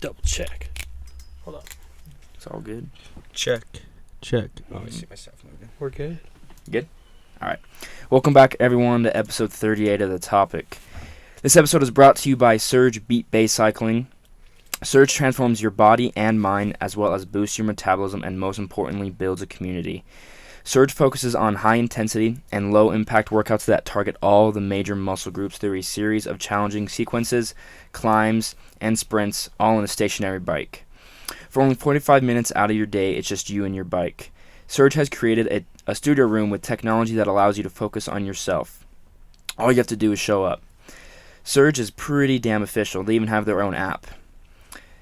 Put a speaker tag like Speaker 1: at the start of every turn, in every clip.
Speaker 1: Double check. Hold on.
Speaker 2: It's all good.
Speaker 3: Check.
Speaker 2: Oh,
Speaker 3: Let me see myself moving.
Speaker 1: We're good.
Speaker 2: Good? All right. Welcome back, everyone, to episode 38 of The Topic. This episode is brought to you by Surge Beat-Based Cycling. Surge transforms your body and mind, as well as boosts your metabolism and, most importantly, builds a community. Surge focuses on high-intensity and low-impact workouts that target all the major muscle groups through a series of challenging sequences, climbs, and sprints, all on a stationary bike. For only 45 minutes out of your day, it's just you and your bike. Surge has created a studio room with technology that allows you to focus on yourself. All you have to do is show up. Surge is pretty damn official. They even have their own app.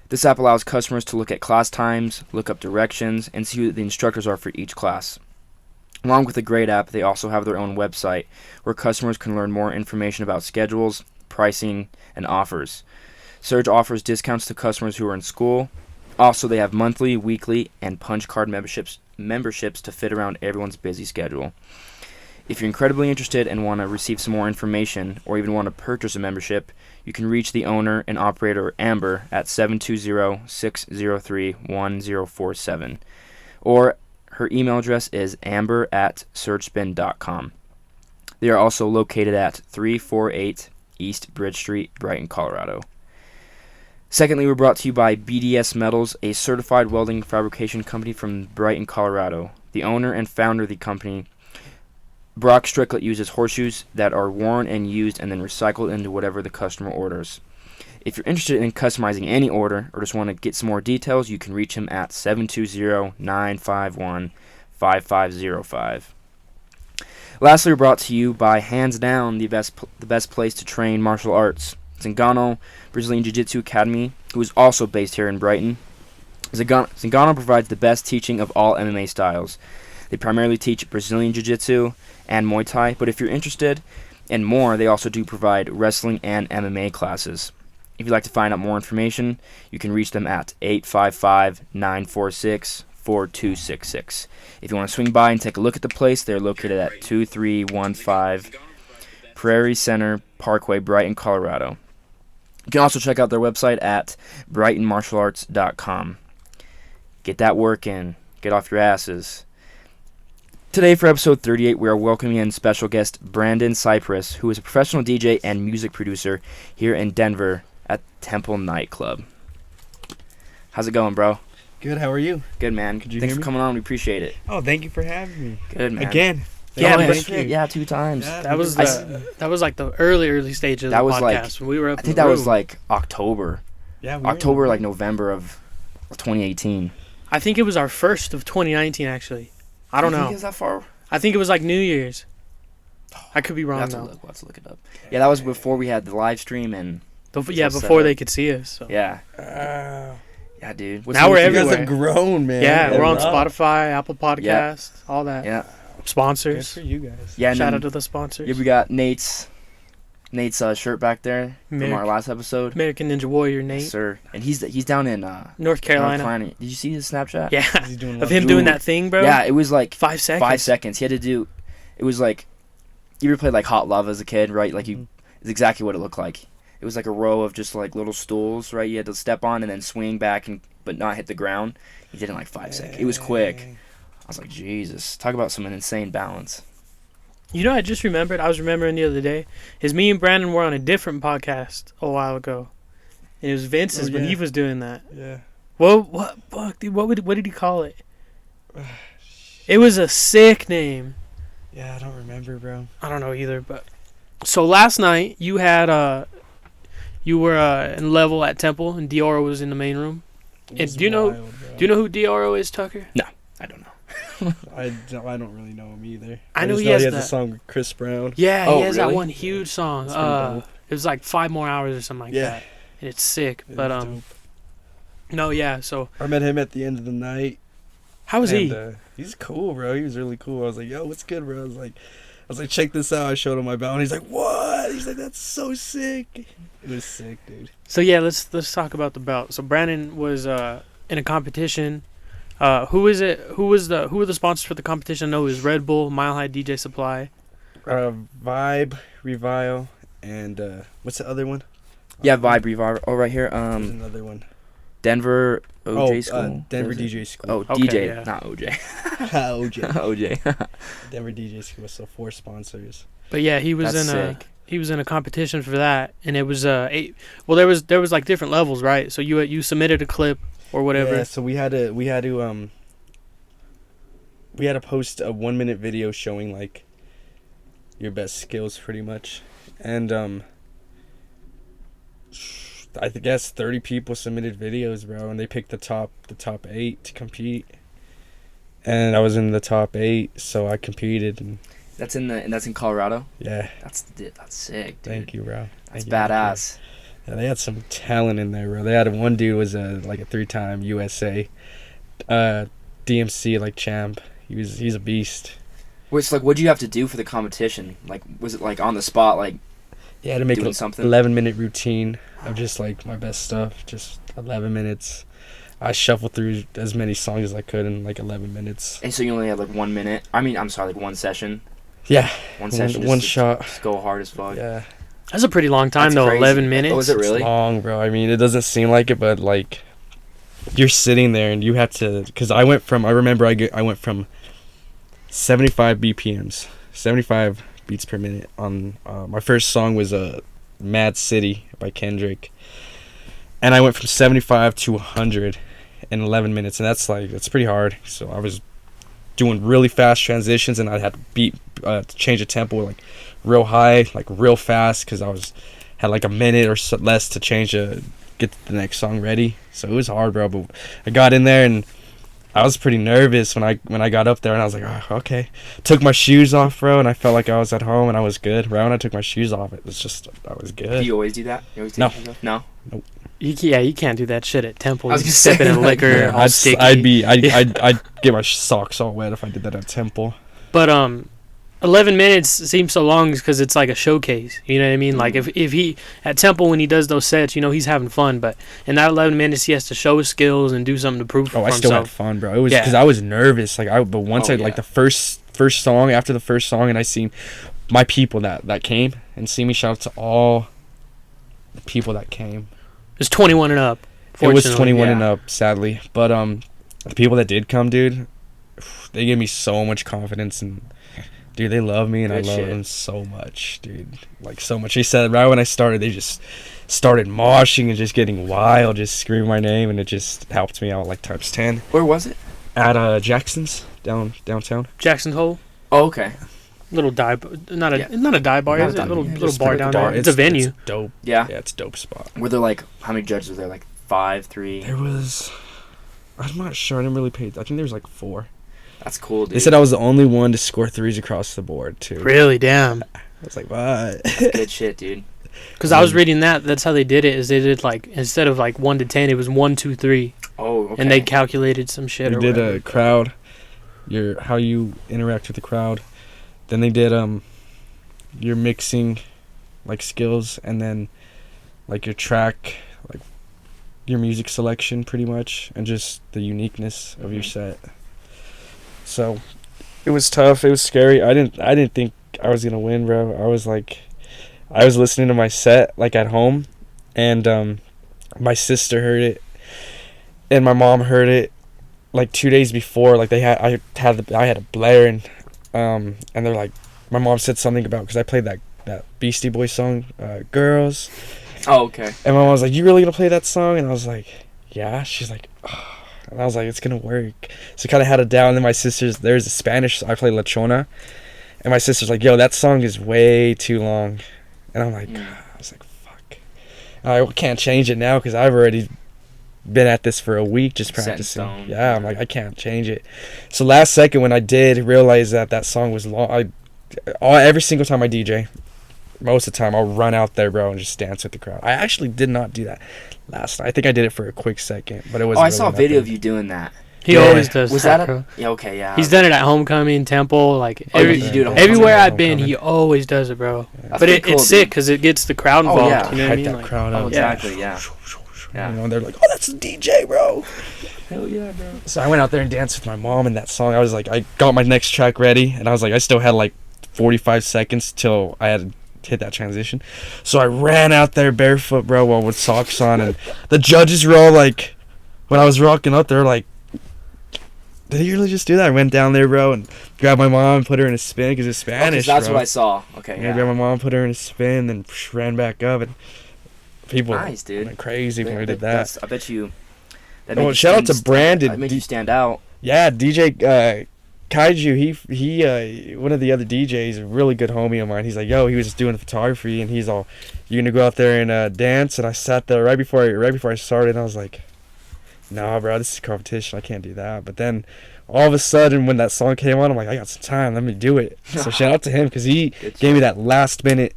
Speaker 2: This app allows customers to look at class times, look up directions, and see who the instructors are for each class. Along with the great app, they also have their own website where customers can learn more information about schedules, pricing, and offers. Surge offers discounts to customers who are in school. Also, they have monthly, weekly, and punch card memberships to fit around everyone's busy schedule. If you're incredibly interested and want to receive some more information or even want to purchase a membership, you can reach the owner and operator Amber at 720-603-1047. Or her email address is amber@surgespin.com. They are also located at 348 East Bridge Street, Brighton, Colorado. Secondly, we're brought to you by BDS Metals, a certified welding fabrication company from Brighton, Colorado. The owner and founder of the company, Brock Stricklet, uses horseshoes that are worn and used and then recycled into whatever the customer orders. If you're interested in customizing any order or just want to get some more details, you can reach him at 720-951-5505. Lastly, we're brought to you by, hands down, the best place to train martial arts, Zingano Brazilian Jiu-Jitsu Academy, who is also based here in Brighton. Zingano provides the best teaching of all MMA styles. They primarily teach Brazilian Jiu-Jitsu and Muay Thai, but if you're interested in more, they also do provide wrestling and MMA classes. If you'd like to find out more information, you can reach them at 855-946-4266. If you want to swing by and take a look at the place, they're located at 2315 Prairie Center Parkway, Brighton, Colorado. You can also check out their website at brightonmartialarts.com. Get that work in. Get off your asses. Today for episode 38, we are welcoming in special guest Brandon Sipres, who is a professional DJ and music producer here in Denver at Temple Nightclub. How's it going, bro?
Speaker 3: Good, how are you?
Speaker 2: Good, man. Thanks for coming on. We appreciate it.
Speaker 3: Oh, thank you for having me.
Speaker 2: Good, man.
Speaker 3: Again.
Speaker 2: Yeah, 2 times.
Speaker 1: Yeah, that was like the early stages of the podcast. When we were up
Speaker 2: I think that was like October.
Speaker 3: Yeah,
Speaker 2: October, like November of 2018.
Speaker 1: I think it was our first of 2019, actually. I don't know.
Speaker 2: You think it's that far?
Speaker 1: I think it was like New Year's. I could be wrong, though.
Speaker 2: We'll have to look it up. Yeah, that was before we had the live stream and...
Speaker 1: before they could see us. So.
Speaker 2: Yeah. Yeah, dude.
Speaker 1: Now we're everywhere.
Speaker 3: You guys have grown, man.
Speaker 1: Yeah, we're on Spotify, Apple Podcasts, all that.
Speaker 2: Yeah.
Speaker 1: Sponsors.
Speaker 3: Good for you guys.
Speaker 2: Yeah,
Speaker 1: Shout out to the sponsors.
Speaker 2: Yeah, we got Nate's shirt back there from our last episode.
Speaker 1: American Ninja Warrior Nate.
Speaker 2: Yes, sir. And he's down in
Speaker 1: North Carolina.
Speaker 2: Did you see his Snapchat?
Speaker 1: Yeah. Of him doing that thing, bro?
Speaker 2: Yeah, it was like
Speaker 1: 5 seconds.
Speaker 2: 5 seconds. He had to do... It was like... You ever played like Hot Lava as a kid, right? Like it's exactly what it looked like. It was like a row of just like little stools, right? You had to step on and then swing back but not hit the ground. He did it in like 5 seconds. It was quick. I was like, Jesus. Talk about some insane balance.
Speaker 1: You know, I just remembered. I was remembering the other day. Me and Brandon were on a different podcast a while ago. And it was Vince's when he was doing that.
Speaker 3: Yeah.
Speaker 1: What dude, what did he call it? It was a sick name.
Speaker 3: Yeah, I don't remember, bro.
Speaker 1: I don't know either, but... So last night, you had... You were in level at Temple, and Dioro was in the main room. And do you know who Dioro is, Tucker?
Speaker 2: No, I don't know.
Speaker 3: I don't really know him either.
Speaker 1: I know
Speaker 3: he has a song with Chris Brown.
Speaker 1: Yeah, he has
Speaker 2: really?
Speaker 1: that one huge song. It was like 5 More Hours or something like that. And it's sick. But no, yeah. So
Speaker 3: I met him at the end of the night.
Speaker 1: How was he?
Speaker 3: He's cool, bro. He was really cool. I was like, yo, what's good, bro? I was like, check this out. I showed him my belt, and he's like, what? He's like, that's so sick. It was sick, dude.
Speaker 1: So yeah, let's talk about the belt. So Brandon was in a competition. Who is it? Who were the sponsors for the competition? I know it was Red Bull, Mile High DJ Supply,
Speaker 3: Vibe, Revile, and what's the other one?
Speaker 2: Yeah, Vibe, Revile. Oh, right here.
Speaker 3: There's another one.
Speaker 2: Denver OJ School.
Speaker 3: Denver DJ School.
Speaker 2: Oh,
Speaker 1: Okay,
Speaker 2: DJ,
Speaker 1: yeah.
Speaker 2: not OJ.
Speaker 3: OJ.
Speaker 2: OJ.
Speaker 3: Denver DJ School. So 4 sponsors.
Speaker 1: But yeah, he was
Speaker 2: That's
Speaker 1: in
Speaker 2: sick.
Speaker 1: he was in a competition for that, and it was there was like different levels, right? So you submitted a clip or whatever.
Speaker 3: Yeah. So we had to post a 1-minute video showing like your best skills, pretty much, and I guess 30 people submitted videos, bro, and they picked the top 8 to compete, and I was in the top 8, so I competed, and
Speaker 2: That's in Colorado.
Speaker 3: yeah.
Speaker 2: That's sick, dude.
Speaker 3: Thank you, bro.
Speaker 2: That's
Speaker 3: Thank you.
Speaker 2: badass.
Speaker 3: Yeah, they had some talent in there, bro. They had one dude was a 3-time USA DMC like champ. He's a beast.
Speaker 2: Wait, so like, what'd you have to do for the competition? Like, was it like on the spot, like?
Speaker 3: Yeah, to make
Speaker 2: doing
Speaker 3: an
Speaker 2: something?
Speaker 3: 11-minute routine of just like my best stuff, just 11 minutes. I shuffled through as many songs as I could in like 11 minutes.
Speaker 2: And so you only had like 1 minute. I mean, I'm sorry, like one session.
Speaker 3: Yeah,
Speaker 2: One session.
Speaker 3: one
Speaker 2: just
Speaker 3: shot.
Speaker 2: Just go hard as fuck.
Speaker 3: Yeah,
Speaker 1: That's a pretty long time
Speaker 2: That's
Speaker 1: though.
Speaker 2: crazy.
Speaker 1: 11 minutes.
Speaker 2: Oh, is it really?
Speaker 3: it's long, bro. I mean, it doesn't seem like it, but like you're sitting there and you have to. Because I remember I went from 75 BPMs, 75 beats per minute on my first song was Mad City by Kendrick, and I went from 75 to 100 in 11 minutes, and that's pretty hard. So I was doing really fast transitions, and I had to change the tempo like real high, like real fast, because had like a minute or so less to get the next song ready. So it was hard, bro, but I got in there and I was pretty nervous when I got up there, and I was like, oh, okay. Took my shoes off, bro, and I felt like I was at home, and I was good. Right when I took my shoes off, it was just, I was good.
Speaker 2: Do you always do that? You always
Speaker 3: No.
Speaker 2: take your shoes off? No.
Speaker 3: Nope.
Speaker 1: You can't do that shit at Temple.
Speaker 2: I was
Speaker 1: You
Speaker 2: gonna
Speaker 1: sipping
Speaker 2: say,
Speaker 1: in
Speaker 2: like,
Speaker 1: liquor,
Speaker 3: Yeah,
Speaker 1: all sticky.
Speaker 3: I'd get my socks all wet if I did that at Temple.
Speaker 1: But 11 minutes seems so long because it's like a showcase. You know what I mean? Like if he at Temple when he does those sets, he's having fun. But in that 11 minutes, he has to show his skills and do something to prove for
Speaker 3: Oh, I
Speaker 1: himself.
Speaker 3: still had fun, bro. It was because I was nervous. But once
Speaker 2: Oh,
Speaker 3: I like
Speaker 2: yeah.
Speaker 3: the first song, after the first song, and I seen my people that came and see me. Shout out to all the people that came.
Speaker 1: It's 21 and up.
Speaker 3: It was
Speaker 1: Fortunately.
Speaker 3: 21
Speaker 2: yeah.
Speaker 3: and up, sadly. But the people that did come, dude, they gave me so much confidence, and dude, they love me, and
Speaker 2: Good
Speaker 3: I love
Speaker 2: shit.
Speaker 3: them so much, dude. Like so much. They said right when I started, they just started moshing and just getting wild, just screaming my name, and it just helped me out like times 10.
Speaker 2: Where was it?
Speaker 3: At Jackson's downtown.
Speaker 1: Jackson's Hole,
Speaker 2: Oh, okay.
Speaker 1: little dive, not a
Speaker 2: Yeah.
Speaker 1: not a dive bar,
Speaker 2: Not
Speaker 1: is
Speaker 2: a
Speaker 1: it?
Speaker 2: dive
Speaker 1: Little
Speaker 2: bar.
Speaker 1: little
Speaker 3: Just
Speaker 1: bar
Speaker 3: a
Speaker 1: down
Speaker 3: bar.
Speaker 1: there. It's a venue.
Speaker 3: It's dope.
Speaker 2: Yeah.
Speaker 3: Yeah, it's a dope spot.
Speaker 2: Were there like how many judges were there? Like 5, 3?
Speaker 3: There was, I'm not sure. I didn't really pay. I think there was like 4.
Speaker 2: That's cool, dude.
Speaker 3: They said I was the only one to score 3s across the board too.
Speaker 1: Really, damn.
Speaker 3: I was like, what?
Speaker 2: Good shit, dude.
Speaker 1: Because I was reading that's how they did it. Is they did like instead of like 1 to 10, it was 1, 2, 3,
Speaker 2: Oh, okay.
Speaker 1: and they calculated some shit.
Speaker 3: They
Speaker 1: or
Speaker 3: did
Speaker 1: whatever.
Speaker 3: a crowd, how you interact with the crowd. Then they did your mixing, like skills, and then like your track, like your music selection, pretty much, and just the uniqueness of your set. So it was tough. It was scary. I didn't think I was gonna win, bro. I was listening to my set like at home, and my sister heard it, and my mom heard it like 2 days before. Like I had a blare, and they're like, my mom said something about, because I played that Beastie Boys song, Girls,
Speaker 2: Oh, okay.
Speaker 3: and my mom was like, you really gonna play that song? And I was like, yeah. She's like, oh. And I was like, it's gonna work. So kind of had it down. And then my sister's, there's a Spanish, I play La Chona, and my sister's like, yo, that song is way too long. And I'm like, I was like, fuck. I can't change it now because I've already been at this for a week just
Speaker 2: Set in
Speaker 3: practicing.
Speaker 2: stone.
Speaker 3: Yeah, I'm like, I can't change it. So last second when I did realize that song was long, every single time I DJ, most of the time I'll run out there, bro, and just dance with the crowd. I actually did not do that last night. I think I did it for a quick second, but it was.
Speaker 2: Oh, I saw a video of you doing that.
Speaker 1: He
Speaker 3: Yeah.
Speaker 1: always does.
Speaker 2: Was
Speaker 1: that,
Speaker 2: that
Speaker 1: bro.
Speaker 2: Yeah, okay, yeah.
Speaker 1: He's done it at Homecoming, Temple, like
Speaker 2: Oh, did you do it at
Speaker 1: everywhere
Speaker 3: Homecoming?
Speaker 1: I've been.
Speaker 3: Homecoming.
Speaker 1: He always does it, bro.
Speaker 3: Yeah.
Speaker 2: That's
Speaker 1: But
Speaker 2: pretty cool,
Speaker 1: it's sick
Speaker 2: dude.
Speaker 1: because it gets the crowd
Speaker 2: Oh,
Speaker 1: involved.
Speaker 2: yeah.
Speaker 1: You know what I
Speaker 3: Hype
Speaker 1: mean?
Speaker 3: that
Speaker 1: Like,
Speaker 3: crowd
Speaker 2: Oh,
Speaker 3: up.
Speaker 2: exactly, yeah. Yeah.
Speaker 3: You know, they're like, oh, that's the DJ, bro.
Speaker 2: Hell yeah, bro.
Speaker 3: So I went out there and danced with my mom in that song. I was like, I got my next track ready, and I was like, I still had like 45 seconds till I had to hit that transition. So I ran out there barefoot, bro, with socks on, and the judges were all like, when I was rocking up there, like, did he really just do that? I went down there, bro, and grabbed my mom and put her in a spin because it's Spanish,
Speaker 2: that's
Speaker 3: bro.
Speaker 2: what I saw. Okay,
Speaker 3: I grabbed my mom, put her in a spin, then ran back up, and people
Speaker 2: nice, dude.
Speaker 3: went crazy when I did that.
Speaker 2: I bet you.
Speaker 3: Well, shout out to Brandon.
Speaker 2: That made you stand out.
Speaker 3: Yeah, DJ Kaiju, he one of the other DJs, a really good homie of mine. He's like, yo, he was just doing photography, and he's all, you gonna go out there and dance? And I sat there right before I started, and I was like, nah, bro, this is competition. I can't do that. But then all of a sudden, when that song came on, I'm like, I got some time. Let me do it. So shout out to him because he gave me that last minute.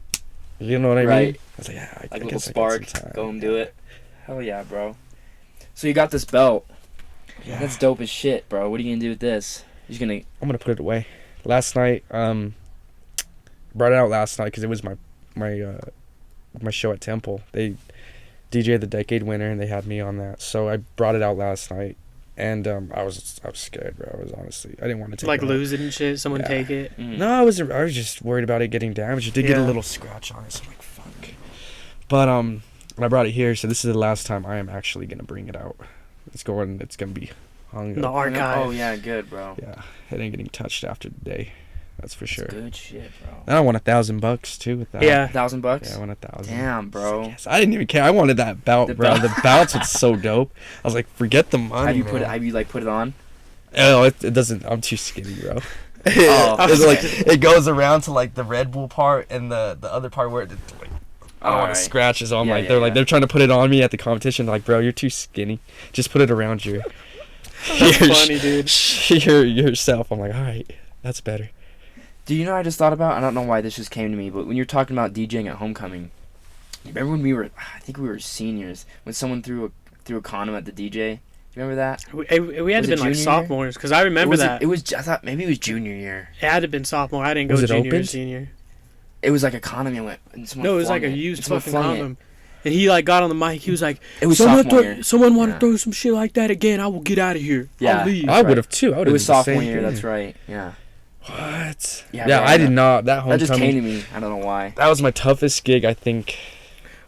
Speaker 3: You know what I mean? I was like, yeah, I
Speaker 2: like a
Speaker 3: guess
Speaker 2: little
Speaker 3: I
Speaker 2: spark.
Speaker 3: got some time.
Speaker 2: Go and do it. Hell yeah, bro. So you got this belt.
Speaker 3: Yeah.
Speaker 2: That's dope as shit, bro. What are you gonna do with this? You're gonna.
Speaker 3: I'm gonna put it away. Last night, brought it out last night because it was my show at Temple. They DJ the Decade winner, and they had me on that. So I brought it out last night, and I was scared, bro. I didn't want to take
Speaker 1: like
Speaker 3: it
Speaker 1: lose it and shit. Someone
Speaker 3: Yeah.
Speaker 1: take it.
Speaker 2: Mm.
Speaker 3: No, I was just worried about it getting damaged. It did get a
Speaker 1: Yeah.
Speaker 3: little scratch on it, so I'm like, fuck. But I brought it here, so this is the last time I am actually gonna bring it out. It's gonna be hung
Speaker 1: The
Speaker 3: up.
Speaker 1: archive.
Speaker 2: Oh yeah, good, bro.
Speaker 3: Yeah, it ain't getting touched after today. That's for sure.
Speaker 2: That's good shit, bro.
Speaker 3: And I won $1,000 too with that.
Speaker 1: Yeah.
Speaker 2: $1,000.
Speaker 3: Yeah, I won 1,000.
Speaker 2: Damn, bro.
Speaker 3: Yes, I didn't even care. I wanted that belt,
Speaker 2: The
Speaker 3: bro.
Speaker 2: belt.
Speaker 3: The belts was so dope. I was like, forget the money.
Speaker 2: Have you
Speaker 3: man.
Speaker 2: put it on?
Speaker 3: Oh, it doesn't. I'm too skinny, bro.
Speaker 2: Oh,
Speaker 3: It's like
Speaker 2: okay.
Speaker 3: it goes around to like the Red Bull part and the other part where it like I don't want
Speaker 2: Alright.
Speaker 3: to scratches on.
Speaker 2: Yeah,
Speaker 3: Like
Speaker 2: yeah, yeah.
Speaker 3: they're trying to put it on me at the competition. Like, bro, you're too skinny. Just put it around your
Speaker 1: That's funny, dude.
Speaker 3: yourself. I'm like, all right, that's better.
Speaker 2: Do you know what I just thought about? I don't know why this just came to me, but when you're talking about DJing at homecoming, you remember when I think we were seniors, when someone threw a condom at the DJ? You remember that?
Speaker 1: We had
Speaker 2: Was
Speaker 1: to
Speaker 2: it
Speaker 1: been like
Speaker 2: junior year?
Speaker 1: sophomores because I remember that.
Speaker 2: It was. I thought maybe it was junior year.
Speaker 1: It had to been sophomore. I didn't go
Speaker 3: Was it
Speaker 1: junior or
Speaker 3: opened?
Speaker 1: senior.
Speaker 2: It was like a condom and went. And someone
Speaker 1: No, it was
Speaker 2: flung
Speaker 1: like a used
Speaker 2: Someone
Speaker 1: fucking
Speaker 2: flung it.
Speaker 1: condom. And he like got on the mic. He was like,
Speaker 2: It was sophomore year.
Speaker 1: someone want to
Speaker 2: Yeah.
Speaker 1: throw some shit like that again. I will get out of here.
Speaker 2: Yeah.
Speaker 1: I'll leave.
Speaker 3: I would have too. I would
Speaker 2: It
Speaker 3: have.
Speaker 2: was sophomore year. That's right. Yeah.
Speaker 3: What?
Speaker 2: Yeah,
Speaker 3: Yeah,
Speaker 2: man,
Speaker 3: I did not. That
Speaker 2: That just came
Speaker 3: homecoming.
Speaker 2: to me. I don't know why.
Speaker 3: That was my toughest gig. I think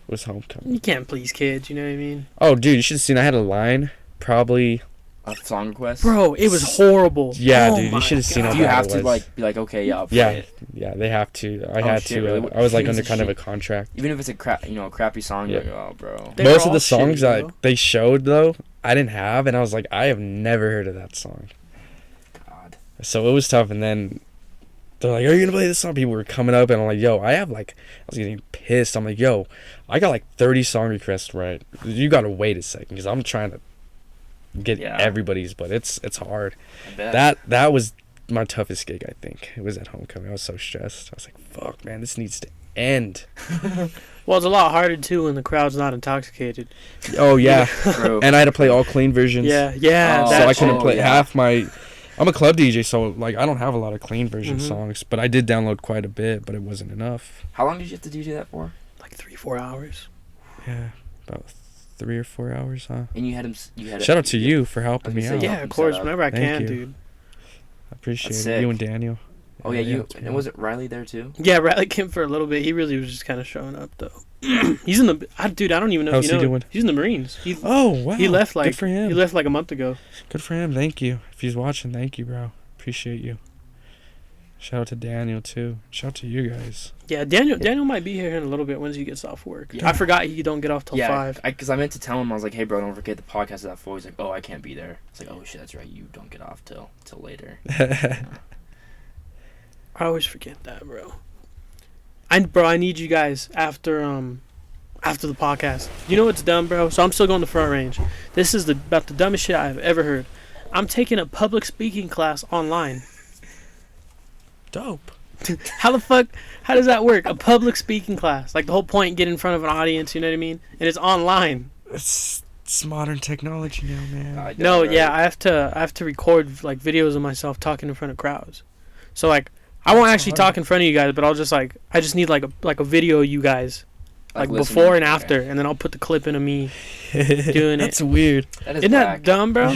Speaker 3: was homecoming.
Speaker 1: You can't please kids. You know what I mean?
Speaker 3: Oh, dude, you should have seen. I had a line. Probably.
Speaker 2: A song request.
Speaker 1: Bro, it was horrible.
Speaker 3: Yeah,
Speaker 1: Oh
Speaker 3: dude, you
Speaker 1: my
Speaker 3: should have seen
Speaker 1: God.
Speaker 3: how
Speaker 2: Do you
Speaker 3: bad
Speaker 2: have
Speaker 3: it
Speaker 2: to
Speaker 3: was.
Speaker 2: like be like, okay, yeah, I'll play
Speaker 3: Yeah,
Speaker 2: it.
Speaker 3: yeah, they have to. I
Speaker 2: Oh,
Speaker 3: had
Speaker 2: shit,
Speaker 3: to.
Speaker 2: really?
Speaker 3: I was like
Speaker 2: Even
Speaker 3: under
Speaker 2: if
Speaker 3: kind of a
Speaker 2: it's
Speaker 3: contract.
Speaker 2: Even if it's a crappy song, you're
Speaker 3: Yeah.
Speaker 2: like, oh, bro.
Speaker 1: They were
Speaker 3: Most of
Speaker 1: all
Speaker 3: the songs
Speaker 1: shitty,
Speaker 3: that
Speaker 1: bro.
Speaker 3: they showed though, I didn't have, and I was like, I have never heard of that song.
Speaker 2: God.
Speaker 3: So it was tough. And then they're like, "Are you gonna play this song?" People were coming up, and I'm like, "Yo, I was getting pissed. I'm like, yo, I got like 30 song requests, right? You gotta wait a second because I'm trying to get
Speaker 2: Yeah.
Speaker 3: everybody's, but it's hard.
Speaker 2: I bet.
Speaker 3: That was my toughest gig. I think it was at homecoming. I was so stressed. I was like, "Fuck, man, this needs to end."
Speaker 1: Well, it's a lot harder too when the crowd's not intoxicated.
Speaker 3: Oh yeah,
Speaker 2: True.
Speaker 3: and I had to play all clean versions.
Speaker 1: Yeah.
Speaker 2: Oh,
Speaker 3: So I
Speaker 1: That's
Speaker 3: couldn't play
Speaker 2: yeah.
Speaker 3: half my. I'm a club DJ, so like I don't have a lot of clean version
Speaker 1: Mhm.
Speaker 3: songs, but I did download quite a bit, but it wasn't enough.
Speaker 2: How long did you have to DJ that for?
Speaker 1: like 3-4 hours.
Speaker 3: Yeah, about 3 or 4 hours, huh?
Speaker 2: And you had him.
Speaker 3: Shout out to you for
Speaker 2: I
Speaker 3: helping
Speaker 2: was
Speaker 3: me
Speaker 2: gonna
Speaker 3: out.
Speaker 2: say,
Speaker 1: Yeah,
Speaker 2: help
Speaker 1: of
Speaker 2: him
Speaker 1: course.
Speaker 2: set up.
Speaker 1: Whenever I
Speaker 3: Thank
Speaker 1: can,
Speaker 3: you.
Speaker 1: dude.
Speaker 3: I appreciate
Speaker 2: That's
Speaker 3: it.
Speaker 2: sick.
Speaker 3: You and Daniel.
Speaker 2: Oh yeah, you.
Speaker 3: it's
Speaker 2: And
Speaker 3: been-
Speaker 2: was it Riley there too?
Speaker 1: Yeah, Riley came for a little bit. He really was just kind of showing up though. He's in the. Dude, I don't even know
Speaker 3: How's
Speaker 1: if you
Speaker 3: he
Speaker 1: know.
Speaker 3: doing?
Speaker 1: He's in the Marines.
Speaker 3: Oh wow!
Speaker 1: He left like
Speaker 3: good for him.
Speaker 1: He left like a month ago.
Speaker 3: Good for him. Thank you. If he's watching, thank you, bro. Appreciate you. Shout out to Daniel too. Shout out to you guys.
Speaker 1: Yeah, Daniel might be here in a little bit once he gets off work.
Speaker 2: Yeah.
Speaker 1: I forgot he don't get off till 5.
Speaker 2: Because I meant to tell him, I was like, hey bro, don't forget the podcast is at 4. He's like, oh, I can't be there. It's like, oh shit, that's right, you don't get off till later.
Speaker 1: I always forget that, bro. I need you guys after the podcast. You know what's dumb, bro? So I'm still going to Front Range. This is about the dumbest shit I've ever heard. I'm taking a public speaking class online.
Speaker 3: Dope.
Speaker 1: How does that work? A public speaking class. Like the whole point, get in front of an audience, you know what I mean? And it's online.
Speaker 3: It's modern technology now, man.
Speaker 2: I
Speaker 1: No,
Speaker 2: know,
Speaker 1: yeah,
Speaker 2: right?
Speaker 1: I have to record like videos of myself talking in front of crowds. So like I won't
Speaker 3: That's
Speaker 1: actually
Speaker 3: hard.
Speaker 1: talk in front of you guys, but I'll just I just need like a video of you guys. Like
Speaker 2: listening.
Speaker 1: before and
Speaker 2: Okay.
Speaker 1: after, and then I'll put the clip in of me doing
Speaker 3: That's
Speaker 1: it.
Speaker 3: weird.
Speaker 2: That is
Speaker 1: Isn't that
Speaker 2: whack.
Speaker 1: dumb, bro?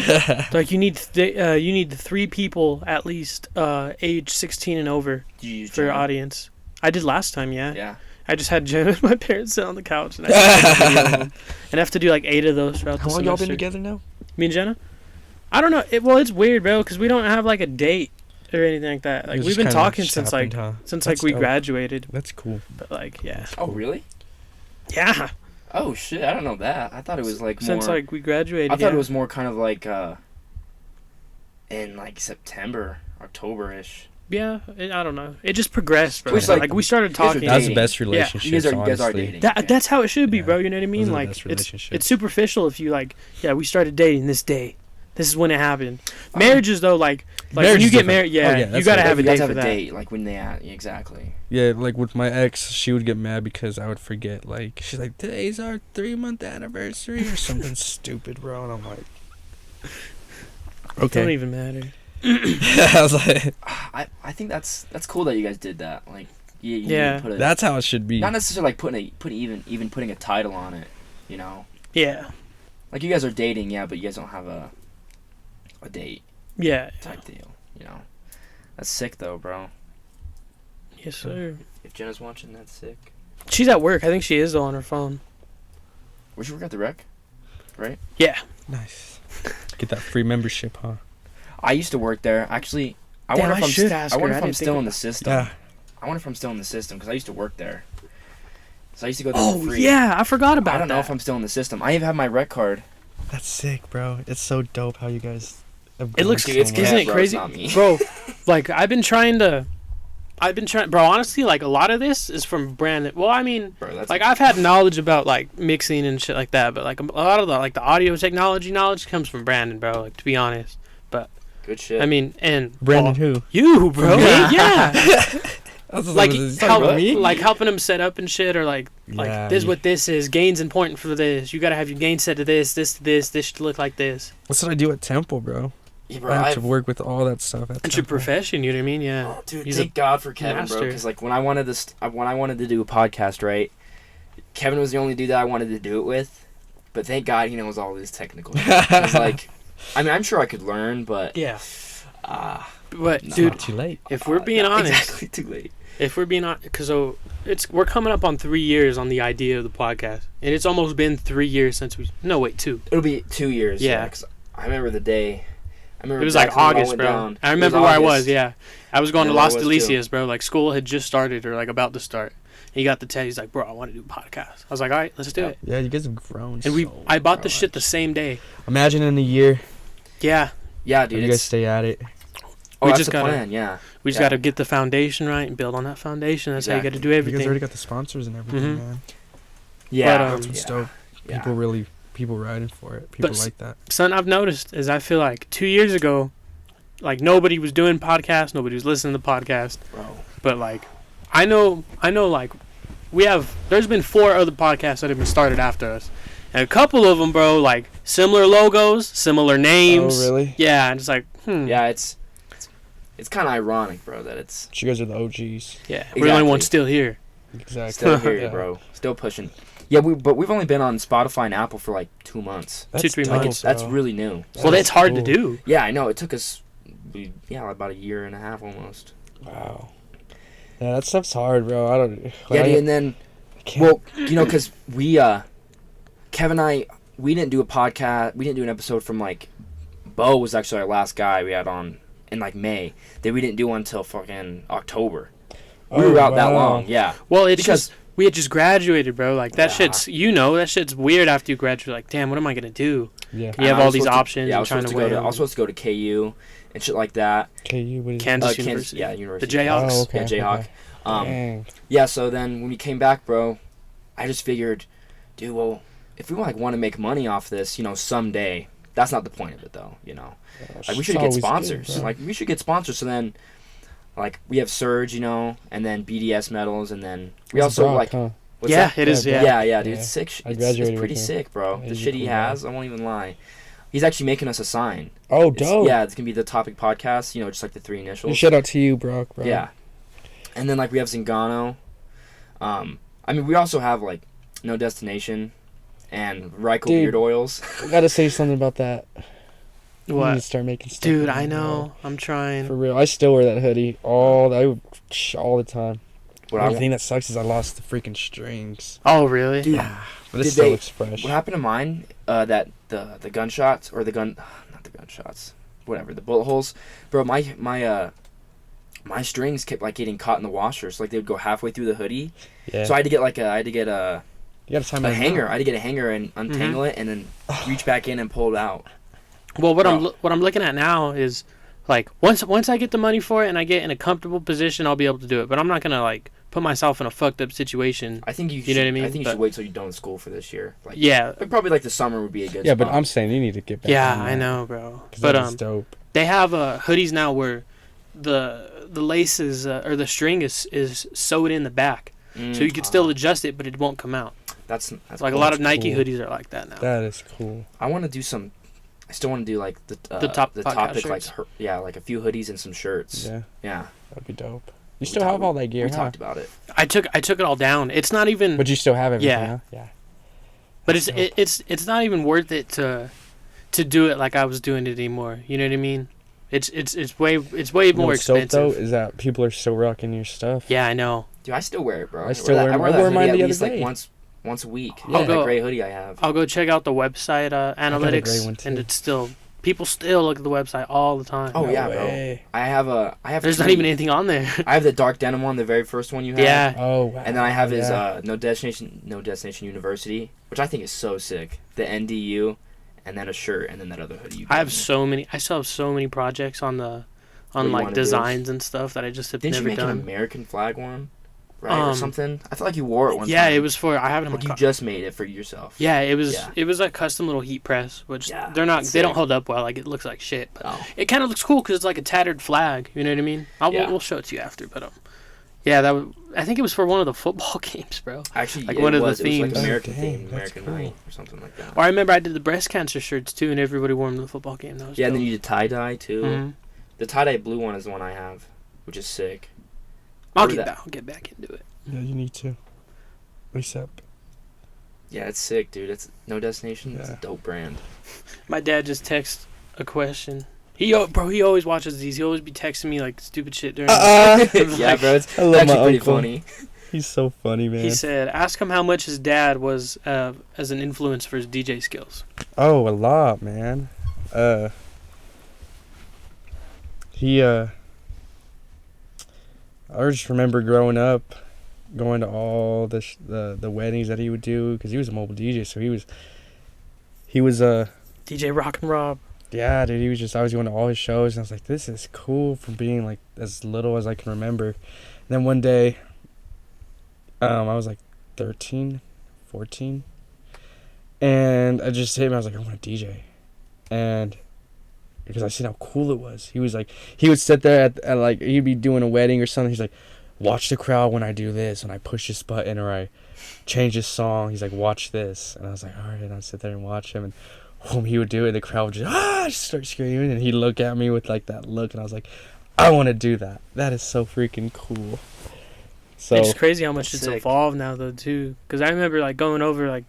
Speaker 1: Like you need 3 people at least age 16 and over
Speaker 2: Did you use
Speaker 1: for your
Speaker 2: Gemini?
Speaker 1: audience. I did last time, yeah.
Speaker 2: Yeah.
Speaker 1: I just had Jen and my parents sit on the couch and I had to take a video of them. And I have to do like 8 of those throughout
Speaker 3: How
Speaker 1: the
Speaker 3: long y'all been
Speaker 1: semester.
Speaker 3: together now?
Speaker 1: Me and Jenna. I don't know. It's weird, bro, because we don't have like a date or anything like that. Like
Speaker 3: It
Speaker 1: we've
Speaker 3: just
Speaker 1: been
Speaker 3: kinda
Speaker 1: talking
Speaker 3: just
Speaker 1: since
Speaker 3: happened,
Speaker 1: like
Speaker 3: huh?
Speaker 1: since
Speaker 3: That's
Speaker 1: like we
Speaker 3: dope.
Speaker 1: graduated.
Speaker 3: That's cool.
Speaker 1: But like yeah.
Speaker 2: Oh, really?
Speaker 1: Yeah.
Speaker 2: Oh, shit. I don't know that. I thought it was, like, more...
Speaker 1: Since like we graduated.
Speaker 2: I thought
Speaker 1: yeah.
Speaker 2: it was more kind of, like, in, like, September, October-ish.
Speaker 1: Yeah, I don't know. It just progressed, bro.
Speaker 2: Which,
Speaker 1: like we started talking.
Speaker 3: That's the
Speaker 2: dating.
Speaker 3: best
Speaker 2: Yeah,
Speaker 3: relationship.
Speaker 2: you guys are dating.
Speaker 1: That's how it should be,
Speaker 3: Yeah.
Speaker 1: bro. You know what I mean?
Speaker 3: Those are the
Speaker 1: Like
Speaker 3: best
Speaker 1: it's
Speaker 3: relationships.
Speaker 1: superficial if you like. Yeah, we started dating this day. This is when it happened. Marriages though, like when
Speaker 3: Marriage
Speaker 1: you
Speaker 3: is
Speaker 1: get
Speaker 3: different.
Speaker 1: married, yeah,
Speaker 3: Oh, yeah,
Speaker 1: you
Speaker 3: that's
Speaker 1: gotta
Speaker 3: right.
Speaker 1: have a
Speaker 2: You guys
Speaker 1: date
Speaker 2: have
Speaker 1: for
Speaker 2: a
Speaker 1: that.
Speaker 2: date, like, when they... exactly.
Speaker 3: Yeah, like with my ex, she would get mad because I would forget. Like, she's like, today's our 3-month anniversary or something stupid, bro. And I'm like,
Speaker 1: It don't
Speaker 3: okay.
Speaker 1: even matter.
Speaker 3: I was like,
Speaker 2: I think that's cool that you guys did that. Like, you
Speaker 1: Yeah.
Speaker 2: put a,
Speaker 3: that's how it should be.
Speaker 2: not necessarily like putting a title on it, you know.
Speaker 1: Yeah,
Speaker 2: Like, you guys are dating, yeah, but you guys don't have a date
Speaker 1: yeah.
Speaker 2: type deal, you know. That's sick though, bro.
Speaker 1: Yes, sir.
Speaker 2: If Jenna's watching, that's sick.
Speaker 1: She's at work. I think she is though on her phone.
Speaker 2: Where'd you work at the rec? Right?
Speaker 1: Yeah.
Speaker 3: Nice. Get that free membership, huh?
Speaker 2: I used to work there. Actually, I
Speaker 1: Damn,
Speaker 2: wonder if
Speaker 1: I
Speaker 2: I'm
Speaker 1: should ask
Speaker 2: I
Speaker 1: her.
Speaker 2: wonder
Speaker 1: I
Speaker 2: if I'm
Speaker 1: didn't
Speaker 2: still
Speaker 1: think
Speaker 2: in the
Speaker 1: about-
Speaker 2: system.
Speaker 3: Yeah.
Speaker 2: I wonder if I'm still in the system because I used to work there. So I used to go there
Speaker 1: Oh
Speaker 2: for free.
Speaker 1: yeah, I forgot about
Speaker 2: I don't
Speaker 1: that.
Speaker 2: know if I'm still in the system. I even have my rec card.
Speaker 3: That's sick, bro. It's so dope how you guys. Have
Speaker 1: It looks.
Speaker 3: grown
Speaker 2: Dude, it's
Speaker 3: so much.
Speaker 1: Isn't it
Speaker 2: bro,
Speaker 1: crazy,
Speaker 2: it's not me.
Speaker 1: bro? Like I've been trying, bro. Honestly, like a lot of this is from Brandon. Well, I mean,
Speaker 2: Bro, that's
Speaker 1: like I've had knowledge about like mixing and shit like that, but like a lot of the audio technology knowledge comes from Brandon, bro. Like to be honest,
Speaker 2: good shit.
Speaker 1: I mean, and
Speaker 3: Brandon,
Speaker 1: Paul,
Speaker 3: who?
Speaker 1: you, bro,
Speaker 3: Yeah.
Speaker 1: yeah, like
Speaker 2: about me?
Speaker 1: like helping him set up and shit, or like
Speaker 3: Yeah,
Speaker 1: this is
Speaker 3: you-
Speaker 1: what this is. Gain's important for this. You gotta have your gain set to this, this to this. This should look like this.
Speaker 3: That's what I do at Temple, bro.
Speaker 2: Yeah, bro,
Speaker 3: I have
Speaker 2: I've-
Speaker 3: to work with all that stuff at
Speaker 1: It's your
Speaker 3: Temple.
Speaker 1: profession. You know what I mean? Yeah.
Speaker 2: Oh, dude,
Speaker 1: He's
Speaker 2: thank God for Kevin, bro.
Speaker 1: master.
Speaker 2: Because like when I wanted to do a podcast, right? Kevin was the only dude that I wanted to do it with. But thank God he knows all this technical shit. 'Cause, like, I mean, I'm sure I could learn, but
Speaker 1: Yeah.
Speaker 2: no.
Speaker 1: But
Speaker 3: It's
Speaker 1: dude,
Speaker 3: not too late.
Speaker 1: if we're being
Speaker 2: not
Speaker 1: honest,
Speaker 2: exactly too late.
Speaker 1: if we're being honest, because we're coming up on 3 years on the idea of the podcast, and it's almost been 3 years since we. No, wait, 2.
Speaker 2: It'll be 2 years.
Speaker 1: Yeah.
Speaker 2: 'Cause I remember the day. I remember
Speaker 1: It was like
Speaker 2: exactly when it all
Speaker 1: August,
Speaker 2: went
Speaker 1: bro.
Speaker 2: down.
Speaker 1: I
Speaker 2: It
Speaker 1: remember where I was.
Speaker 2: August.
Speaker 1: Yeah, I was going to
Speaker 2: Yeah,
Speaker 1: Las
Speaker 2: where I was, too.
Speaker 1: Delicias, bro. Like school had just started or like about to start. And he got the text. He's like, "Bro, I want to do a podcast." I was like, "All right, let's do it."
Speaker 3: Yeah, you guys have grown.
Speaker 1: And
Speaker 3: so
Speaker 1: I bought the
Speaker 3: much.
Speaker 1: shit the same day.
Speaker 3: Imagine in a year,
Speaker 1: Yeah,
Speaker 2: Yeah,
Speaker 3: if
Speaker 2: dude.
Speaker 3: you guys
Speaker 2: It's,
Speaker 3: stay at it.
Speaker 2: oh,
Speaker 1: we
Speaker 2: that's
Speaker 1: just
Speaker 2: the
Speaker 1: gotta-
Speaker 2: plan. Yeah.
Speaker 1: we just
Speaker 2: Yeah.
Speaker 1: got to get the foundation right and build on that foundation. That's how you got to do
Speaker 3: You guys
Speaker 1: everything.
Speaker 3: already got the sponsors and everything,
Speaker 1: Mhm.
Speaker 3: man.
Speaker 2: Yeah.
Speaker 1: But,
Speaker 3: That's what's dope.
Speaker 2: Yeah.
Speaker 3: People riding for it. People
Speaker 1: But
Speaker 3: like that.
Speaker 1: Something I've noticed is I feel like 2 years ago, like nobody was doing podcasts, nobody was listening to podcasts.
Speaker 2: Bro.
Speaker 1: But like, I know, like, there's been 4 other podcasts that have been started after us, and a couple of them, bro, like similar logos, similar names.
Speaker 3: Oh, really?
Speaker 1: Yeah, and it's like,
Speaker 2: Yeah, it's kind of ironic, bro, that it's
Speaker 3: You guys are the OGs.
Speaker 1: yeah, we're the only ones still here.
Speaker 3: Exactly.
Speaker 2: still here,
Speaker 3: Yeah.
Speaker 2: bro. Still pushing. Yeah, but we've only been on Spotify and Apple for like 2 months.
Speaker 3: That's
Speaker 1: 2-3
Speaker 3: dope,
Speaker 1: months.
Speaker 2: That's
Speaker 3: bro.
Speaker 2: really new.
Speaker 1: Well, that's hard
Speaker 3: cool.
Speaker 1: to do.
Speaker 2: Yeah, I know. It took us, about a year and a half almost.
Speaker 3: Wow. Yeah, that stuff's hard, bro. I don't.
Speaker 2: Yeah,
Speaker 3: I,
Speaker 2: dude, and then,
Speaker 3: can't-
Speaker 2: well, because Kevin and I, we didn't do a podcast. We didn't do an episode from like, Bo was actually our last guy we had on in like May. That we didn't do until fucking October. We
Speaker 3: Oh,
Speaker 2: were out that
Speaker 3: wow.
Speaker 2: long. Yeah.
Speaker 1: Well, it's
Speaker 2: Because-
Speaker 1: just we had just graduated, bro. Like that
Speaker 2: Yeah.
Speaker 1: shit's that shit's weird after you graduate. Like, damn, what am I gonna do?
Speaker 3: Yeah.
Speaker 1: You
Speaker 2: And
Speaker 1: have
Speaker 2: I
Speaker 1: all
Speaker 2: was
Speaker 1: these
Speaker 2: supposed to-
Speaker 1: options
Speaker 2: Yeah, I
Speaker 1: and
Speaker 2: was
Speaker 1: trying
Speaker 2: supposed
Speaker 1: to
Speaker 2: to go
Speaker 1: weigh
Speaker 2: to. I
Speaker 1: them.
Speaker 2: was supposed to go to KU and shit like that.
Speaker 3: KU, what is
Speaker 1: Kansas
Speaker 2: Kansas,
Speaker 1: University.
Speaker 2: yeah,
Speaker 1: The
Speaker 2: University.
Speaker 1: Jayhawks.
Speaker 3: Oh, okay.
Speaker 2: Yeah, Jayhawk.
Speaker 3: Okay.
Speaker 2: Um,
Speaker 3: Dang.
Speaker 2: Yeah, so then when we came back, bro, I just figured, dude, well, if we like want to make money off this, someday, that's not the point of it, though, Like, we should get sponsors. Like, we should get sponsors. So then, like, we have Surge, and then BDS medals, and then we also,
Speaker 3: Brock,
Speaker 2: like,
Speaker 3: huh?
Speaker 2: what's
Speaker 1: Yeah,
Speaker 2: that?
Speaker 1: it is.
Speaker 3: Yeah,
Speaker 1: Yeah.
Speaker 2: Yeah, dude,
Speaker 3: Yeah.
Speaker 2: it's sick.
Speaker 3: I
Speaker 2: It's
Speaker 3: graduated
Speaker 2: pretty
Speaker 3: with him.
Speaker 2: sick, bro.
Speaker 3: Yeah,
Speaker 2: The
Speaker 3: he's a
Speaker 2: shit he
Speaker 3: cool guy.
Speaker 2: has, I won't even lie. He's actually making us a sign.
Speaker 3: Oh,
Speaker 2: It's-
Speaker 3: dope.
Speaker 2: Yeah, it's going to be the topic podcast, just like the 3 initials.
Speaker 3: Shout out to you, Brock, bro.
Speaker 2: Yeah. And then, like, we have Zingano. I mean, we also have, like, No Destination and Reichow
Speaker 3: Dude.
Speaker 2: Beard Oils.
Speaker 3: I gotta say something about that. I need to
Speaker 1: What?
Speaker 3: start making stuff.
Speaker 1: Dude,
Speaker 3: for
Speaker 1: I
Speaker 3: me, bro.
Speaker 1: know. I'm trying.
Speaker 3: For real, I still wear that hoodie all the time.
Speaker 2: What
Speaker 3: The
Speaker 2: I
Speaker 3: only thing that sucks is I lost the freaking strings.
Speaker 1: Oh, really?
Speaker 2: Dude,
Speaker 3: But this still looks fresh.
Speaker 2: What happened to mine? That the gunshots or not the gunshots, whatever, the bullet holes, bro. My strings kept like getting caught in the washer, so like they would go halfway through the hoodie.
Speaker 3: Yeah.
Speaker 2: So I had to get a hanger. I had to get a hanger and untangle it, and then reach back in and pull it out.
Speaker 1: Well, what I'm looking at now is like once I get the money for it and I get in a comfortable position, I'll be able to do it. But I'm not gonna like put myself in a fucked up situation.
Speaker 2: I think you
Speaker 1: know what I mean.
Speaker 2: I think you should wait till you're done with school for this year. Like,
Speaker 1: yeah,
Speaker 2: probably like the summer would be a good.
Speaker 3: Yeah,
Speaker 2: spot.
Speaker 3: but I'm saying you need to get back.
Speaker 1: Yeah, I know, bro. But
Speaker 3: that is dope.
Speaker 1: They have hoodies now where the laces or the string is sewed in the back, so you could still adjust it, but it won't come out.
Speaker 2: That's
Speaker 1: like
Speaker 2: cool.
Speaker 1: a lot of Nike hoodies are like that now.
Speaker 3: That is cool.
Speaker 2: I want to do some. I still want to do like the topic, like like a few hoodies and some shirts. Yeah,
Speaker 3: that'd be dope. You still have all that gear?
Speaker 2: We talked about it.
Speaker 1: I took it all down. It's not even.
Speaker 3: But you still have everything.
Speaker 1: Yeah,
Speaker 3: huh? Yeah.
Speaker 1: But it's not even worth it to do it like I was doing it anymore. You know what I mean? It's way more expensive.
Speaker 3: Though is that people are still rocking your stuff.
Speaker 1: Yeah, I know.
Speaker 2: Dude, I still wear it, bro.
Speaker 3: I still wear it. I wore mine the other day.
Speaker 2: Like once a week.
Speaker 1: Yeah.
Speaker 2: That gray hoodie I have.
Speaker 1: I'll go check out the website analytics, and it's still people still look at the website all the time.
Speaker 2: Oh yeah, bro. I have.
Speaker 1: There's not even anything on there.
Speaker 2: I have the dark denim one, the very first one you had.
Speaker 1: Yeah.
Speaker 3: Oh wow.
Speaker 2: And then I have his No Destination University, which I think is so sick. The NDU, and then a shirt, and then that other hoodie. I still
Speaker 1: have so many projects on like designs and stuff that I just have never done.
Speaker 2: Didn't you make an American flag one? Right, or something. I felt like you wore it one time.
Speaker 1: Yeah, it was for. I have it in
Speaker 2: my car. You just made it for yourself.
Speaker 1: Yeah, it was. Yeah. It was a custom little heat press, which they're not. They don't hold up well. Like it looks like shit. But it kind of looks cool because it's like a tattered flag. You know what I mean? We'll show it to you after. But yeah, that was. I think it was for one of the football games, bro.
Speaker 2: Actually,
Speaker 1: like one of the themes.
Speaker 2: It was like American theme, American night, or something like that.
Speaker 1: Or I remember I did the breast cancer shirts too, and everybody wore them to the football game. That was dope.
Speaker 2: And then you did tie dye too.
Speaker 1: Mm-hmm.
Speaker 2: The tie dye blue one is the one I have, which is sick.
Speaker 1: I'll get back into it.
Speaker 3: Yeah, you need to. Recep.
Speaker 2: Yeah, it's sick, dude. It's No Destination. It's a dope brand.
Speaker 1: My dad just texted a question. He always watches these. He always be texting me like stupid shit during.
Speaker 2: Yeah, bro. It's actually pretty funny.
Speaker 3: He's so funny, man.
Speaker 1: He said, "Ask him how much his dad was as an influence for his DJ skills."
Speaker 3: Oh, a lot, man. I just remember growing up, going to all the weddings that he would do, because he was a mobile DJ, so he was
Speaker 1: DJ Rock and Rob.
Speaker 3: Yeah, dude, I was going to all his shows, and I was like, this is cool from being like as little as I can remember. And then one day, I was like 13, 14, and I just hit him. I was like, I want to DJ, and because I seen how cool it was. He was like, he would sit there at like, he'd be doing a wedding or something. He's like, watch the crowd when I do this, when I push this button or I change this song. He's like, watch this. And I was like, all right. And I'd sit there and watch him. And when he would do it, the crowd would just start screaming. And he'd look at me with like that look. And I was like, I want to do that. That is so freaking cool. So
Speaker 1: it's crazy how much it's evolved now, though, too. Because I remember like going over like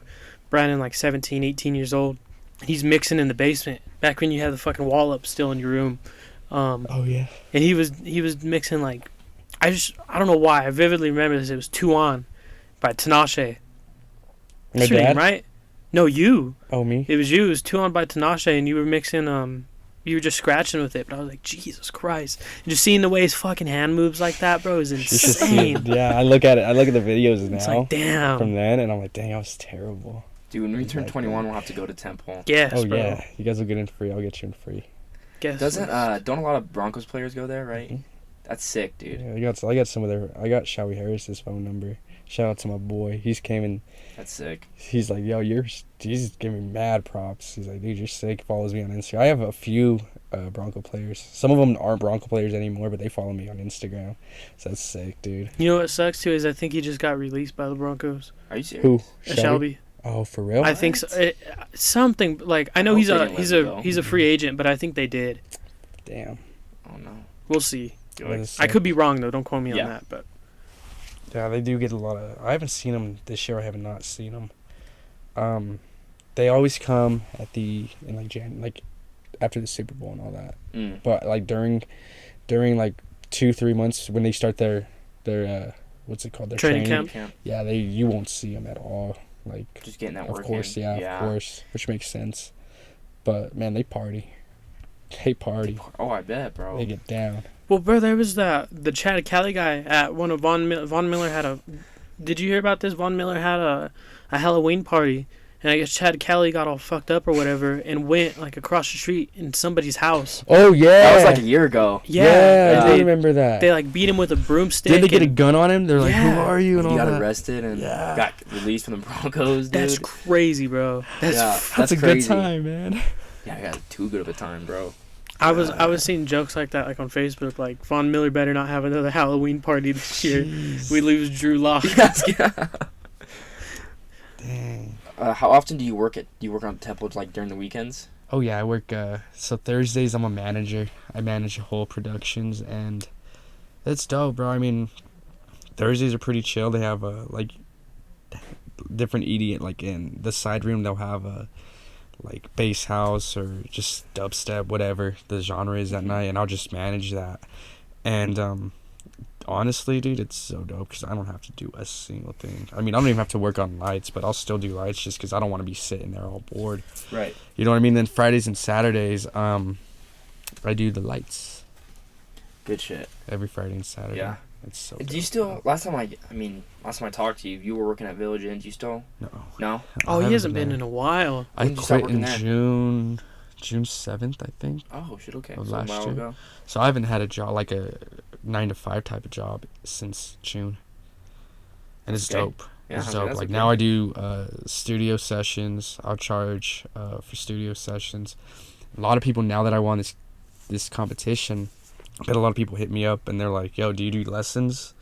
Speaker 1: Brandon, like 17, 18 years old. He's mixing in the basement back when you had the fucking wall up still in your room.
Speaker 3: Oh yeah.
Speaker 1: And he was mixing like, I don't know why I vividly remember this. It was Two On by Tinashe.
Speaker 3: My dad?
Speaker 1: Right? No, you.
Speaker 3: Oh, me.
Speaker 1: It was you. It was Two On by Tinashe, and you were mixing. You were just scratching with it. But I was like, Jesus Christ! And just seeing the way his fucking hand moves like that, bro, is insane.
Speaker 3: Yeah, I look at it. I look at the videos now.
Speaker 1: It's like, damn.
Speaker 3: From then, and I'm like, dang, I was terrible.
Speaker 2: Dude, when we turn 21, we'll have to go to Temple.
Speaker 1: Yes,
Speaker 3: oh,
Speaker 1: bro.
Speaker 3: yeah. You guys will get in free. I'll get you in free.
Speaker 1: Guess
Speaker 2: don't a lot of Broncos players go there, right? Mm-hmm. That's sick, dude.
Speaker 3: Yeah, I got some of their. I got Showy Harris's phone number. Shout out to my boy. He's came in.
Speaker 2: That's sick.
Speaker 3: He's like, yo, he's giving me mad props. He's like, dude, you're sick. Follows me on Instagram. I have a few Bronco players. Some of them aren't Bronco players anymore, but they follow me on Instagram. So that's sick, dude.
Speaker 1: You know what sucks too is I think he just got released by the Broncos.
Speaker 2: Are you serious?
Speaker 3: Who?
Speaker 1: Shelby.
Speaker 3: Oh, for real?
Speaker 1: I think so. Something like I know he's a free agent, but I think they did.
Speaker 3: Damn.
Speaker 2: Oh no.
Speaker 1: We'll see. I could be wrong though. Don't quote me on that. But
Speaker 3: yeah, they do get a lot of. I haven't seen them this year. I have not seen them. They always come at like after the Super Bowl and all that.
Speaker 2: Mm.
Speaker 3: But like during like 2-3 months when they start their what's it called, their
Speaker 1: training camp.
Speaker 3: Yeah, you won't see them at all. Like,
Speaker 2: Just getting that
Speaker 3: of
Speaker 2: work
Speaker 3: course,
Speaker 2: in.
Speaker 3: yeah, of course, which makes sense. But man, they party. They party.
Speaker 2: Oh, I bet, bro.
Speaker 3: They get down.
Speaker 1: Well, bro, there was the Chad Kelly guy at one of Von Miller had a. Did you hear about this? Von Miller had a Halloween party, and I guess Chad Kelly got all fucked up or whatever, and went like across the street in somebody's house.
Speaker 3: Oh yeah,
Speaker 2: That was like a year ago.
Speaker 1: Yeah,
Speaker 3: I do remember that.
Speaker 1: They like beat him with a broomstick.
Speaker 3: Did they get a gun on him? They're like,
Speaker 1: Yeah.
Speaker 3: "Who are you?" And
Speaker 2: He
Speaker 3: all
Speaker 2: got
Speaker 3: that.
Speaker 2: arrested and got released from the Broncos, dude.
Speaker 1: That's crazy, bro.
Speaker 3: That's a
Speaker 2: crazy.
Speaker 3: good time, man.
Speaker 2: Yeah, I got too good of a time, bro.
Speaker 1: I was seeing jokes like that like on Facebook, like Von Miller better not have another Halloween party this year. We lose Drew Lock.
Speaker 3: Dang.
Speaker 2: How often do you work on Temple, like during the weekends?
Speaker 3: Oh yeah, I work. So Thursdays I'm a manager. I manage whole productions, and it's dope, bro. I mean, Thursdays are pretty chill. They have like different EDM, like in the side room they'll have a like bass house or just dubstep, whatever the genre is that night, and I'll just manage that. And honestly, dude, it's so dope because I don't have to do a single thing. I mean, I don't even have to work on lights, but I'll still do lights just because I don't want to be sitting there all bored.
Speaker 2: Right.
Speaker 3: You know what I mean? Then Fridays and Saturdays, I do the lights
Speaker 2: Good shit.
Speaker 3: every Friday and Saturday.
Speaker 2: Yeah.
Speaker 3: It's so
Speaker 2: Do you
Speaker 3: dope,
Speaker 2: still?
Speaker 3: bro.
Speaker 2: Last time I talked to you, you were working at Village Inn. Do you still?
Speaker 3: No.
Speaker 2: No.
Speaker 1: Oh, he hasn't been in a while.
Speaker 3: I
Speaker 2: When did you start
Speaker 3: quit in
Speaker 2: working there?
Speaker 3: June 7th, I think.
Speaker 2: Oh shit. Okay.
Speaker 3: Of
Speaker 2: So a
Speaker 3: last
Speaker 2: while
Speaker 3: year.
Speaker 2: ago.
Speaker 3: So I haven't had a job, like a 9 to 5 type of job, since June. And it's
Speaker 2: Okay.
Speaker 3: dope.
Speaker 2: Yeah,
Speaker 3: It's
Speaker 2: I mean,
Speaker 3: dope.
Speaker 2: that's
Speaker 3: Like
Speaker 2: okay.
Speaker 3: now I do studio sessions. I'll charge for studio sessions. A lot of people, now that I won this competition, I bet a lot of people hit me up and they're like, "Yo, do you do lessons?"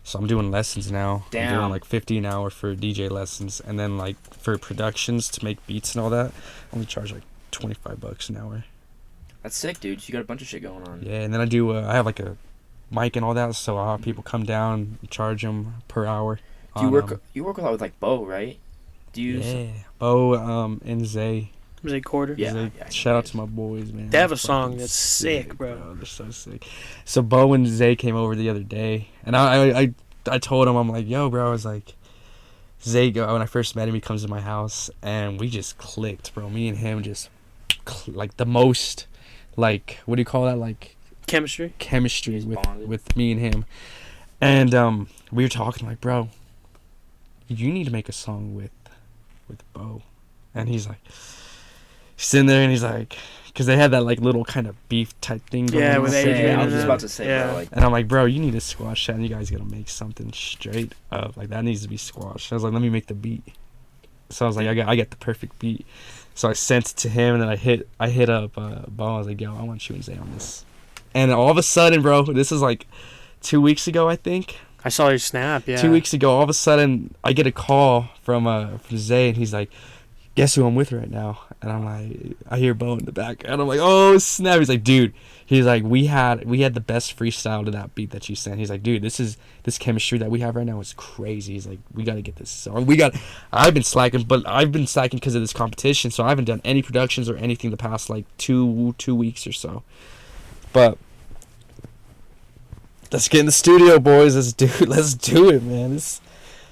Speaker 3: So I'm doing lessons now. I'm
Speaker 2: Damn.
Speaker 3: doing like 50 an hour for DJ lessons, and then like for productions to make beats and all that, I only charge like $25 an hour.
Speaker 2: That's sick, dude. You got a bunch of shit going on.
Speaker 3: Yeah, and then I do. I have like a mic and all that, so I'll have people come down, charge them per hour.
Speaker 2: Do you work? You work a lot with like Bo, right? Do you?
Speaker 3: Yeah, Bo, and Zay.
Speaker 1: Was it quarter?
Speaker 2: Yeah.
Speaker 3: Zay.
Speaker 2: yeah,
Speaker 3: Shout out to my boys, man.
Speaker 1: They have a
Speaker 3: They're
Speaker 1: song
Speaker 3: fucking
Speaker 1: that's sick, bro.
Speaker 3: They're so sick. So Bo and Zay came over the other day, and I told him, I'm like, "Yo, bro," I was like, Zay, when I first met him, he comes to my house, and we just clicked, bro. Me and him just like the most, like, what do you call that, like
Speaker 1: Chemistry.
Speaker 3: chemistry
Speaker 2: He's
Speaker 3: with
Speaker 2: bonded.
Speaker 3: with me and him. And we were talking like, "Bro, you need to make a song with Bo." And he's like sitting there, and he's like, because they had that like little kind of beef type thing going
Speaker 1: Yeah,
Speaker 3: on.
Speaker 1: with
Speaker 2: Yeah,
Speaker 1: Adrian
Speaker 2: I was
Speaker 1: and
Speaker 2: just
Speaker 1: them.
Speaker 2: about to say,
Speaker 1: Yeah.
Speaker 2: bro. Like,
Speaker 3: And I'm like, "Bro, you need to squash that, and you guys gotta make something straight up. Like, that needs to be squashed." I was like, "Let me make the beat." So I was like, I got the perfect beat. So I sent it to him, and then I hit up Bo. I was like, "Yo, I want you and Zay on this." And all of a sudden, bro, this is like 2 weeks ago, I think.
Speaker 1: I saw your snap. Yeah.
Speaker 3: 2 weeks ago, all of a sudden, I get a call from Zay, and he's like, "Guess who I'm with right now?" And I'm like, I hear Bo in the back, and I'm like, "Oh snap!" He's like, "Dude," he's like, we had the best freestyle to that beat that you sent." He's like, "Dude, this chemistry that we have right now is crazy." He's like, "We got to get this song. I've been slacking because of this competition, so I haven't done any productions or anything the past like two weeks or so. But let's get in the studio, boys. Let's do it, man.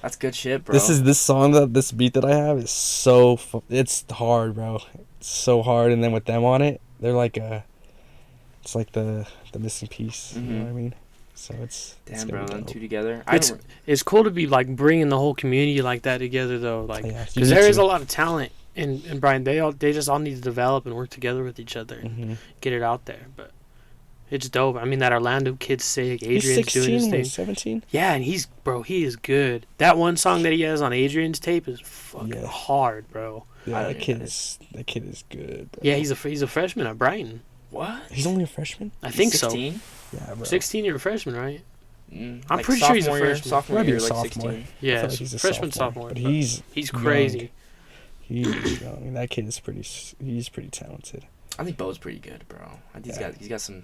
Speaker 2: that's good shit, bro.
Speaker 3: This beat that I have is so it's hard, bro. It's so hard, and then with them on it, they're like it's like the missing piece. You know what I mean? So it's
Speaker 2: Damn,
Speaker 3: gonna
Speaker 2: bro.
Speaker 3: be
Speaker 2: Them
Speaker 3: dope.
Speaker 2: two together.
Speaker 1: It's cool to be like bringing the whole community like that together, though. Like,
Speaker 3: Yeah, you
Speaker 1: because
Speaker 3: need
Speaker 1: there is
Speaker 3: to.
Speaker 1: a lot of talent, and Brian, they just all need to develop and work together with each other and
Speaker 3: Mhm.
Speaker 1: get it out there. But it's dope. I mean, that Orlando kid's sick.
Speaker 3: He's
Speaker 1: Adrian's doing his
Speaker 3: 16
Speaker 1: thing.
Speaker 3: or 17.
Speaker 1: Yeah, and he is good. That one song that he has on Adrian's tape is fucking
Speaker 3: Yeah.
Speaker 1: hard, bro.
Speaker 3: Yeah,
Speaker 2: I don't
Speaker 3: that
Speaker 2: know
Speaker 3: kid
Speaker 2: that
Speaker 3: is good, bro.
Speaker 1: Yeah, he's a freshman at Brighton.
Speaker 2: What?
Speaker 3: He's only a freshman.
Speaker 1: I think
Speaker 2: 16?
Speaker 3: Yeah, bro.
Speaker 1: 16, you're a freshman, right?
Speaker 2: I'm
Speaker 1: I'm pretty sure he's a freshman.
Speaker 2: Sophomore
Speaker 3: Might be
Speaker 2: year,
Speaker 3: a
Speaker 2: like
Speaker 3: sophomore.
Speaker 2: 16.
Speaker 3: I
Speaker 1: Yeah,
Speaker 3: feel like he's a
Speaker 1: freshman, sophomore.
Speaker 3: but
Speaker 1: but
Speaker 3: he's
Speaker 1: crazy.
Speaker 3: He's young. And that kid is he's pretty talented.
Speaker 2: I think Bo's pretty good, bro. I think he's got some.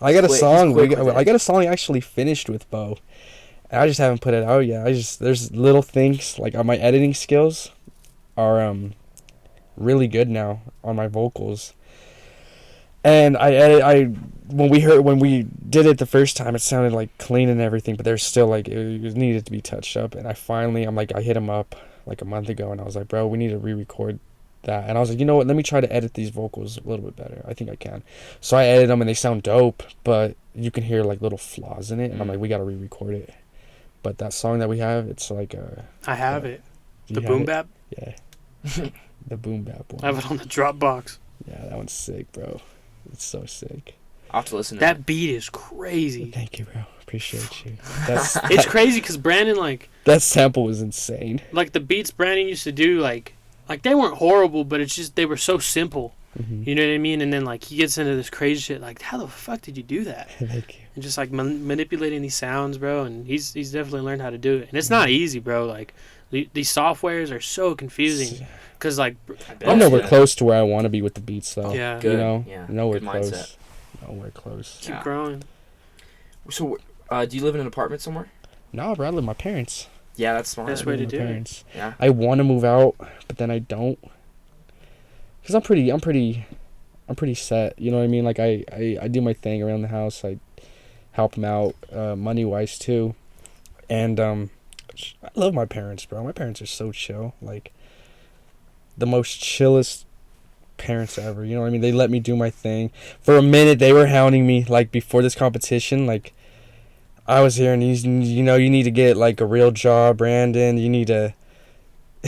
Speaker 3: I got a
Speaker 2: He's
Speaker 3: song.
Speaker 2: quick with it.
Speaker 3: I got a song actually finished with Bo. I just haven't put it out yet. There's little things like my editing skills are really good now on my vocals. And when we did it the first time, it sounded like clean and everything, but there's still like it needed to be touched up. And I hit him up like a month ago, and I was like, bro, we need to re-record that. And I was like, you know what? Let me try to edit these vocals a little bit better. I think I can. So I edited them, and they sound dope, but you can hear like little flaws in it. And I'm like, we gotta re-record it. But that song that we have, it's like a.
Speaker 1: I have it.
Speaker 3: Do
Speaker 1: The
Speaker 3: you have
Speaker 1: boom
Speaker 3: it?
Speaker 1: bap.
Speaker 3: Yeah. The boom bap one.
Speaker 1: I have it on the Dropbox.
Speaker 3: Yeah, that one's sick, bro. It's so sick.
Speaker 2: I'll have to listen to
Speaker 1: That beat is crazy.
Speaker 3: Thank you, bro. Appreciate you. That's
Speaker 1: It's crazy because Brandon, like
Speaker 3: that sample was insane.
Speaker 1: the beats Brandon used to do, like they weren't horrible, but it's just they were so simple.
Speaker 3: Mm-hmm.
Speaker 1: You know what I mean? And then like he gets into this crazy shit. Like, how the fuck did you do that?
Speaker 3: Thank you.
Speaker 1: And just like manipulating these sounds, bro. And he's definitely learned how to do it. And it's not easy, bro. Like these softwares are so confusing because like
Speaker 3: I'm nowhere close to where I want to be with the beats, though.
Speaker 1: Yeah.
Speaker 2: Good.
Speaker 3: You know,
Speaker 2: Yeah.
Speaker 3: nowhere
Speaker 2: Good
Speaker 3: close.
Speaker 2: mindset.
Speaker 3: Nowhere close.
Speaker 1: keep
Speaker 2: Yeah.
Speaker 1: growing.
Speaker 2: So, do you live in an apartment somewhere?
Speaker 3: No, bro, I live with my parents.
Speaker 2: Yeah, that's smart.
Speaker 1: That's
Speaker 3: I
Speaker 1: way
Speaker 3: live
Speaker 1: to
Speaker 3: with my
Speaker 1: do it.
Speaker 3: parents.
Speaker 2: Yeah.
Speaker 3: I want to move out, but then I don't. Cause I'm pretty set. You know what I mean? Like I do my thing around the house. I help them out, money wise too, and I love my parents, bro. My parents are so chill. Like the most chillest parents ever. You know what I mean? They let me do my thing. For a minute, they were hounding me. Like before this competition, like I was here and you know, you need to get like a real job, Brandon. You need to.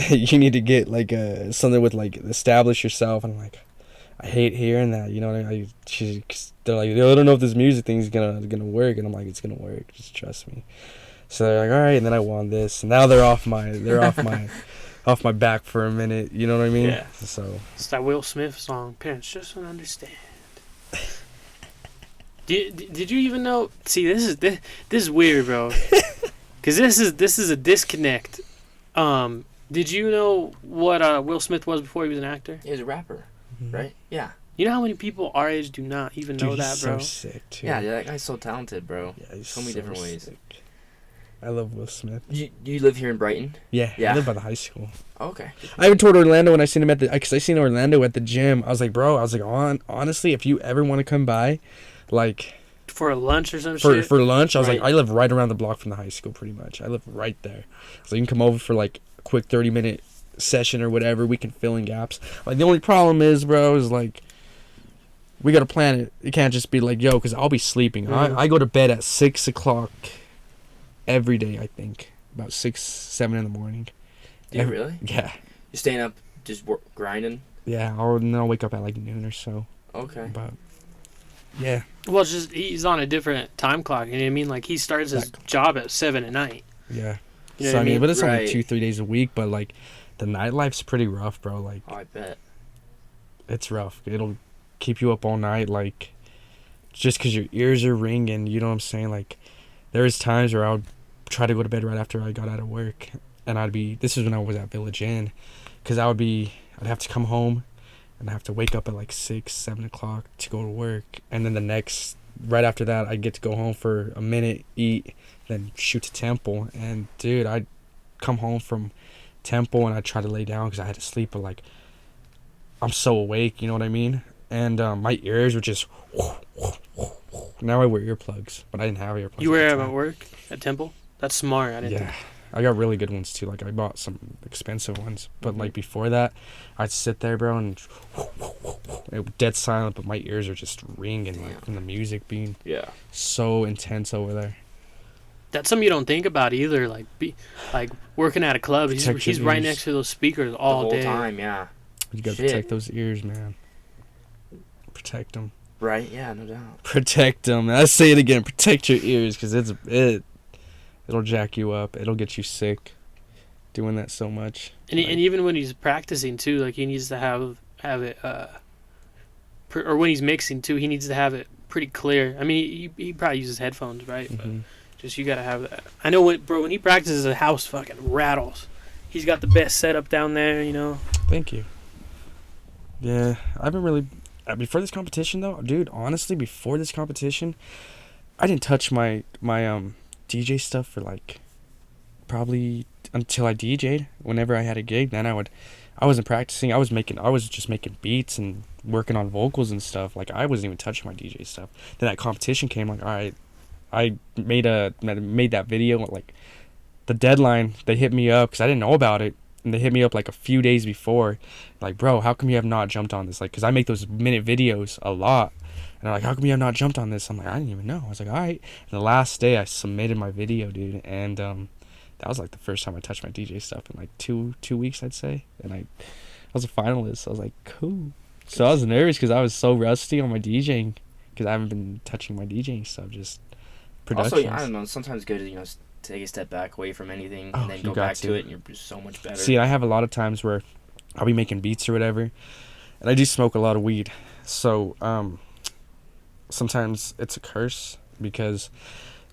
Speaker 3: You need to get like something with like establish yourself, and I'm like, I hate hearing that. You know what I mean? They're like, I don't know if this music thing's gonna work, and I'm like, it's gonna work. Just trust me. So they're like, all right, and then I won this, and now they're off my off my back for a minute. You know what I mean?
Speaker 1: Yeah.
Speaker 3: So
Speaker 1: It's that Will Smith song. Parents just don't understand. Did you even know? See, this is weird, bro. Because this is a disconnect. Did you know what Will Smith was before he was an actor?
Speaker 2: He was a rapper, right? Yeah.
Speaker 1: You know how many people our age do not even know
Speaker 3: dude,
Speaker 1: that,
Speaker 3: he's
Speaker 1: bro?
Speaker 3: so sick too.
Speaker 2: Yeah, that guy's so talented, bro.
Speaker 3: Yeah, he's
Speaker 2: So many different ways.
Speaker 3: sick. I love Will Smith.
Speaker 2: You live here in Brighton?
Speaker 3: Yeah,
Speaker 2: Yeah.
Speaker 3: I live by the high school.
Speaker 2: Oh, okay.
Speaker 3: I even told Orlando when I seen him because I seen Orlando at the gym. I was like, bro, honestly, if you ever want to come by, like
Speaker 1: For a lunch or some shit?
Speaker 3: for lunch, I was
Speaker 1: Right.
Speaker 3: like, I live right around the block from the high school, pretty much. I live right there, so you can come over for like a quick 30-minute session or whatever. We can fill in gaps. Like the only problem is, bro, is like we gotta plan it. It can't just be like, yo, because I'll be sleeping. I go to bed at 6 o'clock every day. I think about 6, 7 in the morning.
Speaker 2: Do you really?
Speaker 3: Yeah.
Speaker 2: You staying up just grinding?
Speaker 3: Yeah, and then I'll wake up at like noon or so.
Speaker 2: Okay.
Speaker 3: But yeah,
Speaker 1: Well, it's just he's on a different time clock. You know what I mean? Like he starts his job at 7 at night.
Speaker 3: yeah.
Speaker 1: You know
Speaker 3: So
Speaker 1: what
Speaker 3: I mean, but it's
Speaker 2: Right.
Speaker 3: only 2-3 days a week. But like, the nightlife's pretty rough, bro. Like,
Speaker 2: Oh, I bet.
Speaker 3: it's rough. It'll keep you up all night, like, just 'cause your ears are ringing. You know what I'm saying? Like, there was times where I would try to go to bed right after I got out of work, and this is when I was at Village Inn, 'cause I'd have to come home, and I have to wake up at like 6, 7 o'clock to go to work, and then right after that, I'd get to go home for a minute, eat, then shoot to Temple, and dude, I'd come home from Temple and I'd try to lay down 'cause I had to sleep, but like, I'm so awake, you know what I mean? And my ears were just. Now I wear earplugs, but I didn't have earplugs.
Speaker 1: You wear
Speaker 3: at
Speaker 1: them
Speaker 3: the
Speaker 1: at
Speaker 3: time.
Speaker 1: work at Temple? That's smart. I didn't
Speaker 3: Yeah, I got really good ones too. Like I bought some expensive ones, but like before that, I'd sit there, bro, and it was dead silent, but my ears are just ringing like from the music being
Speaker 2: Yeah.
Speaker 3: so intense over there.
Speaker 1: That's something you don't think about either. Like working at a club, he's
Speaker 3: Protect your
Speaker 1: right
Speaker 3: ears.
Speaker 1: next to those speakers all
Speaker 2: the whole
Speaker 1: day.
Speaker 2: time, yeah.
Speaker 3: You gotta
Speaker 2: Shit.
Speaker 3: protect those ears, man. Protect them.
Speaker 2: Right? Yeah, no doubt.
Speaker 3: Protect them. I say it again. Protect your ears, because it'll jack you up. It'll get you sick. Doing that so much.
Speaker 1: And even when he's practicing too, like he needs to have it. Or when he's mixing too, he needs to have it pretty clear. I mean, he probably uses headphones, right? But just you gotta have that. I know when he practices, the house fucking rattles. He's got the best setup down there, you know.
Speaker 3: Thank you. Yeah, I haven't really. Before this competition, though, dude, honestly, before this competition, I didn't touch my DJ stuff for like probably until I DJ'd. Whenever I had a gig, then I wasn't practicing. I was just making beats and working on vocals and stuff. Like I wasn't even touching my DJ stuff. Then that competition came. Like, all right, I made that video. Like the deadline, they hit me up because I didn't know about it. and they hit me up like a few days before, like, bro, how come you have not jumped on this? Like, because I make those minute videos a lot, and they're like, how come you have not jumped on this? I'm like, I didn't even know. I was like, all right. And the last day I submitted my video, dude, and that was like the first time I touched my DJ stuff in like two weeks, I'd say, and I was a finalist. So I was like, cool. So I was nervous because I was so rusty on my DJing, because I haven't been touching my DJing stuff, just productions.
Speaker 2: Also, I don't know. Sometimes good to take a step back away from anything and then
Speaker 3: you
Speaker 2: go
Speaker 3: got
Speaker 2: back
Speaker 3: to.
Speaker 2: to it, and you're just so much better.
Speaker 3: See, I have a lot of times where I'll be making beats or whatever, and I do smoke a lot of weed. So sometimes it's a curse because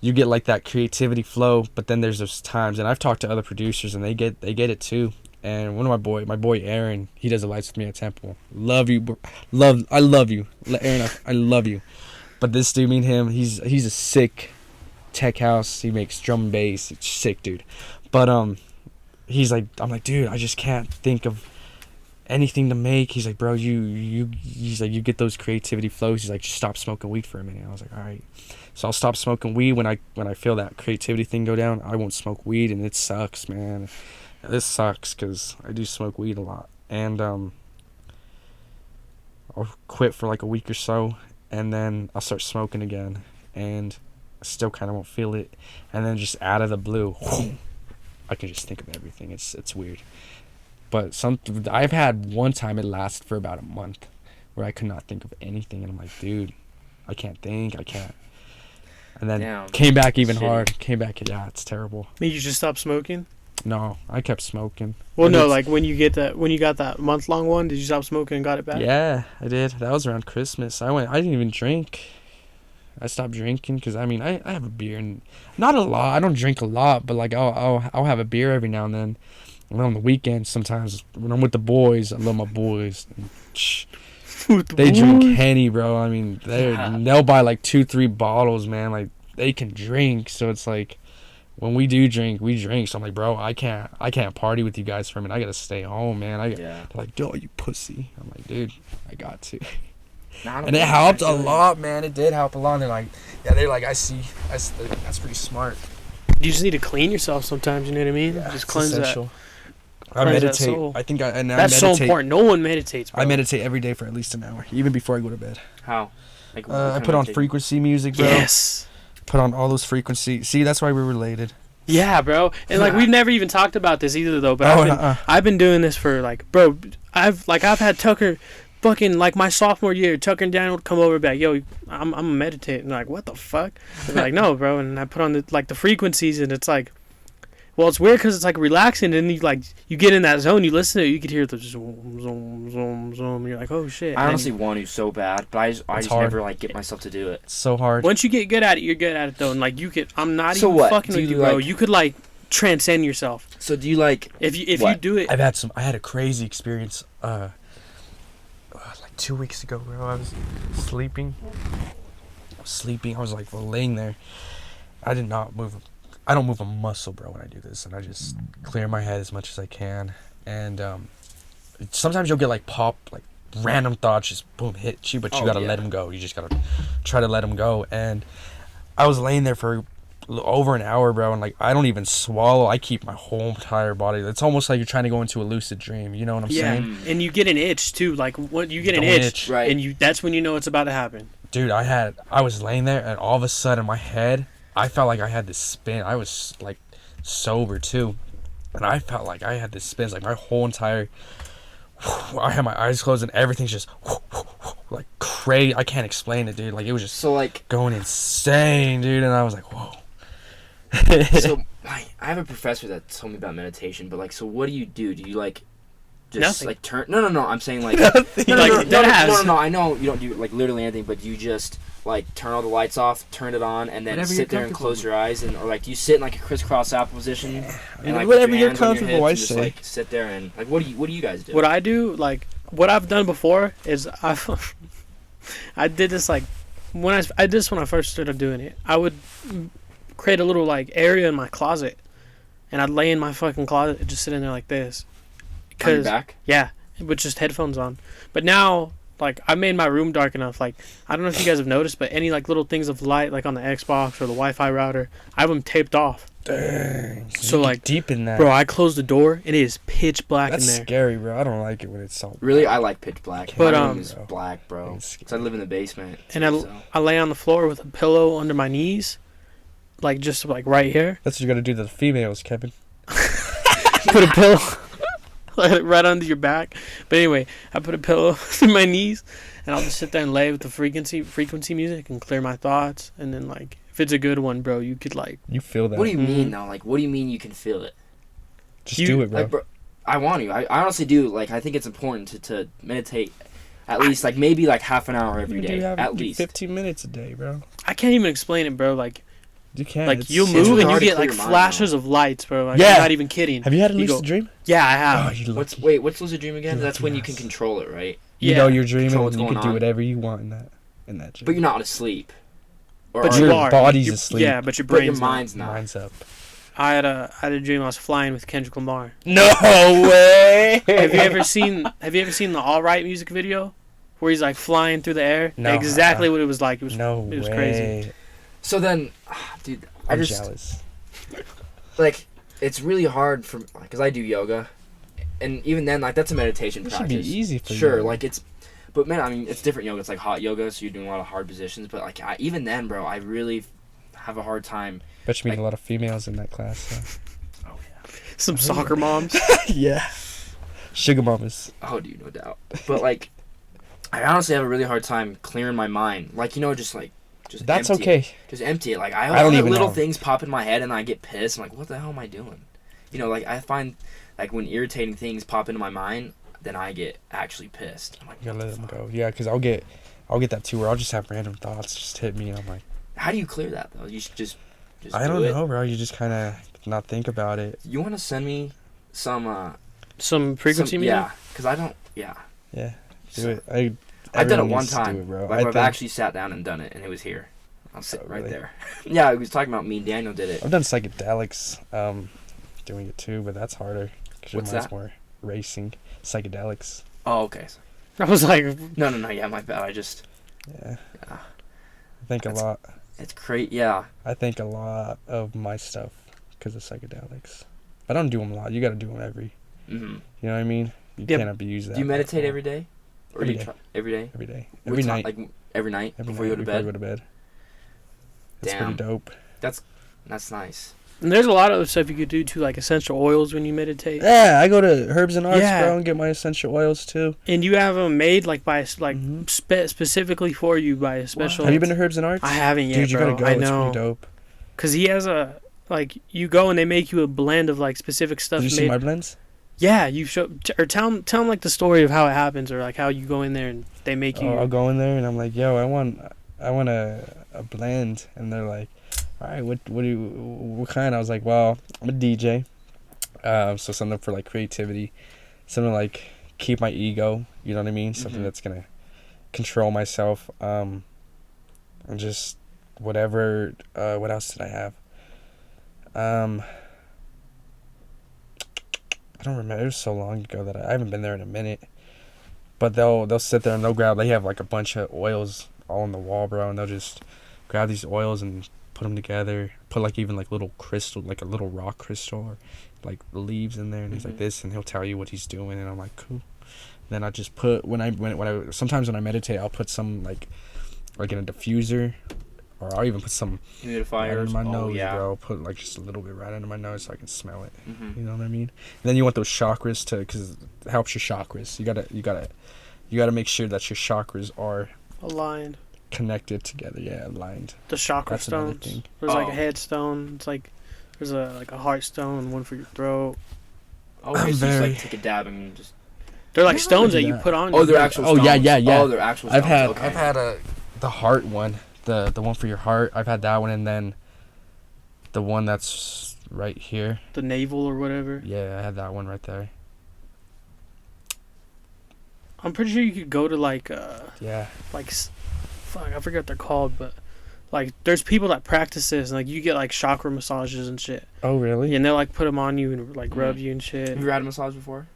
Speaker 3: you get like that creativity flow, but then there's those times, and I've talked to other producers and they get it too. And one of my boy Aaron, he does the lights with me at Temple. Love you, bro. I love you, Aaron. I love you. But this dude, me and him, he's a sick tech house. He makes drum and bass. It's sick, dude. But he's like, I'm like, dude, I just can't think of anything to make. He's like, bro, he's like, you get those creativity flows. He's like, just stop smoking weed for a minute. I was like, all right. So I'll stop smoking weed when I feel that creativity thing go down. I won't smoke weed, and it sucks, man. This sucks because I do smoke weed a lot, and I'll quit for like a week or so, and then I'll start smoking again, and I still kind of won't feel it, and then just out of the blue, I can just think of everything. It's weird, but I've had one time it lasted for about a month, where I could not think of anything, and I'm like, dude, I can't think, and then came back even hard. Yeah, it's terrible.
Speaker 1: Made you just stop smoking?
Speaker 3: No, I kept smoking.
Speaker 1: Well, no, like when you got that month-long one, did you stop smoking and got it back?
Speaker 3: Yeah, I did. That was around Christmas. I didn't even drink. I stopped drinking because I have a beer, and not a lot. I don't drink a lot, but like I'll have a beer every now and then. And on the weekends, sometimes when I'm with the boys, I love my boys. And, they drink Henny, bro. I mean, they'll buy like 2-3 bottles, man. Like they can drink, so it's like. When we do drink, we drink. So I'm like, bro, I can't party with you guys for a minute. I gotta stay home, man. They're like, yo, you pussy. I'm like, dude, I got to. And it helped a lot, man. It did help a lot. And they're like, I see. That's pretty smart.
Speaker 1: You just need to clean yourself sometimes. You know what I mean?
Speaker 3: Yeah,
Speaker 1: just cleanse
Speaker 3: essential.
Speaker 1: that.
Speaker 3: I meditate.
Speaker 1: Soul.
Speaker 3: I think I
Speaker 1: That's
Speaker 3: meditate.
Speaker 1: so important. No one meditates, bro.
Speaker 3: I meditate every day for at least an hour, even before I go to bed.
Speaker 2: How? Like,
Speaker 3: I put on frequency music, bro.
Speaker 1: Yes.
Speaker 3: Put on all those frequencies. See, that's why we're related.
Speaker 1: Yeah, bro. And like we've never even talked about this either, though. But I've been doing this for like, bro. I've had Tucker, fucking like my sophomore year. Tucker and Dan would come over and be like, yo, I'm meditating. Like, what the fuck? I'd be like, no, bro. And I put on the frequencies, and it's like, well, it's weird because it's like relaxing, and you get in that zone. You listen to it, you could hear the zoom, zoom, zoom, zoom. You're like, oh shit.
Speaker 2: I honestly want to so bad, but I just never like get myself to do it.
Speaker 3: It's so hard.
Speaker 1: Once you get good at it, you're good at it though. And like you could, I'm not even fucking with you, bro. You could like transcend yourself.
Speaker 2: So do you like
Speaker 1: if you do it?
Speaker 3: I had a crazy experience. Like 2 weeks ago, bro. I was sleeping. I was like laying there. I did not move. I don't move a muscle, bro, when I do this, and I just clear my head as much as I can. And sometimes you'll get like random thoughts just boom hit you, but you gotta let them go. You just gotta try to let them go. And I was laying there for over an hour, bro, and like I don't even swallow. I keep my whole entire body. It's almost like you're trying to go into a lucid dream. You know what I'm saying?
Speaker 1: And you get an itch too. Like what you get an itch,
Speaker 2: right?
Speaker 1: And that's when you know it's about to happen.
Speaker 3: Dude, I was laying there, and all of a sudden my head. I felt like I had this spin. I was like sober too, and I felt like I had this spin. It's like my whole entire. I had my eyes closed and everything's just like crazy. I can't explain it, dude. Like it was just
Speaker 2: so like
Speaker 3: going insane, dude. And I was like, whoa.
Speaker 2: So I have a professor that told me about meditation, but like, so what do? Do you like just
Speaker 1: nothing.
Speaker 2: Like turn? No. I'm saying like
Speaker 1: nothing.
Speaker 2: No. I know you don't do like literally anything, but you just. Like turn all the lights off, turn it on, and then
Speaker 3: whatever
Speaker 2: sit there and close your eyes, or like do you sit in like a crisscross apple position, and like
Speaker 3: whatever you're comfortable. I
Speaker 2: just,
Speaker 3: say,
Speaker 2: like sit there and like what do you guys do?
Speaker 1: What I do, like what I've done before is I did this like when I did this when I first started doing it. I would create a little like area in my closet, and I'd lay in my fucking closet and just sit in there like this.
Speaker 2: On your back?
Speaker 1: Yeah, with just headphones on. But now. Like, I made my room dark enough. Like, I don't know if you guys have noticed, but any, like, little things of light, like on the Xbox or the Wi-Fi router, I have them taped off.
Speaker 3: Dang.
Speaker 1: So,
Speaker 3: you get
Speaker 1: like,
Speaker 3: deep in that.
Speaker 1: bro, I close the door and it is pitch black
Speaker 3: That's
Speaker 1: in there.
Speaker 3: scary, bro. I don't like it when it's so.
Speaker 2: Really, I like pitch black.
Speaker 1: But,
Speaker 2: My room is black, bro.
Speaker 3: It's
Speaker 2: Because I live in the basement.
Speaker 1: And
Speaker 2: too,
Speaker 1: I lay on the floor with a pillow under my knees, like just like right here.
Speaker 3: That's what you gotta do to the females, Kevin.
Speaker 1: Put a pillow right under your back. But anyway, I put a pillow under my knees, and I'll just sit there and lay with the frequency music and clear my thoughts. And then like, if it's a good one, bro, you could like.
Speaker 3: You feel that.
Speaker 2: What do you mean though? Like, what do you mean you can feel it?
Speaker 3: Just do it, bro.
Speaker 2: Like, bro, I want to. I honestly do. Like, I think it's important to meditate at least like maybe like half an hour every day. At least
Speaker 3: 15 minutes a day, bro.
Speaker 1: I can't even explain it, bro. Like
Speaker 3: You can.
Speaker 1: like you'll
Speaker 2: it's
Speaker 1: move
Speaker 2: really
Speaker 1: and you
Speaker 2: hard to
Speaker 1: get
Speaker 2: clear
Speaker 1: like
Speaker 2: your mind,
Speaker 1: flashes
Speaker 2: though.
Speaker 1: of lights, bro. Like,
Speaker 3: Yeah.
Speaker 1: I'm not even kidding.
Speaker 3: Have you had a
Speaker 1: You
Speaker 3: lucid
Speaker 1: go-
Speaker 3: dream?
Speaker 1: Yeah, I have.
Speaker 3: Oh, you
Speaker 2: What's
Speaker 3: lucky.
Speaker 2: what's lucid dream again?
Speaker 3: You're
Speaker 2: That's
Speaker 3: lucky
Speaker 2: when you
Speaker 3: ass.
Speaker 2: can control it, right?
Speaker 3: You
Speaker 1: Yeah.
Speaker 3: know you're dreaming.
Speaker 2: Control what's
Speaker 3: You can
Speaker 2: going
Speaker 3: do
Speaker 2: on.
Speaker 3: whatever you want in that dream.
Speaker 2: But you're not asleep. Or
Speaker 1: But
Speaker 2: are
Speaker 1: you
Speaker 3: your
Speaker 1: are.
Speaker 3: body's
Speaker 1: You're-
Speaker 3: asleep.
Speaker 1: Yeah, but your
Speaker 2: But your
Speaker 1: brain's not.
Speaker 2: mind's not.
Speaker 3: Mine's up.
Speaker 1: I had a dream I was flying with Kendrick Lamar.
Speaker 3: No way.
Speaker 1: Have you ever seen the All Right music video where he's like flying through the air?
Speaker 3: No,
Speaker 1: Exactly what it was like. It was
Speaker 3: No
Speaker 1: it was
Speaker 3: way.
Speaker 1: crazy.
Speaker 2: So then, dude, I
Speaker 3: I'm
Speaker 2: just
Speaker 3: jealous.
Speaker 2: like it's really hard for because I do yoga, and even then, like that's a meditation
Speaker 3: It should
Speaker 2: practice.
Speaker 3: be easy for you.
Speaker 2: Sure, like it's, but man, I mean, it's different yoga. It's like hot yoga, so you're doing a lot of hard positions. But like even then, bro, I really have a hard time.
Speaker 3: Bet you meet
Speaker 2: like-
Speaker 3: a lot of females in that class. So.
Speaker 1: Some soccer moms.
Speaker 3: Yeah. Sugar mamas.
Speaker 2: Oh, dude, no doubt. But like, I honestly have a really hard time clearing my mind. Like just
Speaker 3: That's
Speaker 2: empty
Speaker 3: okay.
Speaker 2: it. Just empty it. Like I
Speaker 3: don't
Speaker 2: always
Speaker 3: even
Speaker 2: little
Speaker 3: know.
Speaker 2: things pop in my head, and I get pissed. I'm like, what the hell am I doing? Like I find like when irritating things pop into my mind, then I get actually pissed. I'm like,
Speaker 3: You gotta
Speaker 2: what
Speaker 3: let
Speaker 2: the
Speaker 3: them
Speaker 2: fuck?
Speaker 3: go. Yeah, because I'll get that too where I'll just have random thoughts just hit me and I'm like,
Speaker 2: How do you clear that though? You should just
Speaker 3: I
Speaker 2: do
Speaker 3: don't
Speaker 2: it.
Speaker 3: know, bro. You just kind of not think about it.
Speaker 2: You want to send me some
Speaker 1: Some frequency music.
Speaker 2: Yeah, because I don't. Yeah,
Speaker 3: Yeah, do
Speaker 2: So-
Speaker 3: it.
Speaker 2: I've done it
Speaker 3: everyone
Speaker 2: one
Speaker 3: needs to do
Speaker 2: time.
Speaker 3: it, bro.
Speaker 2: Like
Speaker 3: I
Speaker 2: where I've
Speaker 3: think-
Speaker 2: actually sat down and done it, and it was here. I'll sit
Speaker 3: Oh,
Speaker 2: right
Speaker 3: really?
Speaker 2: there. Yeah, he was talking about me and Daniel did it.
Speaker 3: I've done psychedelics, doing it too, but that's harder. Cause
Speaker 2: What's
Speaker 3: your mind's
Speaker 2: that?
Speaker 3: more racing. Psychedelics.
Speaker 2: Oh, okay.
Speaker 1: I was like,
Speaker 2: No. Yeah, my bad. I just.
Speaker 3: Yeah.
Speaker 2: Yeah.
Speaker 3: I think
Speaker 2: That's-
Speaker 3: a lot.
Speaker 2: It's great. Yeah.
Speaker 3: I think a lot of my stuff because of psychedelics. I don't do them a lot. You got to do them every.
Speaker 2: Mm-hmm.
Speaker 3: You know what I mean? You
Speaker 1: Yep.
Speaker 3: can't abuse that.
Speaker 2: Do you meditate
Speaker 3: before.
Speaker 2: every day? Or
Speaker 3: Every
Speaker 2: do you
Speaker 3: day.
Speaker 2: try every day?
Speaker 3: Every day.
Speaker 2: What
Speaker 3: Every
Speaker 2: time-
Speaker 3: night.
Speaker 2: Like every night
Speaker 3: Every
Speaker 2: before
Speaker 3: night
Speaker 2: you go to
Speaker 3: before I
Speaker 2: bed.
Speaker 3: go to bed. That's
Speaker 2: Damn.
Speaker 3: pretty dope.
Speaker 2: That's nice.
Speaker 1: and there's a lot of stuff you could do too, like essential oils when you meditate.
Speaker 3: Yeah, I go to Herbs and Arts,
Speaker 1: Yeah.
Speaker 3: bro, and get my essential oils too.
Speaker 1: And you have them made like by
Speaker 3: Mhm.
Speaker 1: specifically for you by a special.
Speaker 3: Have you been to Herbs and Arts?
Speaker 1: I haven't yet,
Speaker 3: Dude, you
Speaker 1: bro.
Speaker 3: gotta go.
Speaker 1: I
Speaker 3: It's
Speaker 1: know.
Speaker 3: pretty dope.
Speaker 1: Cause he has a like you go and they make you a blend of like specific stuff.
Speaker 3: Did you see
Speaker 1: made.
Speaker 3: my blends?
Speaker 1: Yeah, you show or tell them like the story of how it happens or like how you go in there and they make you.
Speaker 3: Oh, I'll go in there and I'm like, yo, I want a blend, and they're like, all right, what kind? I was like, well, I'm a DJ, so something for like creativity, something like keep my ego, you know what I mean? Something
Speaker 2: Mhm.
Speaker 3: that's gonna control myself, and just whatever. What else did I have? I don't remember. It was so long ago that I haven't been there in a minute. But they'll sit there and they'll grab. They have like a bunch of oils all on the wall, bro, and they'll just grab these oils and put them together. Put like even like little crystal, like a little rock crystal, or like leaves in there, and he's like
Speaker 2: Mhm.
Speaker 3: this, and he'll tell you what he's doing, and I'm like, cool. Then I just put when I sometimes when I meditate, I'll put some like in a diffuser, or I'll even put some right
Speaker 2: Humidifiers.
Speaker 3: under my
Speaker 2: Oh,
Speaker 3: nose,
Speaker 2: yeah.
Speaker 3: bro. Put like just a little bit right under my nose so I can smell it.
Speaker 2: Mm-hmm.
Speaker 3: You know what I mean? And then you want those chakras because it helps your chakras. You gotta make sure that your chakras are
Speaker 1: aligned.
Speaker 3: connected together. Yeah, aligned.
Speaker 1: The chakra
Speaker 3: That's another
Speaker 1: stones.
Speaker 3: thing.
Speaker 1: There's like a
Speaker 2: Oh.
Speaker 1: head stone. It's like there's a heart stone and one for your throat.
Speaker 2: Okay, so you just
Speaker 3: Very-
Speaker 2: like take a dab and just.
Speaker 1: They're like
Speaker 3: Yeah,
Speaker 1: stones
Speaker 3: I
Speaker 1: that
Speaker 3: do
Speaker 1: you
Speaker 3: that.
Speaker 1: put on.
Speaker 2: Oh,
Speaker 1: your
Speaker 2: they're
Speaker 1: head.
Speaker 2: actual
Speaker 3: Oh,
Speaker 2: stones.
Speaker 3: yeah.
Speaker 2: Oh, they're actual stones.
Speaker 3: I've had the heart one, the one for your heart. I've had that one, and then the one that's right here.
Speaker 1: the navel or whatever.
Speaker 3: Yeah, I had that one right there.
Speaker 1: I'm pretty sure you could go to like
Speaker 3: Yeah.
Speaker 1: fuck, I forget what they're called, but like there's people that practice this and like you get like chakra massages and shit.
Speaker 3: Oh, really?
Speaker 1: And they'll like put them on you and like rub
Speaker 2: Mhm.
Speaker 1: you and shit.
Speaker 2: Have you had a massage before?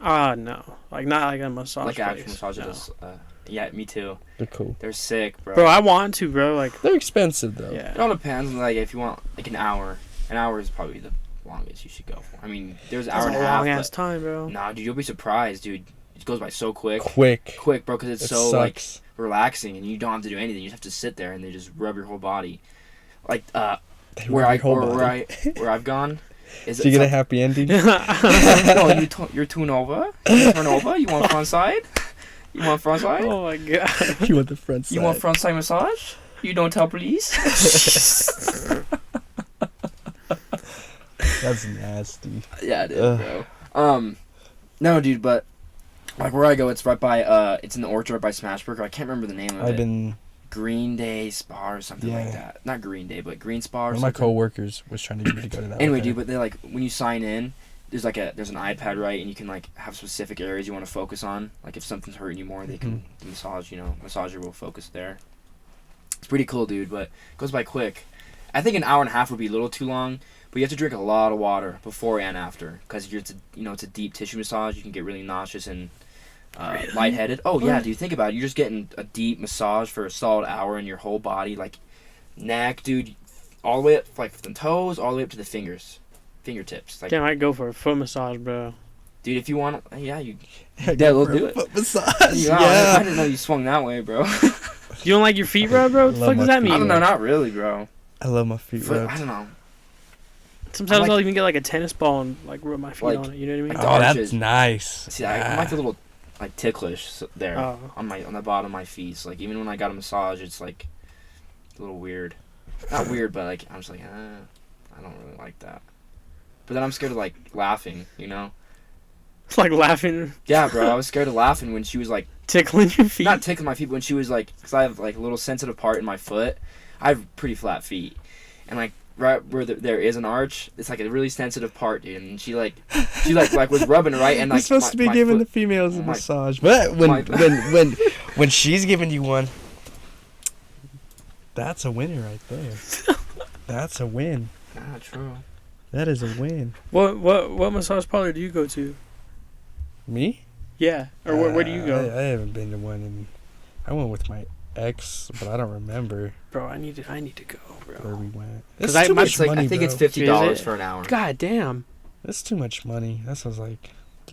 Speaker 1: No, like not like a massage.
Speaker 2: Like actual
Speaker 1: place,
Speaker 2: massages.
Speaker 1: no.
Speaker 2: Yeah, me too.
Speaker 3: They're cool.
Speaker 2: They're sick, bro.
Speaker 1: Bro, I want to, bro. Like,
Speaker 3: They're expensive though.
Speaker 2: It
Speaker 1: yeah.
Speaker 2: all depends on like if you want like an hour. An hour is probably the longest you should go for. I mean, there's an
Speaker 1: That's
Speaker 2: hour and
Speaker 1: a
Speaker 2: a half.
Speaker 1: long ass
Speaker 2: But
Speaker 1: time, bro.
Speaker 2: nah, dude, you'll be surprised, dude. It goes by so quick.
Speaker 3: Quick,
Speaker 2: Bro, because it's
Speaker 3: it
Speaker 2: so
Speaker 3: sucks.
Speaker 2: like relaxing, and you don't have to do anything. You just have to sit there and they just rub your whole body. Like
Speaker 3: They
Speaker 2: where
Speaker 3: rub your whole body.
Speaker 2: where I've gone. Is
Speaker 3: Did you get a happy ending?
Speaker 2: well, you're turn over. You turn over. You want front side? You want front side?
Speaker 1: Oh my god.
Speaker 3: You want the front side?
Speaker 2: You want front side massage? You don't tell police.
Speaker 3: That's nasty.
Speaker 2: Yeah, it is, bro. No, dude, but like where I go, it's right by it's in the Orchard right by Smashburger. I can't remember the name of it. Green Day Spa or something like that. Not Green Day, but Green Spa or
Speaker 3: One of
Speaker 2: something.
Speaker 3: my coworkers was trying to get me to go to that.
Speaker 2: Anyway, dude, but they like when you sign in, there's an iPad, right, and you can like have specific areas you want to focus on. Like if something's hurting you more, they can massager will focus there. It's pretty cool, dude, but it goes by quick. I think an hour and a half would be a little too long, but you have to drink a lot of water before and after because it's a deep tissue massage. You can get really nauseous and lightheaded. Oh yeah, dude, think about it. You're just getting a deep massage for a solid hour in your whole body, like neck, dude, all the way up, like from the toes, all the way up to the fingertips. Like,
Speaker 1: Damn, I go for a foot massage, bro.
Speaker 2: dude, if you want, we'll do it.
Speaker 3: Foot massage.
Speaker 2: Yeah,
Speaker 3: Yeah.
Speaker 2: I didn't know you swung that way, bro.
Speaker 1: You don't like your feet rubbed, bro? What the
Speaker 3: Love
Speaker 1: fuck
Speaker 3: my
Speaker 1: does that
Speaker 3: feet
Speaker 1: mean?
Speaker 2: I don't know, not really, bro.
Speaker 3: I love my feet rubbed.
Speaker 2: I don't know.
Speaker 1: Sometimes
Speaker 2: like-
Speaker 1: I'll even get like a tennis ball and like rub my feet
Speaker 2: Like-
Speaker 1: on it. You know what I mean?
Speaker 2: like
Speaker 3: Oh, that's
Speaker 2: arches.
Speaker 3: nice.
Speaker 2: See, I like a little like ticklish there
Speaker 1: Oh.
Speaker 2: on the bottom of my feet. So, like even when I got a massage, it's like a little weird. Not weird, but like I'm just like, I don't really like that. But then I'm scared of like laughing, you know?
Speaker 1: It's like laughing,
Speaker 2: Yeah, bro. I was scared of laughing when she was like,
Speaker 1: tickling your feet.
Speaker 2: not tickling my feet, but when she was like, because I have like a little sensitive part in my foot. I have pretty flat feet, and like right where there is an arch, it's like a really sensitive part, dude. And she was rubbing it right, and like
Speaker 3: You're supposed to be giving the females a
Speaker 2: my-
Speaker 3: massage, but
Speaker 2: my-
Speaker 3: when she's giving you one, that's a winner right there. That's a win.
Speaker 2: Nah, true.
Speaker 3: That is a win.
Speaker 1: What massage parlor do you go to?
Speaker 3: Me?
Speaker 1: Yeah, or where do you go,
Speaker 3: I haven't been to one, and I went with my ex, but I don't remember
Speaker 1: bro? I need to go,
Speaker 3: where
Speaker 1: bro.
Speaker 3: we went.
Speaker 1: 'Cause
Speaker 3: It's too
Speaker 1: my-
Speaker 3: much
Speaker 2: It's like
Speaker 3: money,
Speaker 2: I think
Speaker 3: bro.
Speaker 2: it's $50
Speaker 1: Is it?
Speaker 2: for an hour.
Speaker 1: God damn.
Speaker 3: That's too much money. That sounds like.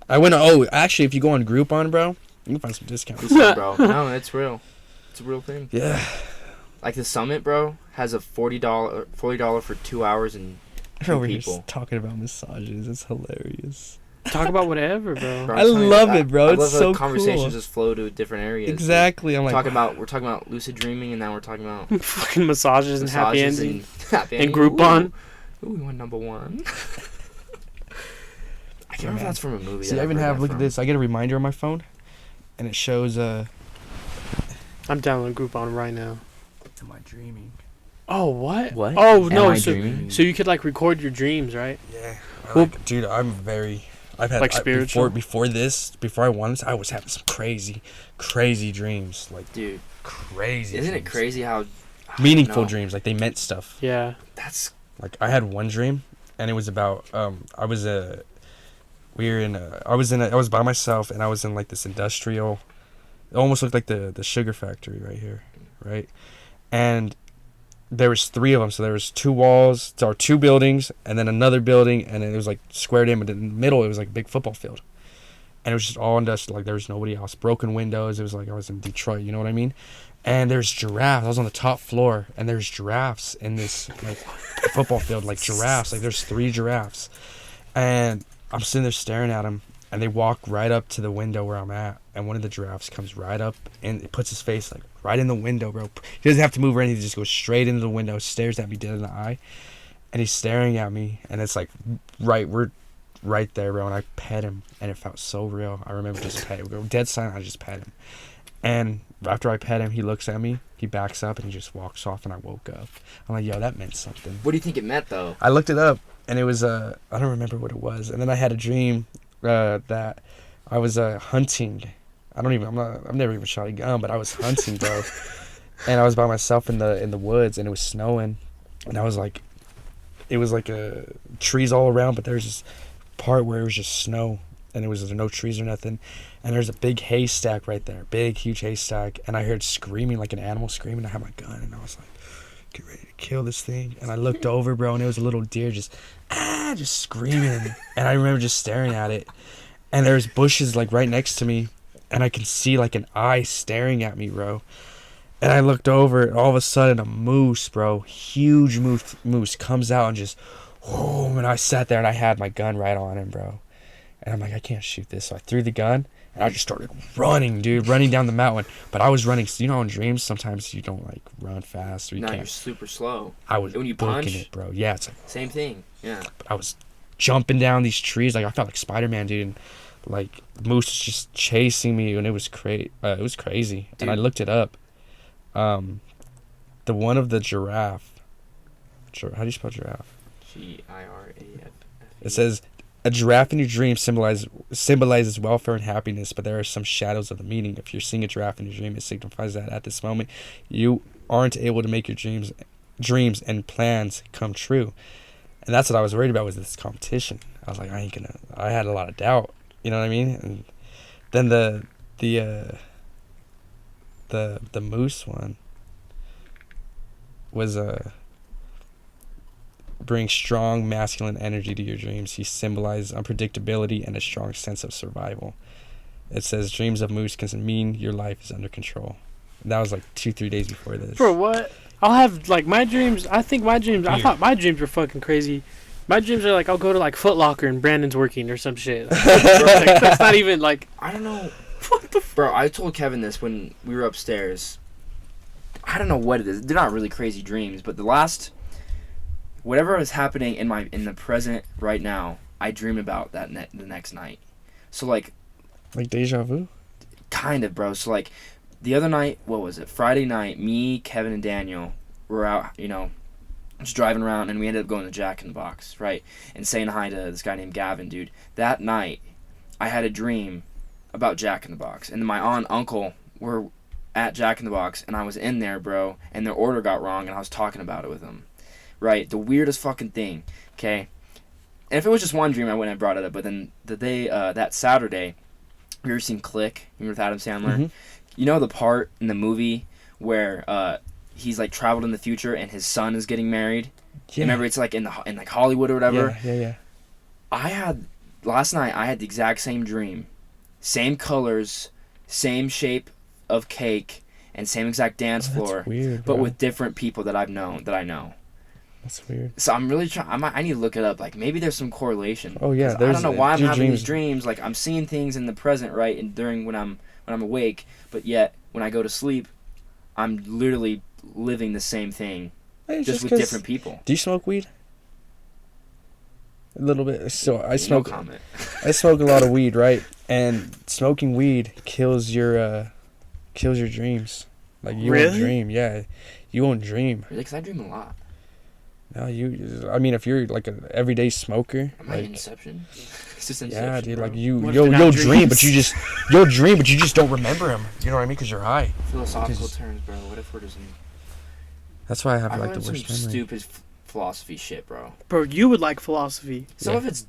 Speaker 3: I went. Oh, actually, if you go on Groupon, bro, you can find some discounts.
Speaker 2: Listen, bro. No, it's real. It's a real thing.
Speaker 3: Yeah.
Speaker 2: Like the Summit, bro, has a $40 for 2 hours and two
Speaker 3: Over here
Speaker 2: people.
Speaker 3: talking about massages. It's hilarious.
Speaker 1: Talk about whatever, bro.
Speaker 2: Bro,
Speaker 3: I
Speaker 2: I'm telling you,
Speaker 3: love it, bro.
Speaker 2: I
Speaker 3: It's
Speaker 2: love
Speaker 3: so
Speaker 2: how conversations
Speaker 3: cool.
Speaker 2: just flow to different areas.
Speaker 3: Exactly. I'm like,
Speaker 2: We're talking about lucid dreaming, and now we're talking about
Speaker 1: Fucking massages and happy
Speaker 2: massages
Speaker 1: ending.
Speaker 2: happy
Speaker 1: And
Speaker 2: ending.
Speaker 1: Groupon.
Speaker 2: Ooh, we went number one. I can't remember if that's from a movie.
Speaker 3: see,
Speaker 2: that
Speaker 3: I even
Speaker 2: heard
Speaker 3: have.
Speaker 2: that
Speaker 3: Look at
Speaker 2: from.
Speaker 3: this. I get a reminder on my phone, and it shows.
Speaker 1: I'm downloading Groupon right now.
Speaker 3: Am I dreaming?
Speaker 1: Oh, what?
Speaker 2: What?
Speaker 1: Oh,
Speaker 2: Am
Speaker 1: no.
Speaker 2: I
Speaker 1: So,
Speaker 2: dreaming?
Speaker 1: so you could like record your dreams, right?
Speaker 3: Yeah.
Speaker 1: Well-
Speaker 3: Dude, I'm very. I've had
Speaker 1: Like spiritual?
Speaker 3: before I won this. I was having some crazy dreams. Like
Speaker 2: Dude,
Speaker 3: crazy.
Speaker 2: isn't it
Speaker 3: dreams.
Speaker 2: crazy how
Speaker 3: Meaningful
Speaker 2: No.
Speaker 3: dreams, like they meant stuff.
Speaker 1: Yeah.
Speaker 2: that's
Speaker 3: Like I had one dream, and it was about I was by myself, and I was in like this industrial. It almost looked like the sugar factory right here, right? And there was 3 of them, so there was 2 walls, or 2 buildings, and then another building, and it was like squared in, but in the middle it was like a big football field, and it was just all industrial. Like there was nobody else. Broken windows. It was like I was in Detroit. You know what I mean? And there's giraffes. I was on the top floor, and there's giraffes in this like football field, like giraffes. Like there's 3 giraffes, and I'm sitting there staring at them, and they walk right up to the window where I'm at, and one of the giraffes comes right up and it puts his face like right in the window, bro. He doesn't have to move or anything. He just goes straight into the window, stares at me dead in the eye, and he's staring at me, and it's like we're right there, bro. And I pet him, and it felt so real. I remember just petting him, dead silent. I just pet him, and after I pet him, he looks at me, he backs up, and he just walks off, and I woke up. I'm like, yo, that meant something.
Speaker 2: What do you think it meant though?
Speaker 3: I looked it up, and it was I don't remember what it was. And then I had a dream that I was hunting. I've never even shot a gun, but I was hunting, bro. And I was by myself in the woods, and it was snowing, and I was like, it was like trees all around, but there's this part where it was just snow, and there was no trees or nothing, and there's a big haystack right there, big huge haystack, and I heard screaming like an animal screaming. I had my gun, and I was like, get ready to kill this thing. And I looked over, bro, and it was a little deer just screaming. And I remember just staring at it. And there's bushes, like, right next to me. And I can see, like, an eye staring at me, bro. And I looked over, and all of a sudden, a moose, bro, huge moose comes out and just, whoa. And I sat there, and I had my gun right on him, bro. And I'm like, I can't shoot this. So I threw the gun, and I just started running, dude, running down the mountain. But I was running, you know, in dreams, sometimes you don't, like, run fast. Or you can't.
Speaker 2: You're super slow.
Speaker 3: I was
Speaker 2: when you
Speaker 3: booking
Speaker 2: punch
Speaker 3: it, bro. Yeah, it's like.
Speaker 2: Same thing, yeah.
Speaker 3: But I was jumping down these trees. Like, I felt like Spider-Man, dude. And, like, moose was just chasing me, and it was crazy.
Speaker 2: Dude.
Speaker 3: And I looked it up. The one of the giraffe. How do you spell giraffe?
Speaker 2: Giraffe.
Speaker 3: It says, a giraffe in your dream symbolizes welfare and happiness, but there are some shadows of the meaning. If you're seeing a giraffe in your dream, it signifies that at this moment you aren't able to make your dreams and plans come true. And that's what I was worried about, was this competition. I was like, I had a lot of doubt. You know what I mean? And then the moose one was bring strong masculine energy to your dreams. He symbolizes unpredictability and a strong sense of survival. It says dreams of moose can mean your life is under control. And that was like 2-3 days before this.
Speaker 1: Bro, what? I'll have, like, my dreams. I thought my dreams were fucking crazy. My dreams are like, I'll go to, like, Foot Locker and Brandon's working or some shit. Like, that's not even, like...
Speaker 2: I don't know.
Speaker 1: What the
Speaker 2: Bro, I told Kevin this when we were upstairs. I don't know what it is. They're not really crazy dreams, but whatever is happening in the present right now, I dream about that the next night. So, like
Speaker 3: deja vu?
Speaker 2: Kind of, bro. So, like, the other night, what was it? Friday night, me, Kevin, and Daniel were out, you know, just driving around, and we ended up going to Jack in the Box, right? And saying hi to this guy named Gavin, dude. That night, I had a dream about Jack in the Box. And my aunt and uncle were at Jack in the Box, and I was in there, bro, and their order got wrong, and I was talking about it with them. Right? The weirdest fucking thing, okay? And if it was just one dream, I wouldn't have brought it up. But then the day, that Saturday, we were seeing Click, with Adam Sandler?
Speaker 3: Mm-hmm.
Speaker 2: You know the part in the movie where he's, like, traveled in the future and his son is getting married?
Speaker 3: Yeah.
Speaker 2: Remember, it's, like, in like, Hollywood or whatever?
Speaker 3: Yeah.
Speaker 2: Last night, I had the exact same dream. Same colors, same shape of cake, and same exact dance floor.
Speaker 3: That's weird,
Speaker 2: but
Speaker 3: bro.
Speaker 2: with different people that I know.
Speaker 3: That's weird.
Speaker 2: So I'm really trying. I need to look it up. Like, maybe there's some correlation.
Speaker 3: Oh yeah,
Speaker 2: I don't know why I'm having these dreams. Like, I'm seeing things in the present, right, and during when I'm awake, but yet when I go to sleep, I'm literally living the same thing, just with different people.
Speaker 3: Do you smoke weed? A little bit. So I smoke.
Speaker 2: No comment.
Speaker 3: I smoke a lot of weed, right? And smoking weed kills your dreams. Like, you won't dream. Yeah, you won't dream.
Speaker 2: Really? 'Cause I dream a lot.
Speaker 3: No, I mean, if you're like an everyday smoker,
Speaker 2: am I Inception? It's just Inception.
Speaker 3: Yeah, dude.
Speaker 2: Bro.
Speaker 3: Like you'll dream, but you just don't remember them. You know what I mean? Because you're high.
Speaker 2: Philosophical terms, bro. What if we're just?
Speaker 3: That's why I have
Speaker 2: like
Speaker 3: the worst memory.
Speaker 2: Stupid philosophy shit, bro.
Speaker 1: Bro, you would like philosophy.
Speaker 2: Some of it's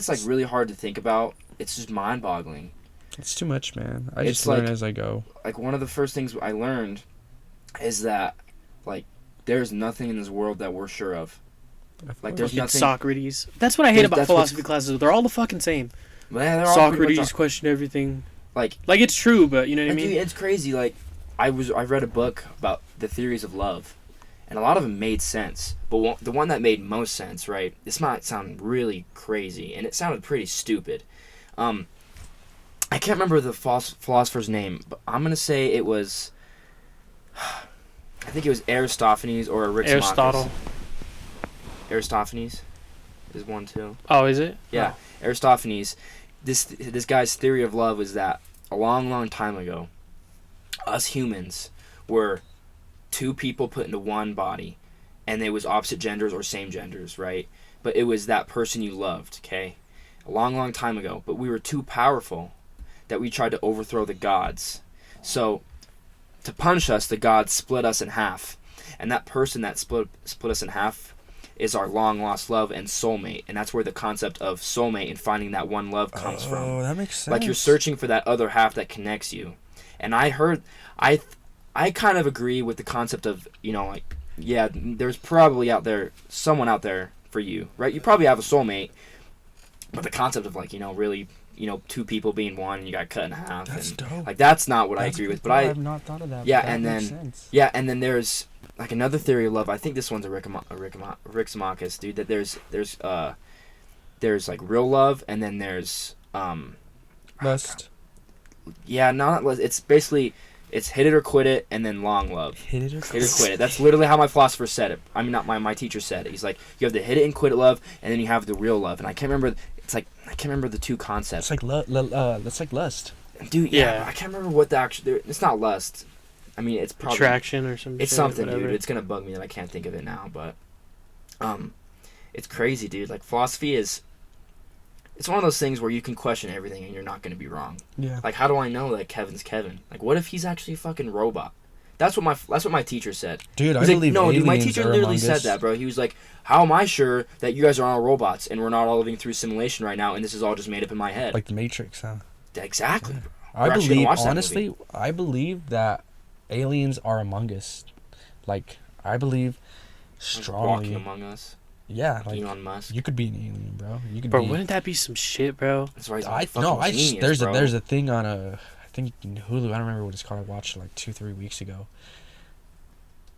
Speaker 2: like really hard to think about. It's just mind-boggling.
Speaker 3: It's too much, man. I just learn as I go.
Speaker 2: Like, one of the first things I learned is that, like, there's nothing in this world that we're sure of. Like, there's nothing.
Speaker 1: Socrates. That's what I hate about philosophy classes. They're all the fucking same.
Speaker 2: Man, they're all
Speaker 1: Socrates question everything.
Speaker 2: Like
Speaker 1: it's true, but you know what I mean?
Speaker 2: Dude, it's crazy. Like, I read a book about the theories of love, and a lot of them made sense. But the one that made most sense, right? This might sound really crazy, and it sounded pretty stupid. I can't remember the philosopher's name, but I'm gonna say it was. I think it was Aristophanes or Aristotle. Aristophanes is one too.
Speaker 1: Oh, is it?
Speaker 2: Yeah, oh. Aristophanes. This guy's theory of love was that a long time ago, us humans were two people put into one body, and it was opposite genders or same genders, right? But it was that person you loved, okay? A long time ago. But we were too powerful that we tried to overthrow the gods. So, to punish us, the gods split us in half. And that person that split us in half is our long-lost love and soulmate. And that's where the concept of soulmate and finding that one love comes from.
Speaker 3: Oh, that makes sense.
Speaker 2: Like, you're searching for that other half that connects you. And I kind of agree with the concept of, you know, like, yeah, there's probably someone out there for you, right? You probably have a soulmate, but the concept of, like, really, two people being one, and you got cut in half.
Speaker 3: That's
Speaker 2: and,
Speaker 3: dope.
Speaker 2: like, that's not what I agree with. But I
Speaker 3: have not thought of that.
Speaker 2: Yeah,
Speaker 3: but that
Speaker 2: and
Speaker 3: makes
Speaker 2: then
Speaker 3: sense.
Speaker 2: yeah, and then there's like another theory of love. I think this one's a Rick's dude. That there's like real love, and then there's
Speaker 3: Lust.
Speaker 2: yeah, not lust. It's basically it's hit it or quit it, and then long love.
Speaker 3: Hit it or
Speaker 2: Hit it or quit it. That's literally how my philosopher said it. I mean, not my teacher said it. He's like, you have the hit it and quit it love, and then you have the real love. And I can't remember. I can't remember the two concepts.
Speaker 3: It's like that's like lust.
Speaker 2: Dude, yeah, I can't remember what the actual. It's not lust. I mean, it's probably
Speaker 1: attraction or something.
Speaker 2: It's something, dude. It's gonna bug me that I can't think of it now, but it's crazy, dude. Like, philosophy is. It's one of those things where you can question everything and you're not gonna be wrong.
Speaker 3: Yeah.
Speaker 2: Like, how do I know that Kevin's Kevin? Like, what if he's actually a fucking robot? That's what my teacher said.
Speaker 3: Dude,
Speaker 2: He's
Speaker 3: I
Speaker 2: like,
Speaker 3: believe
Speaker 2: no, dude, my
Speaker 3: aliens
Speaker 2: teacher
Speaker 3: are
Speaker 2: literally
Speaker 3: among
Speaker 2: said
Speaker 3: us.
Speaker 2: that, bro. He was like, how am I sure that you guys are all robots and we're not all living through simulation right now and this is all just made up in my head?
Speaker 3: Like the Matrix, huh?
Speaker 2: Exactly.
Speaker 3: Yeah.
Speaker 2: Bro.
Speaker 3: I
Speaker 2: We're actually gonna
Speaker 3: believe,
Speaker 2: watch that
Speaker 3: honestly,
Speaker 2: movie.
Speaker 3: I believe that aliens are among us. Like, I believe
Speaker 2: Walking
Speaker 3: strongly.
Speaker 2: among us.
Speaker 3: Yeah, like
Speaker 2: Elon Musk.
Speaker 3: you could be an alien, bro. You could
Speaker 1: Bro,
Speaker 3: be.
Speaker 1: wouldn't that be some shit, bro?
Speaker 2: That's why he's a fucking genius,
Speaker 3: there's
Speaker 2: bro.
Speaker 3: there's a thing on I think Hulu. I don't remember what it's called. I watched it like 2-3 weeks ago.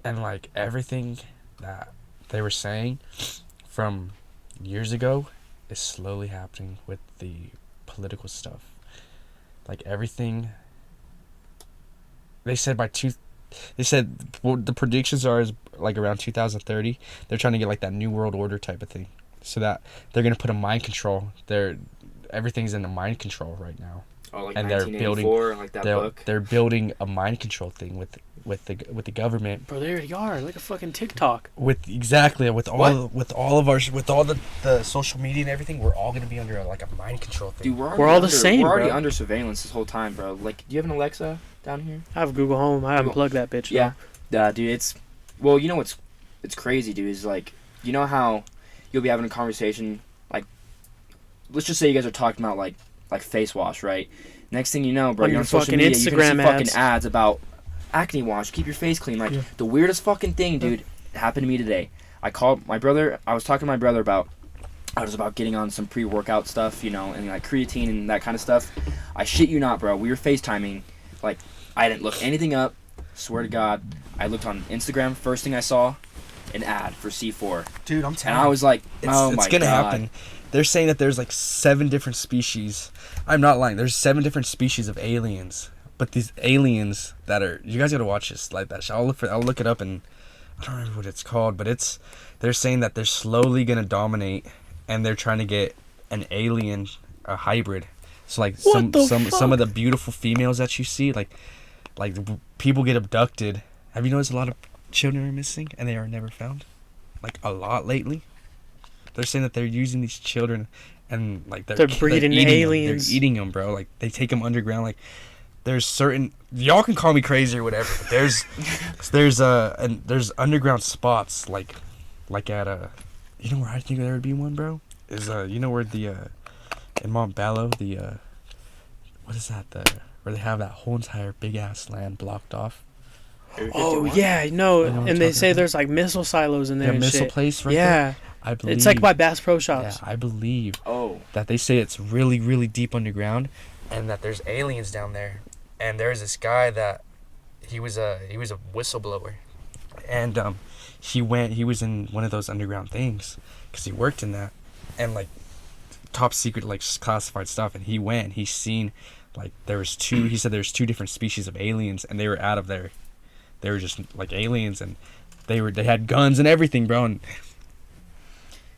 Speaker 3: And like everything that they were saying from years ago is slowly happening with the political stuff. Like everything. They said the predictions are is like around 2030. They're trying to get like that new world order type of thing, so that they're gonna put a mind control. Everything's in a mind control right now.
Speaker 2: Oh, like
Speaker 3: And they're
Speaker 2: 1984, like that book.
Speaker 3: They're building a mind control thing with the government.
Speaker 1: Bro, there you are, like a fucking TikTok.
Speaker 3: With all the social media and everything, we're all gonna be under like a mind control thing.
Speaker 2: Dude,
Speaker 1: We're all the same,
Speaker 2: We're already
Speaker 1: bro.
Speaker 2: under surveillance this whole time, bro. Like, do you have an Alexa down here?
Speaker 1: I have Google Home. I unplugged that bitch.
Speaker 2: Yeah. Dude, it's crazy, dude. Is like, you know how you'll be having a conversation, like, let's just say you guys are talking about like face wash, right? Next thing you know, bro,
Speaker 1: On
Speaker 2: you're
Speaker 1: your
Speaker 2: on social
Speaker 1: fucking
Speaker 2: media, you're gonna see
Speaker 1: Instagram
Speaker 2: fucking
Speaker 1: ads.
Speaker 2: ads about acne wash, keep your face clean. Like, the weirdest fucking thing, dude, happened to me today. I called my brother. I was talking to my brother about getting on some pre-workout stuff, and like creatine and that kind of stuff. I shit you not, bro. We were FaceTiming. Like, I didn't look anything up. Swear to God. I looked on Instagram. First thing I saw, an ad for C4.
Speaker 3: Dude, I'm telling
Speaker 2: And I was like,
Speaker 3: it's
Speaker 2: oh my
Speaker 3: gonna
Speaker 2: God.
Speaker 3: happen. They're saying that there's like 7 different species. I'm not lying. There's 7 different species of aliens. But these aliens that are, you guys gotta watch this like that. I'll look it up, and I don't remember what it's called, but they're saying that they're slowly gonna dominate, and they're trying to get an alien, a hybrid. So like some of the beautiful females that you see, like people get abducted. Have you noticed a lot of children are missing and they are never found? Like a lot lately. They're saying that they're using these children, and like
Speaker 1: They're breeding aliens.
Speaker 3: They're eating them, bro. Like they take them underground. Like there's certain, y'all can call me crazy or whatever. But there's underground spots like at you know where I think there would be one, bro? Is you know where the in Montbello what is that where they have that whole entire big ass land blocked off.
Speaker 1: Oh yeah, no,
Speaker 3: You know what
Speaker 1: and they
Speaker 3: I'm
Speaker 1: say
Speaker 3: talking
Speaker 1: there's like missile silos in there.
Speaker 3: The
Speaker 1: and
Speaker 3: missile
Speaker 1: shit.
Speaker 3: place right
Speaker 1: Yeah,
Speaker 3: there. I believe
Speaker 1: it's like by Bass Pro
Speaker 3: Yeah,
Speaker 1: Shops.
Speaker 3: I believe
Speaker 2: Oh.
Speaker 3: that they say it's really, really deep underground, and that there's aliens down there. And there's this guy that he was a whistleblower, and he was in one of those underground things because he worked in that, and like top secret like classified stuff. And he seen like he said there's 2 different species of aliens, and they were out of there. They were just like aliens, and they had guns and everything, bro. And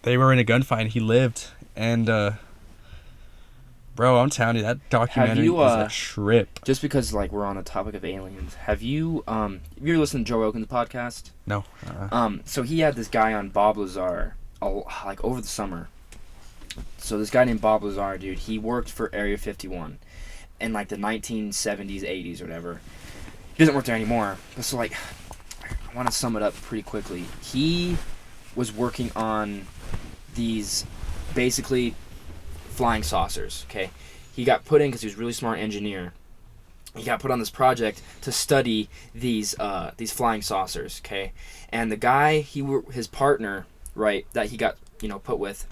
Speaker 3: they were in a gunfight, and he lived. And bro, I'm telling you, that documentary is a trip.
Speaker 2: Just because like we're on the topic of aliens, have you ever listened to Joe Rogan's podcast?
Speaker 3: No.
Speaker 2: So he had this guy on, Bob Lazar, like over the summer. So this guy named Bob Lazar, dude, he worked for Area 51 in like the 1970s, 80s, or whatever. He doesn't work there anymore. But so like, I want to sum it up pretty quickly. He was working on these basically flying saucers. Okay, he got put in because he was a really smart engineer. he got put on this project to study these flying saucers, okay? And the guy, his partner, right, that he got, put with,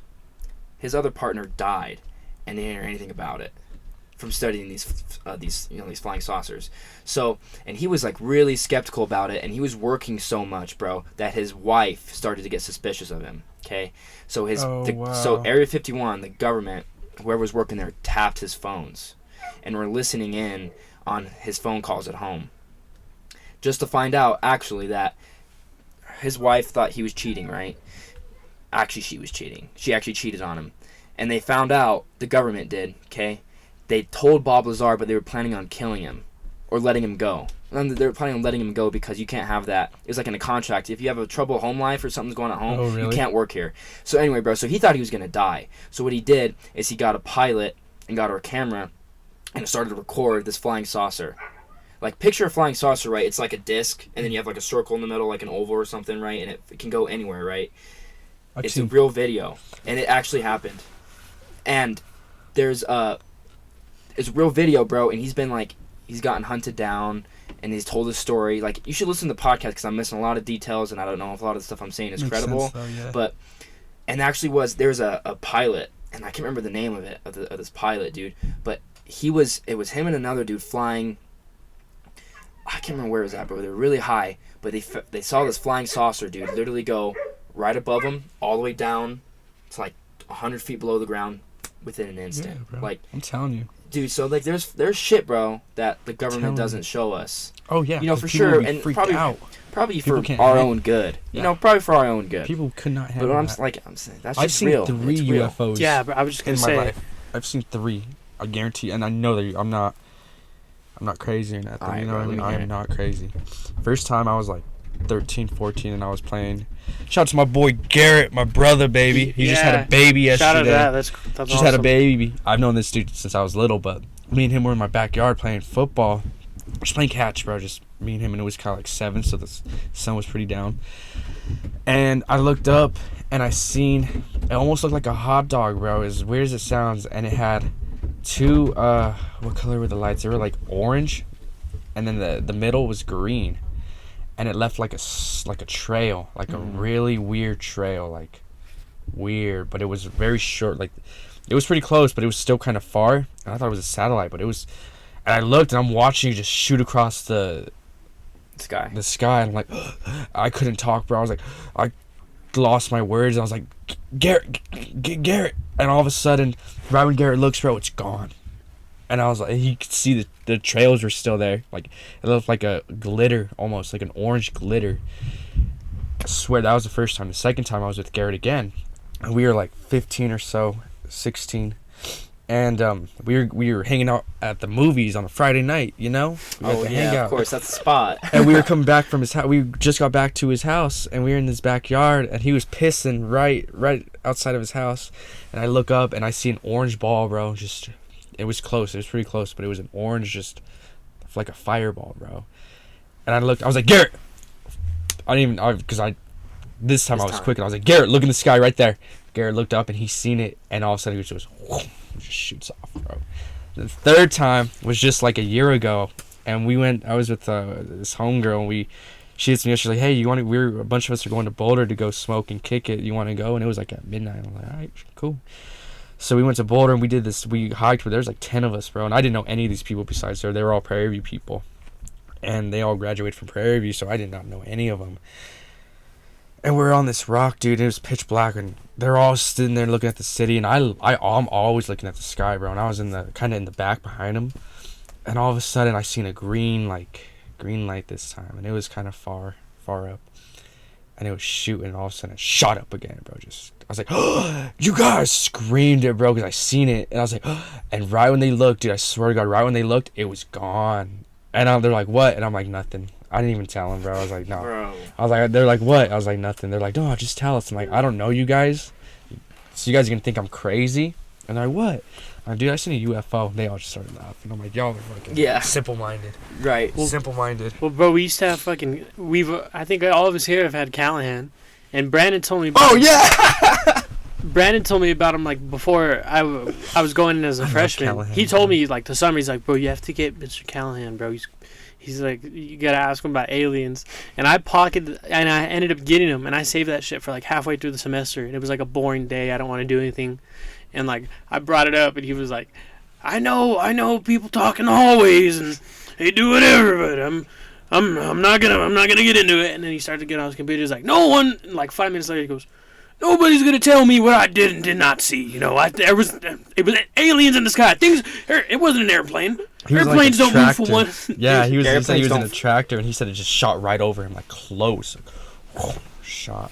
Speaker 2: his other partner died, and they didn't hear anything about it from studying these flying saucers. So, and he was like really skeptical about it, and he was working so much, bro, that his wife started to get suspicious of him, okay? So so Area 51, the government, whoever was working there, tapped his phones and were listening in on his phone calls at home, just to find out actually that his wife thought he was cheating, right? Actually, she was cheating. She actually cheated on him, and they found out, the government did, okay? They told Bob Lazar, but they were planning on killing him or letting him go. And they were planning on letting him go because you can't have that. It was like in a contract. If you have a trouble home life or something's going on at home, you can't work here. So anyway, bro, so he thought he was going to die. So what he did is he got a pilot and got her a camera and started to record this flying saucer. Like, picture a flying saucer, right? It's like a disc, and then you have like a circle in the middle, like an oval or something, right? And it can go anywhere, right? It's a real video, and it actually happened. And it's a real video, bro, and he's gotten hunted down, and he's told his story. Like, you should listen to the podcast, because I'm missing a lot of details, and I don't know if a lot of the stuff I'm saying is credible.
Speaker 3: Sense, though, yeah.
Speaker 2: But, and actually there's a pilot, and I can't remember the name of it, of this pilot, dude, but it was him and another dude flying. I can't remember where it was at, bro. They were really high, but they saw this flying saucer, dude, literally go right above them, all the way down to like 100 feet below the ground within an instant.
Speaker 3: Yeah, bro.
Speaker 2: Like,
Speaker 3: I'm telling you,
Speaker 2: dude. So like, there's shit, bro, that the government doesn't show us.
Speaker 3: Oh yeah,
Speaker 2: For sure, and probably for our own good.
Speaker 3: Yeah.
Speaker 2: Probably for our own good.
Speaker 3: People could not have.
Speaker 2: But
Speaker 3: that.
Speaker 2: I'm saying that's
Speaker 3: I've
Speaker 2: just
Speaker 3: seen
Speaker 2: real.
Speaker 3: 3
Speaker 2: It's real.
Speaker 3: UFOs.
Speaker 1: Yeah, but I was just gonna
Speaker 3: in
Speaker 1: say.
Speaker 3: my life. I've seen 3. I guarantee, and I know that I'm not crazy or nothing.
Speaker 2: All right,
Speaker 3: you know
Speaker 2: bro,
Speaker 3: what I mean?
Speaker 2: let me
Speaker 3: I
Speaker 2: hear
Speaker 3: am
Speaker 2: it.
Speaker 3: not crazy. First time I was like 13, 14, and I was playing. Shout out to my boy Garrett, my brother, baby. He just had a baby yesterday.
Speaker 1: Shout out to that. That's
Speaker 3: Just
Speaker 1: awesome.
Speaker 3: had a baby. I've known this dude since I was little, but me and him were in my backyard playing football. Just playing catch, bro. Just me and him, and it was kind of like 7, so the sun was pretty down. And I looked up, and I seen, it almost looked like a hot dog, bro. As weird as it sounds, and it had 2, what color were the lights? They were like orange, and then the middle was green. And it left like a trail, like a really weird trail, like weird, but it was very short. Like, it was pretty close, but it was still kind of far. And I thought it was a satellite, but it was. And I looked, and I'm watching it just shoot across the
Speaker 2: sky.
Speaker 3: And I'm like, I couldn't talk, bro. I was like, I lost my words. And I was like, Garrett, Garrett, and all of a sudden, right when Garrett looks, bro, it's gone. And I was like, he could see the trails were still there. Like, it looked like a glitter, almost like an orange glitter. I swear that was the first time. The second time I was with Garrett again, and we were like 15 or so, 16, and we were hanging out at the movies on a Friday night. You know?
Speaker 2: Oh yeah, of course, that's the spot.
Speaker 3: And we were coming back from his house. We just got back to his house, and we were in his backyard, and he was pissing right outside of his house. And I look up, and I see an orange ball, bro. Just. It was close. It was pretty close, but it was an orange, just like a fireball, bro. And I looked. I was like, Garrett. This time I was quick, and I was like, Garrett, look in the sky right there. Garrett looked up, and he seen it, and all of a sudden he just shoots off, bro. The third time was just like a year ago, and I was with this homegirl, and she hits me up. She's like, hey, a bunch of us are going to Boulder to go smoke and kick it. You want to go? And it was like at midnight. I'm like, all right, cool. So we went to Boulder, and we did this. We hiked, but there's like 10 of us, bro. And I didn't know any of these people besides her. They were all Prairie View people. And they all graduated from Prairie View, so I did not know any of them. And we were on this rock, dude. It was pitch black, and they're all sitting there looking at the city. And I'm always looking at the sky, bro. And I was kind of in the back behind them. And all of a sudden, I seen a green light this time. And it was kind of far up. And it was shooting, and all of a sudden it shot up again, bro. I was like, oh, you guys screamed it, bro, because I seen it. And I was like, oh. And right when they looked, dude, I swear to God, right when they looked, it was gone. And they're like, what? And I'm like, nothing. I didn't even tell them, bro. I was like, no.
Speaker 2: Bro.
Speaker 3: I was like, they're like, what? I was like, nothing. They're like, no, just tell us. I'm like, I don't know you guys. So you guys are going to think I'm crazy? And they're like, what? I'm like, dude, I seen a UFO. And they all just started laughing. I'm like, y'all are fucking simple-minded.
Speaker 2: Right.
Speaker 3: Simple-minded.
Speaker 1: Well, bro, we used to have I think all of us here have had Callahan, and Brandon told me.
Speaker 3: Oh yeah.
Speaker 1: Brandon told me about him like before I was going in as a freshman.
Speaker 3: Callahan,
Speaker 1: He told me like the summer. He's like, bro, you have to get Mr. Callahan, bro. He's like, you gotta ask him about aliens. And I pocketed, and I ended up getting him, and I saved that shit for like halfway through the semester. And it was like a boring day. I don't want to do anything, and like I brought it up, and he was like, I know people talk in the hallways and they do whatever, but I'm not gonna get into it. And then he started to get on his computer. He's like, no one. And like 5 minutes later, he goes, nobody's gonna tell me what I did and did not see. You know, it was aliens in the sky. It wasn't an airplane. Airplanes don't move for one.
Speaker 3: Yeah, he said he was in a
Speaker 2: don't-
Speaker 3: tractor, and he said it just shot right over him, like close. Shot.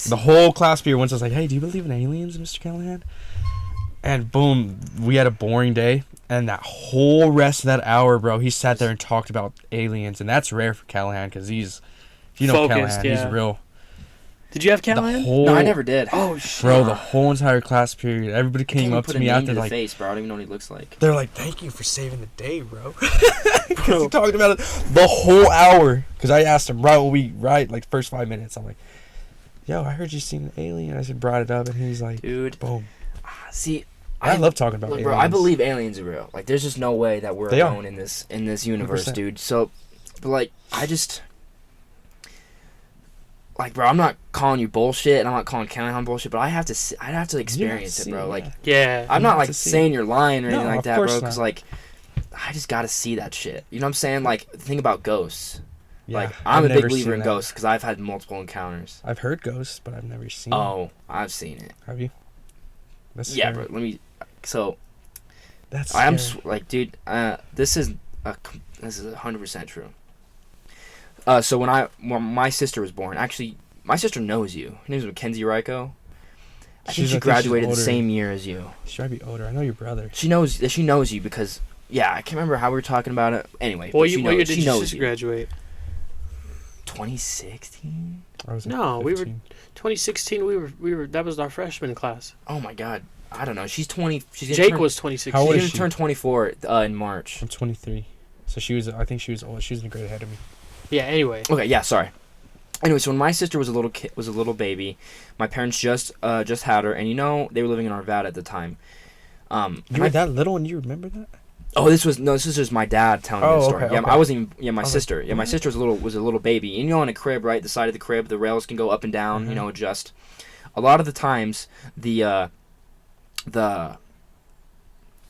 Speaker 3: The whole class period once I was like, hey, do you believe in aliens, Mr. Callahan? And boom, we had a boring day. And that whole rest of that hour, bro, he sat there and talked about aliens. And that's rare for Callahan, because he's, if you know
Speaker 1: Focused,
Speaker 3: Callahan,
Speaker 1: yeah.
Speaker 3: he's real.
Speaker 1: Did you have Callahan?
Speaker 2: No, I never did.
Speaker 1: Oh shit,
Speaker 3: Bro, the whole entire class period, everybody came up to me after, like,
Speaker 2: face, bro. I don't even know what he looks like.
Speaker 3: they're like, thank you for saving the day, bro. Because he talked about it the whole hour. Because I asked him like, first 5 minutes, I'm like, yo, I heard you seen an alien. I said, brought it up, and he's like,
Speaker 2: dude,
Speaker 3: boom.
Speaker 2: See,
Speaker 3: I love talking about
Speaker 2: look,
Speaker 3: aliens.
Speaker 2: bro, I believe aliens are real. Like, there's just no way that we're
Speaker 3: They are.
Speaker 2: alone in this universe,
Speaker 3: 100%.
Speaker 2: dude. So, but like, I just, like, bro, I'm not calling you bullshit, and I'm not calling Callahan bullshit, but I'd have to experience it, bro. Like,
Speaker 1: yeah.
Speaker 2: I'm not
Speaker 3: have
Speaker 2: like
Speaker 3: to see
Speaker 2: saying you're lying or
Speaker 3: No,
Speaker 2: anything like
Speaker 3: of
Speaker 2: that, bro.
Speaker 3: course
Speaker 2: Because
Speaker 3: not.
Speaker 2: like, I just gotta see that shit. You know what I'm saying? Like, think about ghosts.
Speaker 3: Yeah,
Speaker 2: Like, I'm
Speaker 3: I've
Speaker 2: a big
Speaker 3: never
Speaker 2: believer
Speaker 3: seen
Speaker 2: in
Speaker 3: that.
Speaker 2: ghosts because I've had multiple encounters.
Speaker 3: I've heard ghosts, but I've never seen them.
Speaker 2: Oh, I've seen it.
Speaker 3: Have you? That's
Speaker 2: Yeah,
Speaker 3: scary.
Speaker 2: bro. Let me. So
Speaker 3: That's
Speaker 2: I'm
Speaker 3: scary.
Speaker 2: like, dude. This is 100% true. So when my sister was born, actually, my sister knows you. Her name's Mackenzie Reichow. I think she graduated the
Speaker 3: older.
Speaker 2: same year as you.
Speaker 3: She might be older. I know your brother.
Speaker 2: She knows you because I can't remember how we were talking about it. Anyway,
Speaker 1: What
Speaker 2: but
Speaker 1: year did
Speaker 2: she
Speaker 1: your
Speaker 2: knows
Speaker 1: sister
Speaker 2: you.
Speaker 1: graduate?
Speaker 2: 2016.
Speaker 3: I was
Speaker 1: No, we were
Speaker 3: 15.
Speaker 1: 2016. We were that was our freshman class.
Speaker 2: Oh my God, I don't know. She's 20. She's
Speaker 1: Jake
Speaker 2: turn,
Speaker 1: was 2016.
Speaker 3: How old
Speaker 2: She's
Speaker 3: is
Speaker 2: gonna
Speaker 3: she?
Speaker 2: turn 24 in March.
Speaker 3: I'm 23. So she was. I think she was old. She was in a grade ahead of me.
Speaker 1: Yeah. Anyway.
Speaker 2: Okay, yeah, sorry. Anyway, so when my sister was a little baby, my parents just had her, and they were living in Arvada at the time.
Speaker 3: You were that little, and you remember that?
Speaker 2: Oh, this is just my dad telling me the story.
Speaker 3: okay,
Speaker 2: Yeah,
Speaker 3: okay.
Speaker 2: I wasn't even. Yeah, my
Speaker 3: I was
Speaker 2: sister. Yeah, my sister was a little baby. And in a crib, right? The side of the crib, the rails can go up and down.
Speaker 3: Mhm.
Speaker 2: Adjust. A lot of the times, the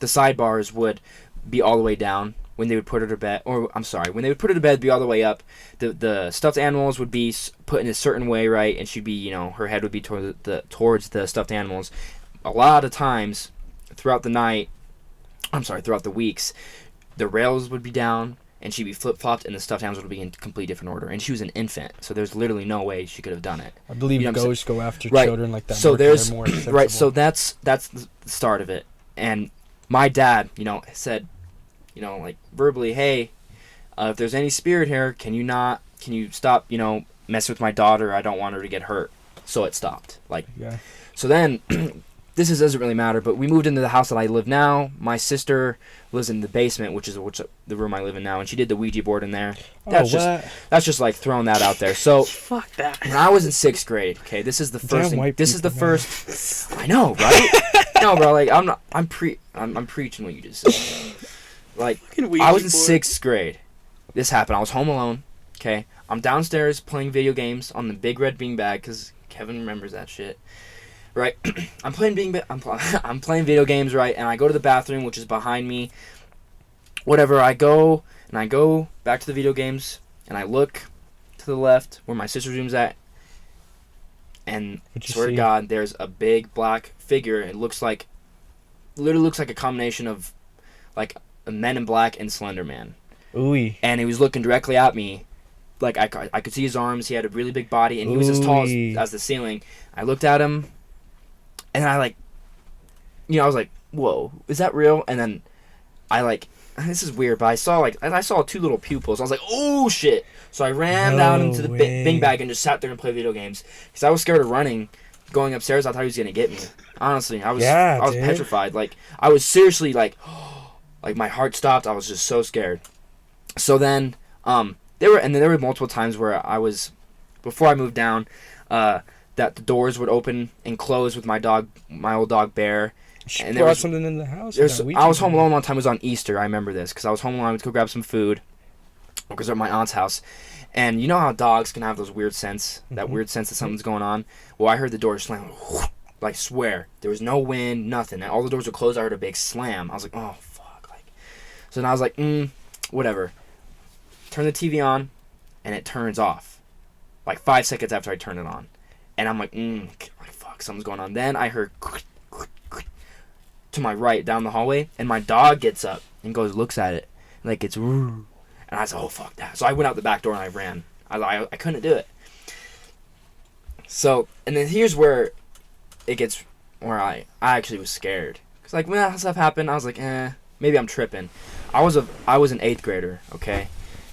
Speaker 2: sidebars would be all the way down when they would put her to bed. Or I'm sorry, when they would put her to bed, it'd be all the way up. The stuffed animals would be put in a certain way, right? And she'd be, her head would be towards the stuffed animals. A lot of times, throughout the weeks, the rails would be down, and she'd be flip-flopped, and the stuffed animals would be in complete different order. And she was an infant, so there's literally no way she could have done it.
Speaker 3: I believe
Speaker 2: You know what I'm
Speaker 3: ghosts go after
Speaker 2: Right.
Speaker 3: children like that.
Speaker 2: So
Speaker 3: more 'cause
Speaker 2: there's
Speaker 3: they're more
Speaker 2: right. So
Speaker 3: sensible.
Speaker 2: that's the start of it. And my dad, said, like verbally, hey, if there's any spirit here, can you stop, messing with my daughter? I don't want her to get hurt. So it stopped. Like,
Speaker 3: Yeah.
Speaker 2: so then. Doesn't really matter, but we moved into the house that I live now. My sister lives in the basement, which is the room I live in now, and she did the Ouija board in there. That's just like throwing that out there. So
Speaker 1: Fuck that.
Speaker 2: when I was in 6th grade, okay, this is the first
Speaker 3: Damn
Speaker 2: thing.
Speaker 3: white
Speaker 2: This is the
Speaker 3: people, man.
Speaker 2: first. I know, right? No, bro. Like I'm preaching what you just said. Like I was in 6th grade. This happened. I was home alone. Okay, I'm downstairs playing video games on the big red beanbag because Kevin remembers that shit. Right, I'm playing video games, right, and I go to the bathroom, which is behind me. Whatever, I go back to the video games, and I look to the left where my sister's room's at, and
Speaker 3: What'd you
Speaker 2: swear to
Speaker 3: see?
Speaker 2: God, there's a big black figure. It literally looks like a combination of, like, a Men in Black and Slender Man.
Speaker 3: Ooh.
Speaker 2: And he was looking directly at me. Like, I could see his arms. He had a really big body, and he was as tall as the ceiling. I looked at him, and I was like, whoa, is that real? And then this is weird, but I saw 2 little pupils. I was like, oh, shit. So I ran down into the bing bag and just sat there and played video games. Because I was scared of running, going upstairs. I thought he was going to get me. Honestly, I was
Speaker 3: dude.
Speaker 2: petrified. Like, I was seriously, like my heart stopped. I was just so scared. So then, there were multiple times where before I moved down, that the doors would open and close with my old dog Bear.
Speaker 3: She
Speaker 2: And
Speaker 3: brought something in the house.
Speaker 2: I was home alone one time. It was on Easter. I remember this because I was home alone. I went to go grab some food because we're at my aunt's house. And you know how dogs can have those weird sense, that weird sense that something's going on? Well, I heard the door slam. Like, swear. There was no wind, nothing. And all the doors were closed. I heard a big slam. I was like, oh, fuck. Like, so then I was like, whatever. Turn the TV on, and it turns off. Like, 5 seconds after I turn it on. And I'm like, fuck, something's going on. Then I heard to my right down the hallway, and my dog gets up and looks at it. Like, it's... And I said, oh, fuck that. So I went out the back door and I ran. I couldn't do it. So, and then here's where it gets where I actually was scared. Because, like, when that stuff happened, I was like, maybe I'm tripping. I was an 8th grader, okay?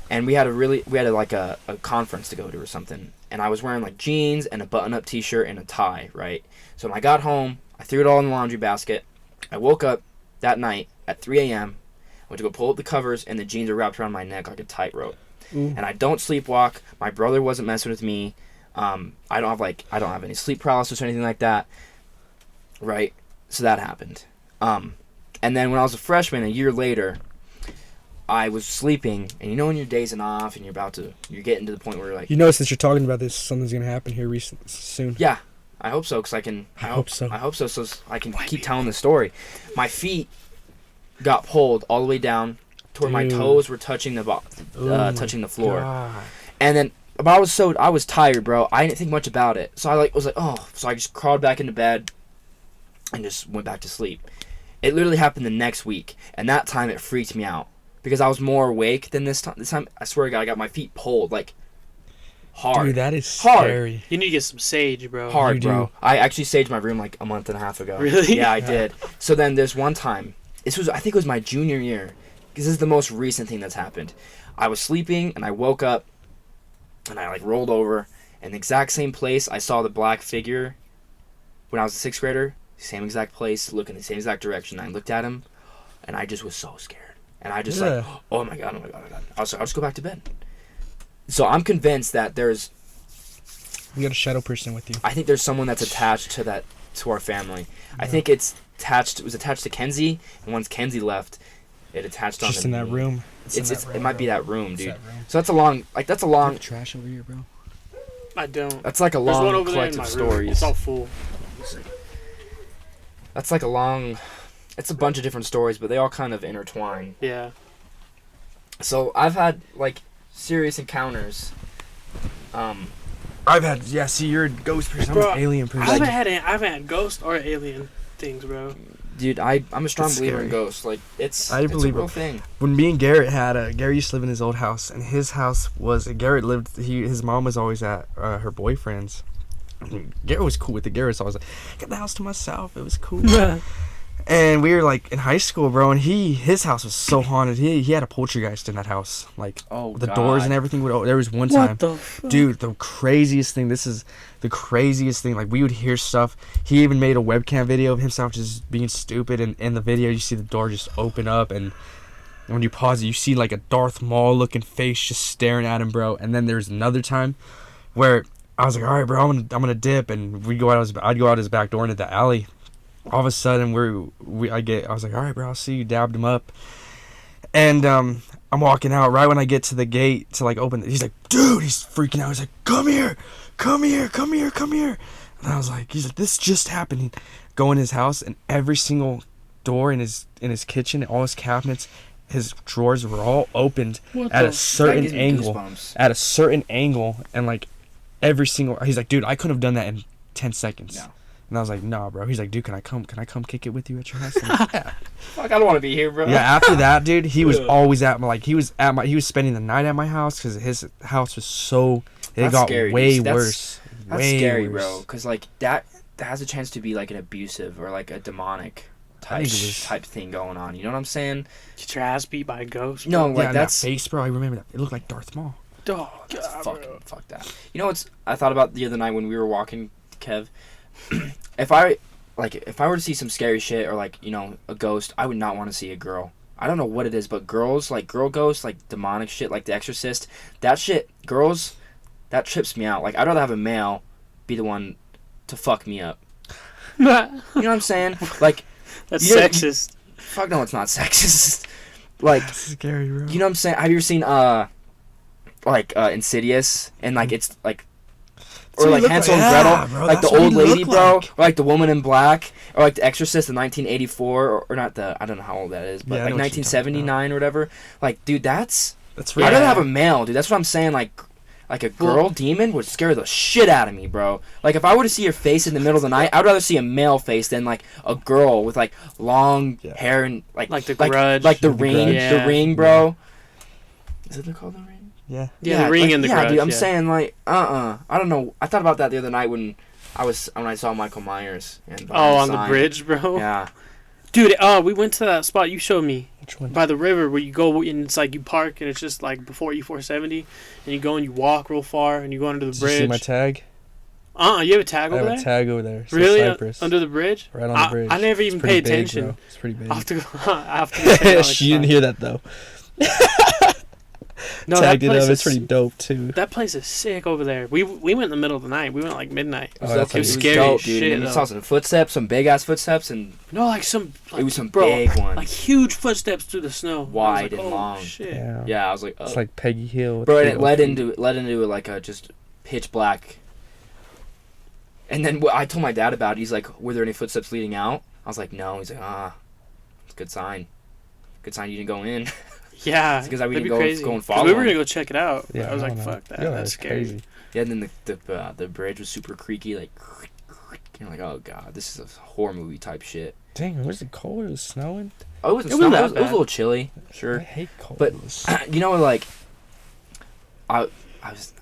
Speaker 2: And we had a conference to go to or something. And I was wearing, like, jeans and a button-up t-shirt and a tie, right? So when I got home, I threw it all in the laundry basket. I woke up that night at 3 a.m., went to go pull up the covers, and the jeans are wrapped around my neck like a tightrope. And I don't sleepwalk. My brother wasn't messing with me. I don't have any sleep paralysis or anything like that. Right? So that happened. And then when I was a freshman, a year later, I was sleeping, and you know when you're dazing off and you're getting to the point where you're like...
Speaker 3: You know, since you're talking about this, something's going to happen here soon.
Speaker 2: Yeah. I hope so, because I hope so I can keep telling the story. My feet got pulled all the way down to where my toes were touching the floor.
Speaker 3: God.
Speaker 2: And then, but I was tired, bro. I didn't think much about it. So I was like, oh. So I just crawled back into bed and just went back to sleep. It literally happened the next week, and that time it freaked me out because I was more awake than this time. This time, I swear to God, I got my feet pulled like hard.
Speaker 3: Dude, that is scary.
Speaker 1: You need to get some sage, bro.
Speaker 2: Hard, bro. I actually saged my room like a month and a half ago.
Speaker 1: Really?
Speaker 2: Yeah, I did. So then there's one time. I think it was my junior year. Because this is the most recent thing that's happened. I was sleeping, and I woke up, and I, like, rolled over. In the exact same place, I saw the black figure when I was a 6th grader. Same exact place, looking the same exact direction. I looked at him, and I just was so scared. And I just like, oh my God. I was like, I'll just go back to bed. So I'm convinced that there's...
Speaker 3: You got a shadow person with you.
Speaker 2: I think there's someone that's attached to our family. Yeah. I think it was attached to Kenzie, and once Kenzie left, it attached on
Speaker 3: just in that room.
Speaker 2: It might be that room, dude.
Speaker 3: That room.
Speaker 2: So that's a long...
Speaker 3: You have trash over here, bro?
Speaker 1: I don't.
Speaker 2: That's like a
Speaker 1: There's one
Speaker 2: long
Speaker 1: over there in
Speaker 2: collective
Speaker 1: my
Speaker 2: stories.
Speaker 1: room. It's all full.
Speaker 2: That's like a long... It's a bunch of different stories, but they all kind of intertwine.
Speaker 1: Yeah.
Speaker 2: So I've had, like, serious encounters.
Speaker 3: I've had... Yeah, see, you're a ghost person.
Speaker 1: Bro,
Speaker 3: I'm an alien person.
Speaker 1: I haven't had ghost or alien things, bro.
Speaker 2: Dude, I'm a strong
Speaker 3: It's
Speaker 2: believer in
Speaker 3: scary.
Speaker 2: ghosts. Like, it's
Speaker 3: I
Speaker 2: a
Speaker 3: believe
Speaker 2: real
Speaker 3: it.
Speaker 2: thing.
Speaker 3: When me and Garrett Garrett used to live in his old house, and his house was... Garrett lived... His mom was always at her boyfriend's. Garrett was cool with it. Garrett was always like, get the house to myself. It was cool. And we were like in high school, bro, and his house was so haunted. He had a poltergeist in that house. Like, the doors and everything would... There was one time...
Speaker 1: What the fuck?
Speaker 3: Dude, the craziest thing. This is the craziest thing. Like, we would hear stuff. He even made a webcam video of himself just being stupid, and in the video you see the door just open up, and when you pause it, you see like a Darth Maul looking face just staring at him, bro. And then there's another time where I was like, all right, bro, I'm gonna dip, and I'd go out his back door into the alley. All of a sudden, I was like, all right, bro, I'll see you. Dabbed him up, and I'm walking out. Right when I get to the gate to like open, he's like, dude, he's freaking out. He's like, come here. And I was like, he's like, this just happened. Go in his house, and every single door in his kitchen, all his cabinets, his drawers were all opened at a certain angle. At a certain angle, and like every single. He's like, dude, I couldn't have done that in 10 seconds. No. And I was like, nah, bro. He's like, dude, can I come kick it with you at your house? Like, yeah.
Speaker 2: Fuck, I don't want to be here, bro.
Speaker 3: Yeah, after that, dude, he was always at my, like, he was spending the night at my house because his house was so, it got
Speaker 2: scary,
Speaker 3: way
Speaker 2: dude.
Speaker 3: worse.
Speaker 2: That's
Speaker 3: way
Speaker 2: scary,
Speaker 3: worse.
Speaker 2: bro. Because, like, that has a chance to be, like, an abusive or, like, a demonic type thing going on. You know what I'm saying?
Speaker 1: Get your ass beat by a ghost.
Speaker 2: No,
Speaker 1: bro.
Speaker 2: like,
Speaker 3: yeah,
Speaker 2: that's...
Speaker 3: that face, bro. I remember that. It looked like Darth Maul.
Speaker 1: Oh, God,
Speaker 2: Fuck that. You know what's... I thought about the other night when we were walking, Kev. If I were to see some scary shit or, like, you know, a ghost, I would not want to see a girl. I don't know what it is, but girls, like, girl ghosts, like, demonic shit, like The Exorcist, that shit, girls, that trips me out. Like, I'd rather have a male be the one to fuck me up.
Speaker 1: That's
Speaker 2: You know what I'm saying? Like, you know-
Speaker 1: sexist.
Speaker 2: fuck no, it's not sexist. Like,
Speaker 3: That's scary, bro.
Speaker 2: you know what I'm saying? Have you ever seen Insidious, and like it's like, or
Speaker 3: what
Speaker 2: like
Speaker 3: he look
Speaker 2: Hansel
Speaker 3: like.
Speaker 2: and
Speaker 3: Yeah,
Speaker 2: Gretel,
Speaker 3: bro,
Speaker 2: like the
Speaker 3: that's what
Speaker 2: old
Speaker 3: he
Speaker 2: lady,
Speaker 3: look
Speaker 2: bro,
Speaker 3: like.
Speaker 2: or like the Woman in Black, or like The Exorcist in 1984, or not the, I don't know how old that is, but
Speaker 3: Yeah, I
Speaker 2: like
Speaker 3: know what you're talking
Speaker 2: 1979 or whatever. Like, dude, that's
Speaker 3: That's
Speaker 2: I'd
Speaker 3: real.
Speaker 2: rather have a male, dude. That's what I'm saying. Like a girl
Speaker 1: Well-
Speaker 2: demon would scare the shit out of me, bro. Like if I were to see your face in the middle of the night, I'd rather see a male face than like a girl with like long
Speaker 3: Yeah.
Speaker 2: hair and like
Speaker 1: Like The Grudge.
Speaker 2: like the
Speaker 3: The
Speaker 2: ring,
Speaker 3: Grudge.
Speaker 1: Yeah.
Speaker 2: the ring, bro. Is it called the ring?
Speaker 3: Yeah.
Speaker 1: Yeah, The Ring
Speaker 2: like,
Speaker 1: and The
Speaker 2: yeah,
Speaker 1: Grudge.
Speaker 2: dude. I'm
Speaker 1: yeah.
Speaker 2: saying like, I don't know. I thought about that the other night when I saw Michael Myers. And
Speaker 1: Oh, on the
Speaker 2: Sign.
Speaker 1: bridge, bro.
Speaker 2: Yeah.
Speaker 1: Dude, we went to that spot you showed me
Speaker 3: Which one?
Speaker 1: by the river where you go and it's like you park and it's just like before E470 and you go and you walk real far and you go under the
Speaker 3: Did you see
Speaker 1: bridge.
Speaker 3: my tag?
Speaker 1: You have a tag
Speaker 3: I
Speaker 1: over
Speaker 3: have
Speaker 1: there?
Speaker 3: a tag over there. It says
Speaker 1: Really?
Speaker 3: Cypress.
Speaker 1: Under the bridge?
Speaker 3: Right on the bridge.
Speaker 1: I never
Speaker 3: It's
Speaker 1: even
Speaker 3: pretty
Speaker 1: paid
Speaker 3: big,
Speaker 1: attention.
Speaker 3: bro. It's pretty big.
Speaker 1: I have to go. I have to go check it out
Speaker 3: She didn't
Speaker 1: next
Speaker 3: hear that though.
Speaker 1: time. No, that
Speaker 3: Tagged it
Speaker 1: place
Speaker 3: up. It's
Speaker 1: is
Speaker 3: pretty dope too.
Speaker 1: that place is sick over there. We went in the middle of the night. We went like midnight.
Speaker 3: Oh,
Speaker 2: So
Speaker 3: that's
Speaker 2: it was
Speaker 1: scary
Speaker 2: dope,
Speaker 1: as
Speaker 2: dude.
Speaker 1: shit,
Speaker 2: And you
Speaker 1: though.
Speaker 2: saw some footsteps, some big ass footsteps, and
Speaker 1: No, like some. Like,
Speaker 2: it was some
Speaker 1: bro,
Speaker 2: big ones.
Speaker 1: like huge footsteps through the snow. I was
Speaker 2: Wide
Speaker 1: like,
Speaker 2: and
Speaker 1: oh,
Speaker 2: long.
Speaker 1: Shit.
Speaker 3: Yeah.
Speaker 2: Yeah, I was like, oh.
Speaker 3: It's like Peggy Hill. with
Speaker 2: Bro, and
Speaker 3: big
Speaker 2: it
Speaker 3: old
Speaker 2: led
Speaker 3: feet.
Speaker 2: into like a just pitch black. And then I told my dad about it. He's like, "Were there any footsteps leading out?" I was like, "No." He's like, it's a good sign. Good sign you didn't go in."
Speaker 1: Yeah,
Speaker 2: It's 'cause we
Speaker 1: that'd be
Speaker 2: didn't go
Speaker 1: crazy.
Speaker 2: and
Speaker 1: 'Cause
Speaker 2: follow
Speaker 1: we were
Speaker 2: him.
Speaker 1: gonna go check it out.
Speaker 3: Yeah,
Speaker 1: I was like,
Speaker 3: don't know.
Speaker 1: fuck that.
Speaker 3: Yo,
Speaker 1: That's scary.
Speaker 3: crazy.
Speaker 2: Yeah, and then the bridge was super creaky, like. You're like, oh god, this is a horror movie type shit.
Speaker 3: Dang, was it cold? It was snowing.
Speaker 2: Oh, it wasn't
Speaker 1: It wasn't
Speaker 2: snowing.
Speaker 1: that
Speaker 2: It was a
Speaker 1: bad.
Speaker 2: little chilly,
Speaker 3: I
Speaker 2: sure.
Speaker 3: hate cold.
Speaker 2: But you know, like, I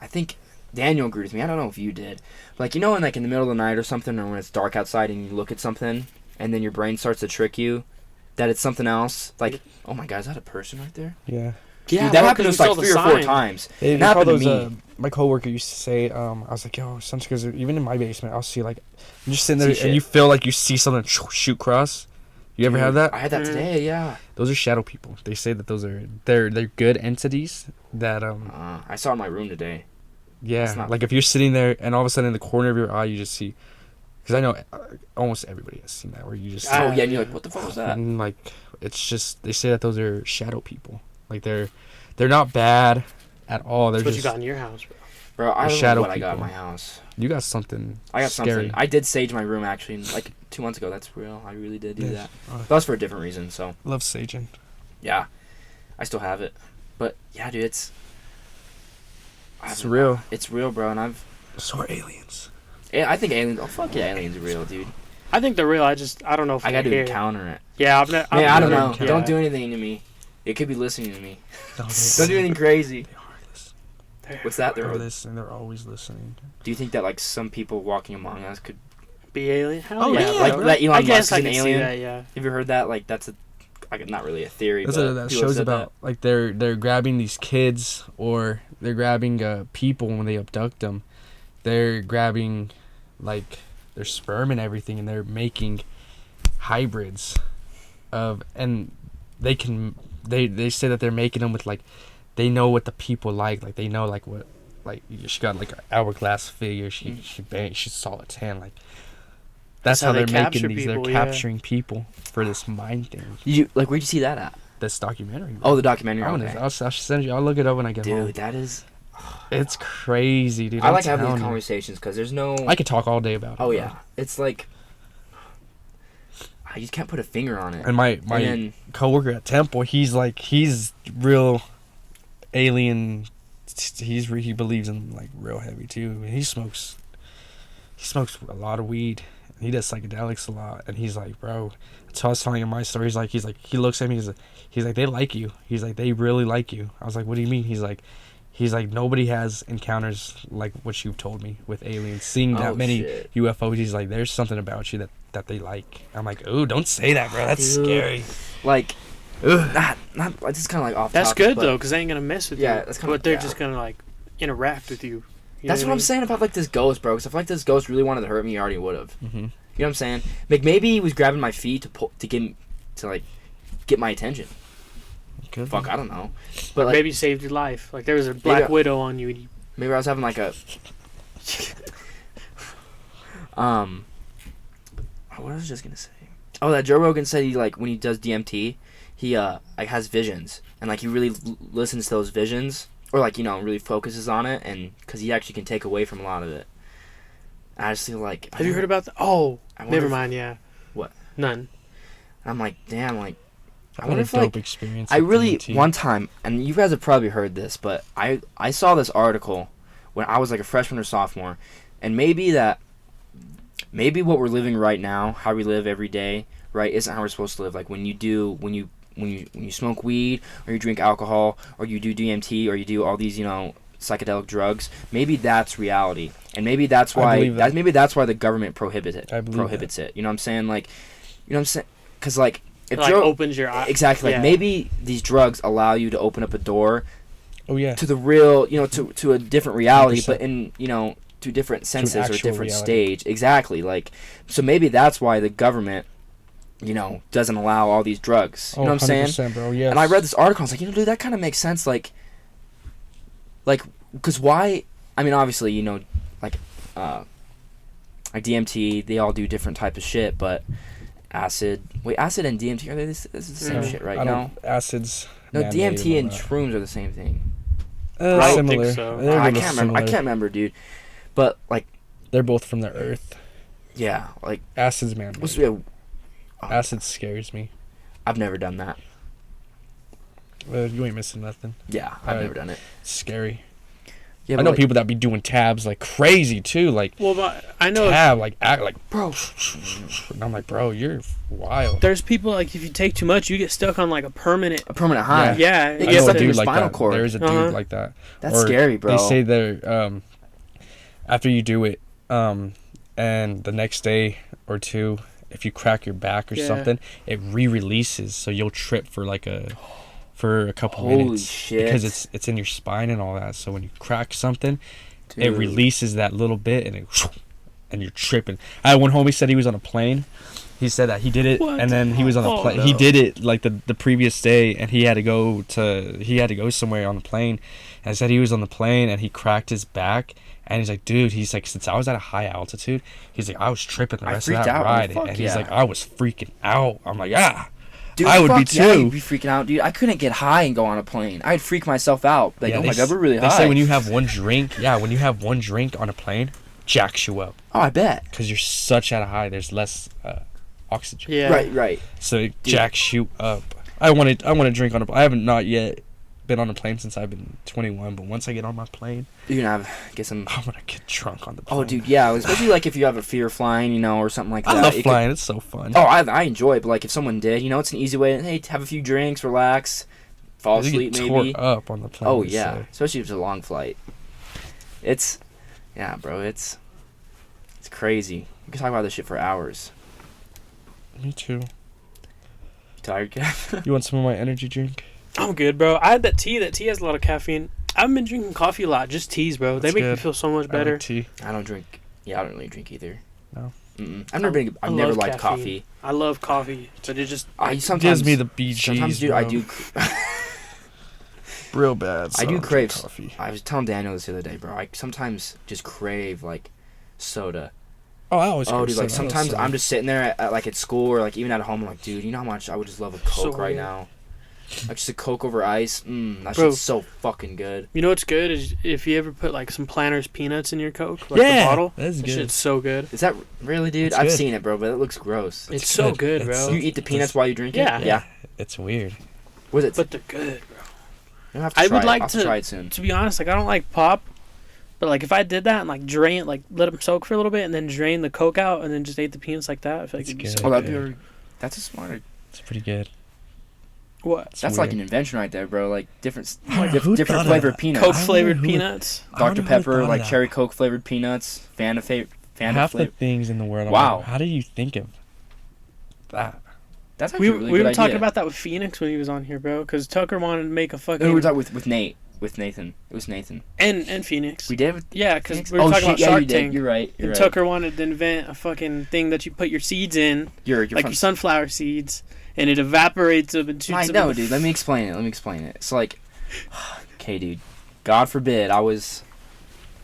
Speaker 2: think Daniel agreed with me. I don't know if you did. Like, you know, when like in the middle of the night or something, or when it's dark outside and you look at something, and then your brain starts to trick you that it's something else. Like, oh my god, is that a person right there?
Speaker 3: yeah.
Speaker 1: Yeah,
Speaker 2: Dude, that
Speaker 1: bro,
Speaker 2: happened to
Speaker 1: 'cause
Speaker 2: us
Speaker 1: we
Speaker 2: like
Speaker 1: saw
Speaker 2: 3
Speaker 1: the
Speaker 2: or 4
Speaker 1: sign.
Speaker 2: times.
Speaker 3: It
Speaker 2: It happened to
Speaker 3: those,
Speaker 2: me.
Speaker 3: my coworker used to say, I was like, yo, sometimes, because even in my basement, I'll see like, I'm just sitting there
Speaker 2: See
Speaker 3: and
Speaker 2: shit.
Speaker 3: you feel like you see something shoot across. You ever
Speaker 2: Dude,
Speaker 3: have that?
Speaker 2: I had that
Speaker 1: Mhm.
Speaker 2: today. Yeah.
Speaker 3: Those are shadow people. They say that those are they're good entities that
Speaker 2: I saw it in my room today.
Speaker 3: yeah,
Speaker 2: It's not-
Speaker 3: like if you're sitting there and all of a sudden in the corner of your eye you just see, because I know almost everybody has seen that where you just see,
Speaker 2: Oh yeah, and you're like, what the fuck was that?
Speaker 3: and like it's just they say that those are shadow people. Like they're not bad at all. They're
Speaker 1: That's what you
Speaker 3: just
Speaker 1: got in your house, bro.
Speaker 2: Bro, I don't know
Speaker 3: shadow
Speaker 2: what I got in
Speaker 3: people.
Speaker 2: my house.
Speaker 3: you got something.
Speaker 2: I got
Speaker 3: scary.
Speaker 2: something. I did sage my room actually, like 2 months ago. That's real. I really did do
Speaker 3: Yeah.
Speaker 2: that.
Speaker 3: Oh.
Speaker 2: That was for a different reason. So
Speaker 3: Love saging.
Speaker 2: yeah, I still have it. But yeah, dude, it's
Speaker 3: real.
Speaker 2: It's real, bro. And
Speaker 3: So are aliens.
Speaker 2: I think aliens. Oh fuck yeah, aliens are real, dude.
Speaker 1: I think they're real. I don't know if
Speaker 2: I
Speaker 1: they're
Speaker 2: gotta
Speaker 1: here.
Speaker 2: encounter it.
Speaker 1: Yeah,
Speaker 2: Man, I don't know.
Speaker 1: Yeah.
Speaker 2: Don't do anything to me. It could be listening to me.
Speaker 3: No,
Speaker 2: Don't do anything crazy.
Speaker 3: They are listening.
Speaker 2: What's that?
Speaker 3: They're
Speaker 2: They're,
Speaker 3: listening. They're always listening.
Speaker 2: do you think that like some people walking among us could?
Speaker 1: Be alien? Hell
Speaker 3: Oh,
Speaker 1: yeah,
Speaker 3: yeah,
Speaker 1: bro.
Speaker 2: like that Elon
Speaker 1: I
Speaker 2: Musk
Speaker 1: guess
Speaker 2: is
Speaker 1: I
Speaker 2: an
Speaker 1: can see
Speaker 2: alien.
Speaker 1: that. Yeah.
Speaker 2: Have you heard that? Like that's not really a theory.
Speaker 3: That's
Speaker 2: but
Speaker 3: what that
Speaker 2: people have
Speaker 3: show's
Speaker 2: said
Speaker 3: about. Like they're grabbing these kids, or they're grabbing people when they abduct them. They're grabbing like their sperm and everything, and they're making hybrids of, and they say that they're making them with like they know what the people like they know like what, like she got like an hourglass figure, she saw a tan, like that's how
Speaker 1: they
Speaker 3: they're making
Speaker 1: capture
Speaker 3: these.
Speaker 1: people,
Speaker 3: They're
Speaker 1: yeah.
Speaker 3: capturing people for this mind thing.
Speaker 2: You like where'd you see that at?
Speaker 3: This documentary.
Speaker 2: Oh, the documentary.
Speaker 3: I'm
Speaker 2: Okay.
Speaker 3: gonna, I'll send you. I'll look it up when I get home.
Speaker 2: Dude, that is.
Speaker 3: It's crazy, dude.
Speaker 2: I
Speaker 3: I'm
Speaker 2: like having these
Speaker 3: telling you.
Speaker 2: conversations because there's no.
Speaker 3: I could talk all day about it.
Speaker 2: Oh
Speaker 3: bro.
Speaker 2: yeah, it's like. I just can't put a finger on it.
Speaker 3: And my
Speaker 2: And then,
Speaker 3: coworker at Temple, he's real alien. He believes in like real heavy too. He smokes a lot of weed. He does psychedelics a lot, and he's like, bro. So I was telling him my story. He's like, he looks at me. He's like, they like you. He's like, they really like you. I was like, what do you mean? He's like, nobody has encounters like what you've told me with aliens. Seeing that
Speaker 2: Oh,
Speaker 3: many
Speaker 2: shit.
Speaker 3: UFOs, he's like, there's something about you that they like. I'm like, ooh, don't say that, bro. That's
Speaker 2: Dude.
Speaker 3: scary.
Speaker 2: like,
Speaker 3: Ugh.
Speaker 2: not. This is kind of like off.
Speaker 1: That's
Speaker 2: topic,
Speaker 1: good
Speaker 2: but
Speaker 1: though, because they ain't gonna mess with
Speaker 2: Yeah,
Speaker 1: you.
Speaker 2: that's kinda-
Speaker 1: But they're
Speaker 2: yeah.
Speaker 1: just gonna like interact with you. You
Speaker 2: That's
Speaker 1: know
Speaker 2: what I'm
Speaker 1: I mean?
Speaker 2: saying about like this ghost, bro. Because if like this ghost really wanted to hurt me, he already would have.
Speaker 3: Mm-hmm.
Speaker 2: You know what I'm saying? Like maybe he was grabbing my feet to like get my attention.
Speaker 3: Good.
Speaker 2: Fuck, I don't know. But like
Speaker 1: Maybe saved your life. Like there was a Black
Speaker 2: I-
Speaker 1: Widow on you. And you
Speaker 2: maybe I was having like a. What was I just gonna say? Oh, that Joe Rogan said he like when he does DMT, he like has visions and like he really listens to those visions or like really focuses on it and because he actually can take away from a lot of it. I just feel like.
Speaker 1: Have you heard about that? Oh, never mind. Yeah.
Speaker 2: What?
Speaker 1: None.
Speaker 2: I'm like, damn, like. I
Speaker 3: What
Speaker 2: wonder
Speaker 3: a
Speaker 2: if
Speaker 3: dope
Speaker 2: like
Speaker 3: experience.
Speaker 2: I
Speaker 3: with
Speaker 2: really
Speaker 3: DMT.
Speaker 2: one time, and you guys have probably heard this, but I saw this article when I was like a freshman or sophomore, and maybe what we're living right now, how we live every day, right, isn't how we're supposed to live. Like when you smoke weed or you drink alcohol or you do DMT or you do all these psychedelic drugs, maybe that's reality, and maybe that's why maybe that's why the government prohibits it. You know what I'm saying? Like, you know what I'm saying? Because like. If
Speaker 1: it like opens your eyes.
Speaker 2: Exactly. Like maybe these drugs allow you to open up a door.
Speaker 3: Oh yeah.
Speaker 2: To the real, to a different reality,
Speaker 3: 100%.
Speaker 2: but in to different senses or different
Speaker 3: reality.
Speaker 2: stage. Exactly. Like so maybe that's why the government, doesn't allow all these drugs. You know what I'm saying?
Speaker 3: Bro, yes.
Speaker 2: And I read this article. I was like, dude, that kind of makes sense. Like, because why? I mean, obviously, like DMT, they all do different type of shit, but. Acid and DMT are they this is the same shit, right? No,
Speaker 3: acids.
Speaker 2: No, DMT and shrooms are the same thing.
Speaker 1: I don't
Speaker 3: similar.
Speaker 1: think so.
Speaker 3: They're
Speaker 2: I
Speaker 3: really
Speaker 2: can't remember. I
Speaker 3: similar.
Speaker 2: can't remember, dude. But like,
Speaker 3: They're both from the earth.
Speaker 2: yeah, like
Speaker 3: Acids, man. Acid scares me.
Speaker 2: I've never done that.
Speaker 3: You ain't missing nothing.
Speaker 2: Yeah, I've never done it.
Speaker 3: It's scary.
Speaker 2: Yeah,
Speaker 3: I know people that be doing tabs like crazy too. Like,
Speaker 1: Well, but I know
Speaker 3: tab, like act like,
Speaker 2: bro.
Speaker 3: and I'm like, bro, you're wild.
Speaker 1: there's people like if you take too much, you get stuck on like a permanent.
Speaker 2: A permanent high.
Speaker 1: Yeah,
Speaker 2: It
Speaker 1: it
Speaker 3: I
Speaker 2: gets
Speaker 3: know
Speaker 2: stuck
Speaker 3: a
Speaker 2: in your
Speaker 3: dude like
Speaker 2: spinal
Speaker 3: that.
Speaker 2: cord.
Speaker 3: There is a
Speaker 1: Uh-huh.
Speaker 3: dude like that.
Speaker 2: That's
Speaker 3: Or
Speaker 2: scary, bro.
Speaker 3: They say they're after you do it, and the next day or two, if you crack your back or
Speaker 1: Yeah.
Speaker 3: something, it re-releases, so you'll trip for a couple
Speaker 2: Holy
Speaker 3: minutes
Speaker 2: shit.
Speaker 3: because it's in your spine and all that. So when you crack something, it
Speaker 2: Dude.
Speaker 3: releases that little bit and you're tripping. I had one homie said he was on a plane. He said that he did it,
Speaker 1: What?
Speaker 3: and then he was on a
Speaker 1: Oh,
Speaker 3: plane.
Speaker 1: no.
Speaker 3: He did it like the previous day, and he had to go somewhere on the plane. And said he was on the plane and he cracked his back. And he's like, dude, since I was at a high altitude, he's like, I was tripping the
Speaker 2: I
Speaker 3: rest of
Speaker 2: freaked
Speaker 3: that
Speaker 2: out.
Speaker 3: ride.
Speaker 2: Fuck
Speaker 3: And he's
Speaker 2: yeah.
Speaker 3: like, I was freaking out. I'm like,
Speaker 2: Dude,
Speaker 3: I would be
Speaker 2: fuck yeah,
Speaker 3: too.
Speaker 2: you'd be freaking out, dude. I couldn't get high and go on a plane. I'd freak myself out. Like,
Speaker 3: Yeah,
Speaker 2: oh
Speaker 3: they
Speaker 2: my god, we're really
Speaker 3: They
Speaker 2: high.
Speaker 3: say when you have one drink, on a plane, jacks you up.
Speaker 2: Oh, I bet.
Speaker 3: Because you're such at a high, there's less oxygen.
Speaker 1: Yeah.
Speaker 2: Right.
Speaker 3: So it jacks you up. I want to drink on a plane. I haven't not yet been on a plane since I've been 21, but once I get on my plane,
Speaker 2: You're gonna get some.
Speaker 3: I'm going to get drunk on the plane.
Speaker 2: Oh, dude, yeah. Especially like if you have a fear of flying, or something like that.
Speaker 3: I love
Speaker 2: It could-
Speaker 3: flying. It's so fun.
Speaker 2: Oh, I enjoy it, but like if someone did, it's an easy way. Hey, have a few drinks, relax, fall
Speaker 3: You
Speaker 2: asleep,
Speaker 3: get
Speaker 2: maybe.
Speaker 3: tore up on the plane.
Speaker 2: Oh
Speaker 3: they
Speaker 2: yeah,
Speaker 3: say.
Speaker 2: especially if it's a long flight. Yeah, bro, it's crazy. We can talk about this shit for hours.
Speaker 3: Me too.
Speaker 2: You tired, Kev?
Speaker 3: You want some of my energy drink?
Speaker 1: I'm good, bro. I had that tea. That tea has a lot of caffeine. I haven't been drinking coffee a lot, just teas, bro.
Speaker 3: That's
Speaker 1: they make
Speaker 3: good.
Speaker 1: me feel so much
Speaker 3: I
Speaker 1: better.
Speaker 3: like tea.
Speaker 2: I don't drink. Yeah, I don't really drink either.
Speaker 3: No.
Speaker 2: I've never
Speaker 1: I
Speaker 2: never
Speaker 1: love
Speaker 2: liked
Speaker 1: caffeine.
Speaker 2: coffee.
Speaker 1: I love coffee, but it just
Speaker 2: I sometimes
Speaker 3: Gives me the BGs,
Speaker 2: Sometimes, dude,
Speaker 3: bro.
Speaker 2: I do.
Speaker 3: Real bad.
Speaker 2: I do
Speaker 3: don't
Speaker 2: crave
Speaker 3: drink coffee.
Speaker 2: I was telling Daniel this the other day, bro. I sometimes just crave like soda.
Speaker 3: Oh, I always.
Speaker 2: Oh,
Speaker 3: crave
Speaker 2: dude, like
Speaker 3: soda. I love
Speaker 2: sometimes
Speaker 3: soda.
Speaker 2: I'm just sitting there at school or like even at home. I'm like, dude, you know how much I would just love a Coke
Speaker 1: So
Speaker 2: right
Speaker 1: good.
Speaker 2: now. Like just a Coke over ice. That
Speaker 1: Bro.
Speaker 2: shit's so fucking good.
Speaker 1: You know what's good is if you ever put like some Planters peanuts in your Coke, like
Speaker 3: Yeah,
Speaker 1: the bottle.
Speaker 3: that's
Speaker 1: That
Speaker 3: good.
Speaker 1: shit's so good.
Speaker 2: Is that really, dude?
Speaker 3: It's
Speaker 2: I've
Speaker 3: good.
Speaker 2: seen it, bro, but it looks gross.
Speaker 1: It's so good,
Speaker 3: It's-
Speaker 1: bro.
Speaker 2: You eat the peanuts
Speaker 3: It's-
Speaker 2: while you drink
Speaker 1: Yeah.
Speaker 2: it? Yeah.
Speaker 3: It's weird.
Speaker 2: Was it?
Speaker 1: But they're good, bro.
Speaker 2: You'll have to
Speaker 1: I
Speaker 2: try
Speaker 1: would
Speaker 2: it.
Speaker 1: like
Speaker 2: I'll have to try it soon.
Speaker 1: To be honest, like I don't like pop, but like if I did that and like drain, like let them soak for a little bit and then drain the Coke out and then just ate the peanuts like that, I feel like
Speaker 3: It's
Speaker 1: it'd be
Speaker 3: good.
Speaker 1: so
Speaker 2: Oh, that'd
Speaker 1: good.
Speaker 2: be. That's a smart.
Speaker 3: It's pretty good.
Speaker 1: What?
Speaker 3: It's
Speaker 2: That's like
Speaker 3: weird.
Speaker 2: an invention right there, bro. Like different,
Speaker 3: I don't know who
Speaker 2: different
Speaker 3: thought of
Speaker 2: flavored
Speaker 3: that.
Speaker 2: peanuts.
Speaker 1: Coke
Speaker 3: I don't
Speaker 1: flavored
Speaker 3: know who-
Speaker 1: peanuts.
Speaker 3: I don't
Speaker 2: Dr.
Speaker 3: know who
Speaker 2: Pepper,
Speaker 3: thought
Speaker 2: like
Speaker 3: of that.
Speaker 2: cherry Coke flavored peanuts. Fanta
Speaker 3: Half the
Speaker 2: flavor.
Speaker 3: things in the world. I'm
Speaker 2: Wow.
Speaker 3: like, how do you think of that?
Speaker 2: That's actually
Speaker 1: We,
Speaker 2: a really
Speaker 1: we
Speaker 2: good
Speaker 1: were talking
Speaker 2: idea.
Speaker 1: about that with Phoenix when he was on here, bro. Because Tucker wanted to make a fucking
Speaker 2: No, we were talking with Nate, with Nathan. It was Nathan.
Speaker 1: and Phoenix.
Speaker 2: We did.
Speaker 1: Yeah, because
Speaker 2: Phoenix?
Speaker 1: we were talking about
Speaker 2: yeah,
Speaker 1: Shark
Speaker 2: you did.
Speaker 1: Tank.
Speaker 2: You're right. You're
Speaker 1: And
Speaker 2: right.
Speaker 1: Tucker wanted to invent a fucking thing that you put your seeds in,
Speaker 2: You're
Speaker 1: like
Speaker 2: from,
Speaker 1: your sunflower seeds, and it evaporates them and shoots
Speaker 2: I
Speaker 1: them.
Speaker 2: know,
Speaker 1: in the
Speaker 2: dude. Let me explain it. It's like, okay, dude. God forbid, I was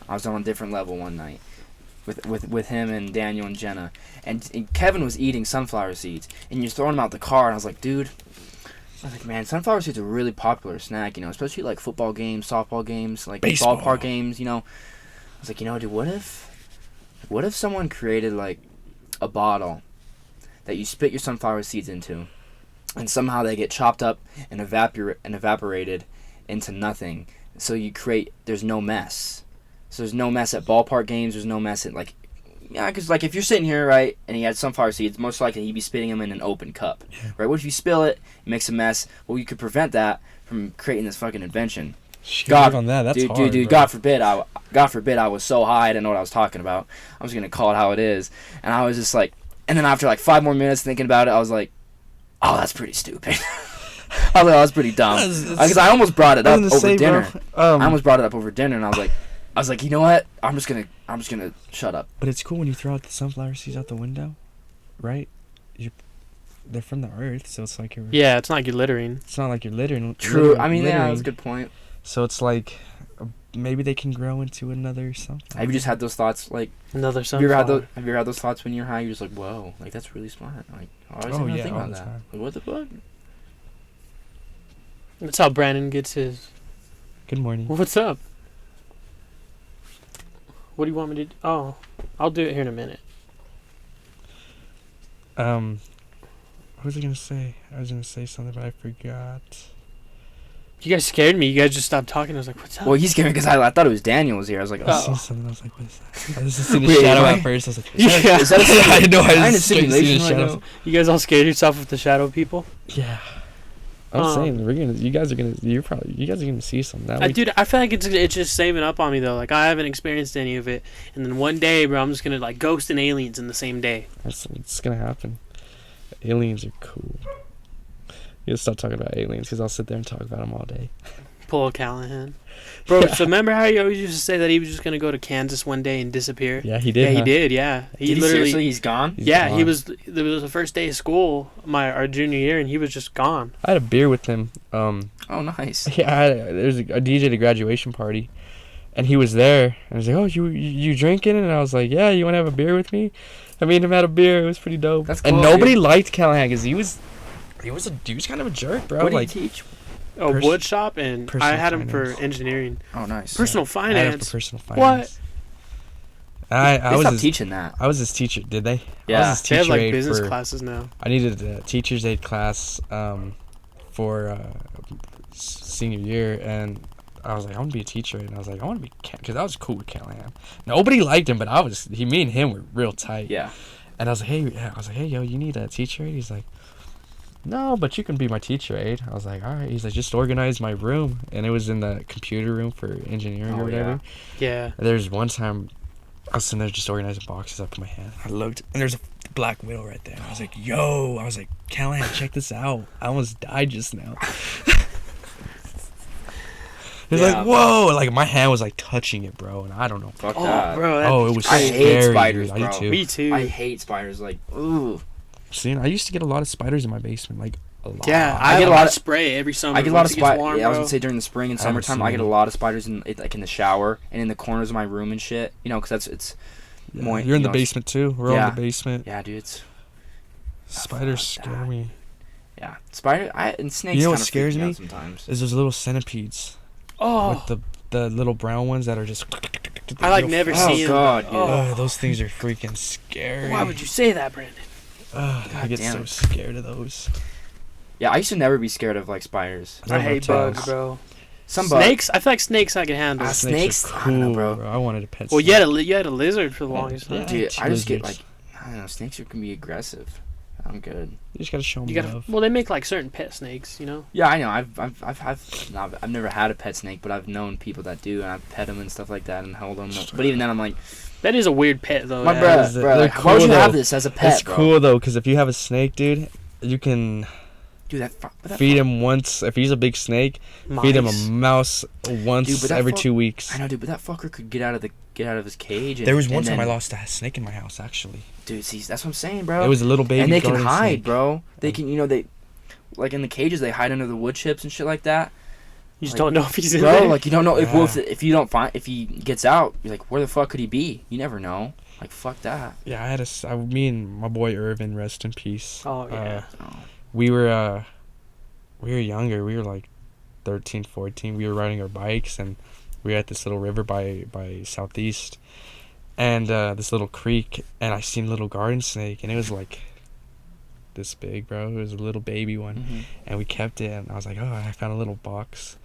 Speaker 2: on a different level one night. with him and Daniel and Jenna, and Kevin was eating sunflower seeds, and you're throwing them out the car, and I was like, dude, man, sunflower seeds are a really popular snack, you know, especially like football games, softball games, like
Speaker 3: Baseball.
Speaker 2: ballpark games, you know. I was like, you know, dude, what if someone created like a bottle that you spit your sunflower seeds into, and somehow they get chopped up and evaporated into nothing, so there's no mess. So there's no mess at ballpark games. There's no mess at because like if you're sitting here, right, and he had sunflower seeds, most likely he'd be spitting them in an open cup, right? What if you spill it, it makes a mess? Well, you could prevent that from creating this fucking invention.
Speaker 3: God, on that, that's
Speaker 2: dude,
Speaker 3: hard,
Speaker 2: dude,
Speaker 3: bro.
Speaker 2: God forbid, I was so high I didn't know what I was talking about. I was gonna call it how it is, and I was just like, and then after like 5 more minutes thinking about it, I was like, oh, that's pretty stupid. I was like, oh, that's pretty dumb, because I almost brought it up over dinner. I almost brought it up over dinner, and I was like, you know what? I'm just gonna shut up.
Speaker 3: But it's cool when you throw out the sunflower seeds out the window, right? They're from the earth, so it's like
Speaker 1: Yeah, it's not like you're littering.
Speaker 3: It's not like you're littering.
Speaker 2: True. I mean, yeah, that's a good point.
Speaker 3: So it's like maybe they can grow into another something.
Speaker 2: Have you just had those thoughts, like
Speaker 1: Another sunflower.
Speaker 2: have you ever had those thoughts when you're high? You're just like, whoa, like that's really smart. Like, I always think
Speaker 3: all
Speaker 2: about
Speaker 3: the
Speaker 2: that.
Speaker 3: time.
Speaker 2: Like, what the fuck?
Speaker 1: That's how Brandon gets his.
Speaker 3: Good morning.
Speaker 1: What's up? What do you want me to do? Oh, I'll do it here in a minute.
Speaker 3: What was I gonna say? I was gonna say something, but I forgot.
Speaker 1: You guys scared me. You guys just stopped talking. I was like, what's up?
Speaker 2: Well, he's scared because I thought it was Daniel was here. I was like,
Speaker 3: I
Speaker 2: oh.
Speaker 3: seen something. I was like, what is that? I was just seeing the
Speaker 2: Wait,
Speaker 3: shadow
Speaker 2: am I-
Speaker 3: at first. I was like,
Speaker 1: Yeah.
Speaker 2: Is that a
Speaker 3: I know. I
Speaker 2: I'm in a
Speaker 3: was straight seeing
Speaker 2: simulation
Speaker 3: the
Speaker 2: right
Speaker 3: shadows.
Speaker 2: now.
Speaker 1: You guys all scared yourself with the shadow people?
Speaker 3: Yeah. I'm saying you guys are gonna see something. That week.
Speaker 1: Dude, I feel like it's just saving up on me though. Like I haven't experienced any of it, and then one day, bro, I'm just gonna like ghost and aliens in the same day.
Speaker 3: It's gonna happen. Aliens are cool. You gotta stop talking about aliens because I'll sit there and talk about them all day.
Speaker 1: Pull a Callahan, bro.
Speaker 3: Yeah.
Speaker 1: So remember how he always used to say that he was just gonna go to Kansas one day and disappear?
Speaker 3: Yeah, he did.
Speaker 1: Yeah, he
Speaker 3: huh?
Speaker 1: did. Yeah,
Speaker 2: Did he seriously? He's gone?
Speaker 3: He's
Speaker 1: Yeah, he
Speaker 3: gone.
Speaker 1: was. It was the first day of school, our junior year, and he was just gone.
Speaker 3: I had a beer with him.
Speaker 2: Oh, nice.
Speaker 3: Yeah, there was a DJ at a graduation party, and he was there. And I was like, "Oh, you drinking?" And I was like, "Yeah, you want to have a beer with me?" I made him had a beer. It was pretty dope.
Speaker 2: That's cool,
Speaker 3: and nobody
Speaker 2: dude.
Speaker 3: liked Callahan because he was kind of a jerk, bro.
Speaker 2: What did
Speaker 3: like,
Speaker 2: he teach?
Speaker 1: Oh, wood shop, and I
Speaker 3: personal
Speaker 1: had him
Speaker 3: finance.
Speaker 1: for engineering.
Speaker 2: Oh, nice.
Speaker 1: Personal
Speaker 3: I had him
Speaker 1: finance.
Speaker 3: for personal
Speaker 1: What?
Speaker 3: finance. I
Speaker 2: They
Speaker 3: was
Speaker 2: stopped
Speaker 3: his,
Speaker 2: teaching that.
Speaker 3: I was his teacher. Did they? I
Speaker 2: Yeah.
Speaker 3: was his
Speaker 1: They have
Speaker 3: teacher
Speaker 1: like
Speaker 3: aide
Speaker 1: business
Speaker 3: for-
Speaker 1: classes now.
Speaker 3: I needed a teacher's aid class for senior year, and I was like, I want to be a teacher, and I was like, I want to be because I was cool with Callahan. Nobody liked him, but me and him were real tight.
Speaker 2: Yeah.
Speaker 3: And I was like, hey, yo, you need a teacher aide? He's like, no, but you can be my teacher aide. I was like, all right. He's like, just organize my room, and it was in the computer room for engineering or whatever.
Speaker 1: Yeah.
Speaker 3: And there's one time I was sitting there just organizing boxes up in my hand. I looked, and there's a black widow right there. I was like, yo. I was like, Callahan, check this out. I almost died just now. He's
Speaker 2: Yeah,
Speaker 3: like, whoa. Like, my hand was, like, touching it, bro. And I don't know.
Speaker 2: Fuck
Speaker 1: Oh,
Speaker 2: that.
Speaker 1: bro.
Speaker 3: Oh, it was
Speaker 2: I
Speaker 3: scary.
Speaker 2: hate spiders,
Speaker 3: dude. I
Speaker 2: bro.
Speaker 3: do too.
Speaker 1: Me too.
Speaker 2: I hate spiders. Like, ooh.
Speaker 3: See, I used to get a lot of spiders in my basement. Like, a lot.
Speaker 1: Yeah,
Speaker 2: I
Speaker 1: I
Speaker 2: get
Speaker 1: get
Speaker 2: a
Speaker 1: a
Speaker 2: lot
Speaker 1: lot
Speaker 2: of-
Speaker 1: of spray every summer.
Speaker 2: I get a lot of
Speaker 1: once it gets
Speaker 2: spiders.
Speaker 1: warm,
Speaker 2: Yeah, I was
Speaker 1: bro.
Speaker 2: gonna say during the spring and
Speaker 3: I haven't
Speaker 2: summertime,
Speaker 3: seen
Speaker 2: I get a
Speaker 3: them.
Speaker 2: lot of spiders in like in the shower and in the corners of my room and shit. You know, because it's
Speaker 3: Yeah,
Speaker 2: more.
Speaker 3: you're in
Speaker 2: you
Speaker 3: the
Speaker 2: know,
Speaker 3: basement, too. We're all
Speaker 2: Yeah.
Speaker 3: in the basement.
Speaker 2: Yeah, dude. It's
Speaker 3: Spiders
Speaker 2: fuck
Speaker 3: scare
Speaker 2: that.
Speaker 3: me.
Speaker 2: Yeah, spider. And snakes.
Speaker 3: You know what
Speaker 2: kinda
Speaker 3: scares
Speaker 2: freak
Speaker 3: me?
Speaker 2: out sometimes.
Speaker 3: Is those little centipedes.
Speaker 1: Oh,
Speaker 3: With the little brown ones that are just...
Speaker 1: I like never
Speaker 2: Oh,
Speaker 1: seen.
Speaker 2: God, dude.
Speaker 1: Oh,
Speaker 3: those things are freaking scary.
Speaker 1: why would you say that, Brandon?
Speaker 3: I
Speaker 2: God
Speaker 3: get
Speaker 2: damn
Speaker 3: so
Speaker 2: it.
Speaker 3: scared of those.
Speaker 2: Yeah, I used to never be scared of like spiders.
Speaker 1: I hate
Speaker 3: reptiles.
Speaker 1: bugs, bro.
Speaker 2: Some bugs.
Speaker 1: Snakes? I feel like snakes I can handle.
Speaker 2: Snakes?
Speaker 3: are
Speaker 2: I don't know,
Speaker 3: cool,
Speaker 2: bro.
Speaker 3: I wanted a pet
Speaker 1: Well,
Speaker 3: snake.
Speaker 1: you had a lizard for the longest
Speaker 3: Yeah.
Speaker 1: time.
Speaker 2: Dude, I just get like
Speaker 3: Lizards.
Speaker 2: I don't know. Snakes can be aggressive. I'm good.
Speaker 3: You just gotta show them
Speaker 1: You gotta.
Speaker 3: love.
Speaker 1: Well, they make like certain pet snakes, you know.
Speaker 2: Yeah, I know. I've never had a pet snake, but I've known people that do, and I've pet them and stuff like that, and held them. But even then, I'm like,
Speaker 1: That is a weird pet, though.
Speaker 2: my
Speaker 1: yeah.
Speaker 2: bruh,
Speaker 3: They're
Speaker 2: like,
Speaker 3: cool,
Speaker 2: why would you have
Speaker 3: though.
Speaker 2: this as a pet,
Speaker 3: It's
Speaker 2: bro?
Speaker 3: cool though, because if you have a snake, dude, you can
Speaker 2: Dude,
Speaker 3: feed him once. If he's a big snake, feed him a
Speaker 1: Mice.
Speaker 3: mouse once
Speaker 2: Dude, but that
Speaker 3: every
Speaker 2: fuck-
Speaker 3: 2 weeks.
Speaker 2: I know, dude, but that fucker could get out of his cage. And,
Speaker 3: There was one
Speaker 2: and
Speaker 3: time
Speaker 2: then,
Speaker 3: I lost a snake in my house. Actually,
Speaker 2: Dude, see, that's what I'm saying, bro.
Speaker 3: it was a little baby.
Speaker 2: and they can
Speaker 3: garden
Speaker 2: hide,
Speaker 3: snake.
Speaker 2: bro. They can, they, like in the cages, they hide under the wood chips and shit like that.
Speaker 1: You just
Speaker 2: like,
Speaker 1: don't know if he's in
Speaker 2: Bro,
Speaker 1: there.
Speaker 2: like you don't know
Speaker 3: Yeah.
Speaker 2: if you don't find if he gets out, you're like, where the fuck could he be? You never know. Like, fuck that.
Speaker 3: Yeah, me and my boy Irvin, rest in peace.
Speaker 1: Oh yeah.
Speaker 3: We were younger. We were like 13, 14. We were riding our bikes, and we were at this little river by Southeast, and this little creek, and I seen a little garden snake, and it was like this big, bro. It was a little baby one,
Speaker 2: Mm-hmm.
Speaker 3: and we kept it, and I was like, oh, I found a little box.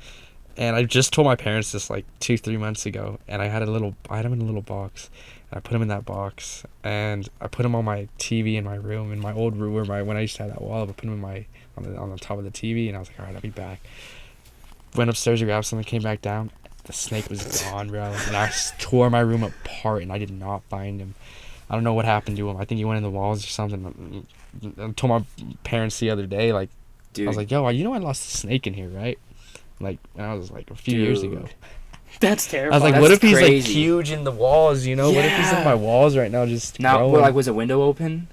Speaker 3: And I just told my parents this like 2-3 months ago, and I had him in a little box, and I put him in that box, and I put him on my TV in my room, in my old room when I used to have that wall. I put him on the top of the TV, and I was like, all right, I'll be back. Went upstairs to grab something, came back down, the snake was gone, bro, and I tore my room apart, and I did not find him. I don't know what happened to him. I think he went in the walls or something. I told my parents the other day, like,
Speaker 2: Dude.
Speaker 3: I was like, yo, you know I lost a snake in here, right? Like, and I was like a few years ago.
Speaker 1: That's
Speaker 3: I
Speaker 1: terrifying.
Speaker 3: was like,
Speaker 2: That's
Speaker 3: what if he's like
Speaker 2: crazy.
Speaker 3: huge in the walls, you know? What if he's in
Speaker 2: Yeah.
Speaker 3: my walls right now just
Speaker 2: Now,
Speaker 3: growing?
Speaker 2: well, like, was the window open?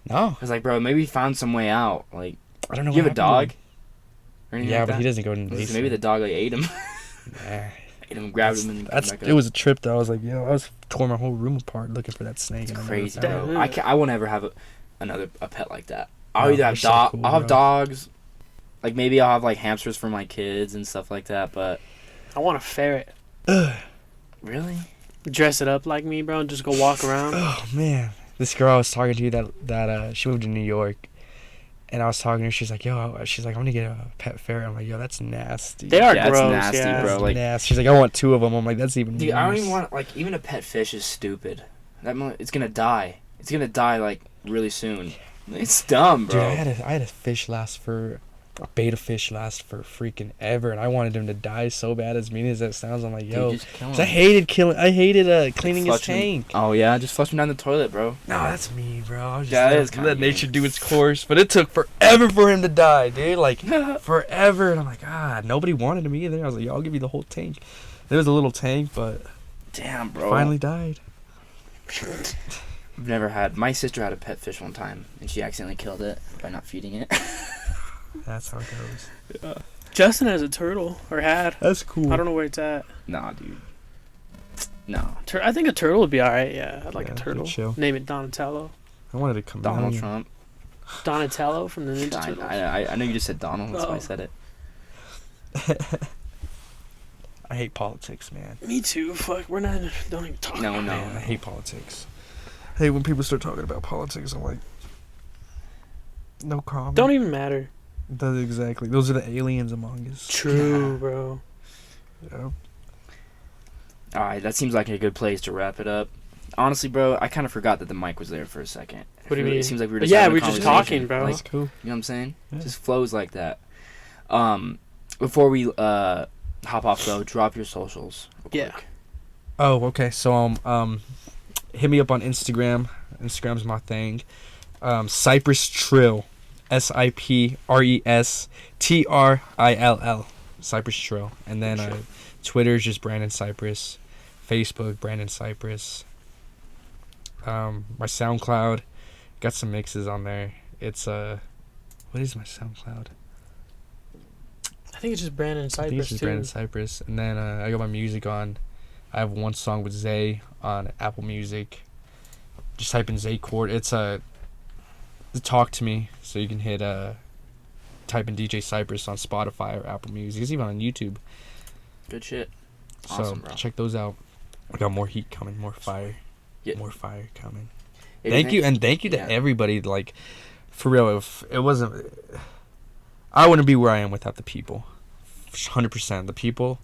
Speaker 3: No.
Speaker 2: I was like, bro, maybe he found some way out. Like,
Speaker 3: I don't know.
Speaker 2: you have a
Speaker 3: what
Speaker 2: dog?
Speaker 3: happened
Speaker 2: Or
Speaker 3: to him.
Speaker 2: anything
Speaker 3: Yeah,
Speaker 2: like
Speaker 3: but
Speaker 2: that?
Speaker 3: he doesn't go in the
Speaker 2: Maybe
Speaker 3: basement.
Speaker 2: the dog like ate him.
Speaker 3: Nah.
Speaker 2: Ate him, grabbed him, and then came back up.
Speaker 3: It was a trip though. I was like, I was tore my whole room apart looking for that snake.
Speaker 2: It's
Speaker 3: and I never
Speaker 2: crazy,
Speaker 3: found it.
Speaker 2: bro. I won't ever have a pet like that. I'll
Speaker 3: No,
Speaker 2: either have
Speaker 3: they're so cool,
Speaker 2: I'll have
Speaker 3: bro.
Speaker 2: dogs. Like, maybe I'll have like hamsters for my kids and stuff like that. But
Speaker 1: I want a ferret.
Speaker 2: really,
Speaker 1: Dress it up like me, bro, and just go walk around.
Speaker 3: Oh man, this girl I was talking to that she moved to New York, and I was talking to her. She's like, she's like, I'm gonna get a pet ferret. I'm like, yo, that's nasty.
Speaker 1: They are
Speaker 2: Yeah, it's
Speaker 1: gross,
Speaker 2: nasty,
Speaker 1: yeah.
Speaker 2: bro.
Speaker 3: That's
Speaker 2: Like,
Speaker 3: nasty. She's like, I want 2 of them. I'm like, that's even
Speaker 2: dude,
Speaker 3: worse.
Speaker 2: I don't even want like even a pet fish is stupid. It's gonna die. It's gonna die like really soon. It's dumb,
Speaker 3: Dude,
Speaker 2: bro.
Speaker 3: I had a beta fish last for freaking ever, and I wanted him to die so bad. As mean as that sounds, I'm like, yo,
Speaker 2: Dude, just kill
Speaker 3: 'cause I
Speaker 2: him.
Speaker 3: hated cleaning his
Speaker 2: Flush him.
Speaker 3: tank.
Speaker 2: Oh yeah, just flush him down the toilet, bro.
Speaker 3: No, that's me, bro. I was just
Speaker 2: Yeah, that
Speaker 3: let,
Speaker 2: is kinda
Speaker 3: let nature
Speaker 2: mean.
Speaker 3: do its course, but it took forever for him to die, dude. Like forever, and I'm like, nobody wanted him either. I was like, yo, I'll give you the whole tank. There was a little tank, but
Speaker 2: Damn, bro.
Speaker 3: finally died.
Speaker 2: I've never had. My sister had a pet fish one time, and she accidentally killed it by not feeding it.
Speaker 3: That's how it goes.
Speaker 1: Justin has a turtle, or had.
Speaker 3: That's cool.
Speaker 1: I don't know where it's at.
Speaker 2: Nah, dude. No.
Speaker 1: I think a turtle would be alright, yeah. I'd like
Speaker 3: Yeah,
Speaker 1: a turtle.
Speaker 3: chill.
Speaker 1: Name it Donatello.
Speaker 3: I wanted to come
Speaker 2: Donald
Speaker 3: down.
Speaker 2: Trump.
Speaker 1: Donatello from the Ninja Turtles.
Speaker 2: I know you just said Donald. That's why I
Speaker 1: Oh.
Speaker 2: said it.
Speaker 3: I hate politics, man.
Speaker 1: Me too. Fuck, don't even talk.
Speaker 2: No,
Speaker 1: about
Speaker 2: no.
Speaker 1: it.
Speaker 3: Man, I hate politics. I hate when people start talking about politics. I'm like, no comment.
Speaker 1: Don't even matter.
Speaker 3: That's exactly. Those are the aliens among us.
Speaker 1: True, bro.
Speaker 3: Yeah.
Speaker 2: Alright, that seems like a good place to wrap it up. Honestly, bro, I kind of forgot that the mic was there for a second.
Speaker 1: What do you mean?
Speaker 2: It seems like we were just
Speaker 1: Yeah,
Speaker 2: having a
Speaker 1: we're just
Speaker 2: conversation.
Speaker 1: talking, bro.
Speaker 2: Like,
Speaker 3: That's cool.
Speaker 2: you know what I'm saying?
Speaker 3: Yeah.
Speaker 2: It just flows like that. Before we hop off though, drop your socials. Real
Speaker 1: Yeah.
Speaker 2: quick.
Speaker 3: Oh, okay. So hit me up on Instagram. Instagram's my thing. Cypress Trill, SIPRESTRILL, Cypress Trill, and then
Speaker 2: Sure.
Speaker 3: Twitter's just Brandon Cypress, Facebook Brandon Cypress. My SoundCloud, got some mixes on there. It's what is my SoundCloud?
Speaker 1: I think it's just Brandon
Speaker 3: I think
Speaker 1: Cypress
Speaker 3: it's just
Speaker 1: too.
Speaker 3: Brandon Cypress, and then I got my music on. I have one song with Zay on Apple Music. Just type in Zay Chord. It's to talk to me, so you can hit type in DJ Cypress on Spotify or Apple Music. It's even on YouTube.
Speaker 2: Good shit. Awesome,
Speaker 3: So
Speaker 2: bro.
Speaker 3: check those out. I got more heat coming, more fire,
Speaker 2: Yeah.
Speaker 3: more fire coming.
Speaker 2: If
Speaker 3: Thank you, and thank you to everybody. Like, for real, if it wasn't, I wouldn't be where I am without the people. 100%. The people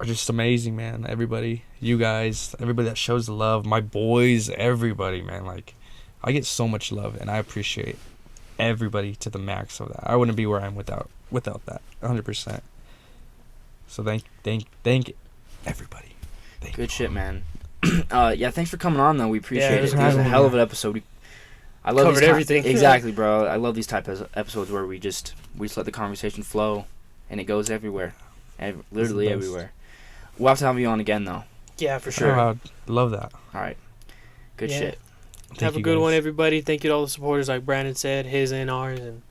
Speaker 3: are just amazing, man. Everybody, you guys, everybody that shows the love, my boys, everybody, man. Like, I get so much love, and I appreciate everybody to the max of that. I wouldn't be where I am without that. 100%. So thank everybody. Thank
Speaker 2: Good shit, man. Yeah, thanks for coming on though. We appreciate
Speaker 1: Yeah,
Speaker 2: it.
Speaker 1: thanks
Speaker 2: It
Speaker 1: for
Speaker 2: was a
Speaker 3: having
Speaker 2: hell
Speaker 3: me.
Speaker 2: of an episode. I love
Speaker 1: Covered
Speaker 2: these
Speaker 1: everything.
Speaker 2: Exactly, bro. I love these type of episodes where we just let the conversation flow, and it goes everywhere, literally
Speaker 3: best.
Speaker 2: everywhere. We'll have to have you on again though.
Speaker 1: Yeah, for
Speaker 3: Sure.
Speaker 1: sure.
Speaker 3: I love that.
Speaker 2: All right. Good
Speaker 1: Yeah.
Speaker 2: shit.
Speaker 3: Thank
Speaker 1: Have a
Speaker 3: you
Speaker 1: good
Speaker 3: guys.
Speaker 1: one, everybody. Thank you to all the supporters, like Brandon said, his and ours, and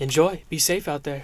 Speaker 1: enjoy. Be safe out there.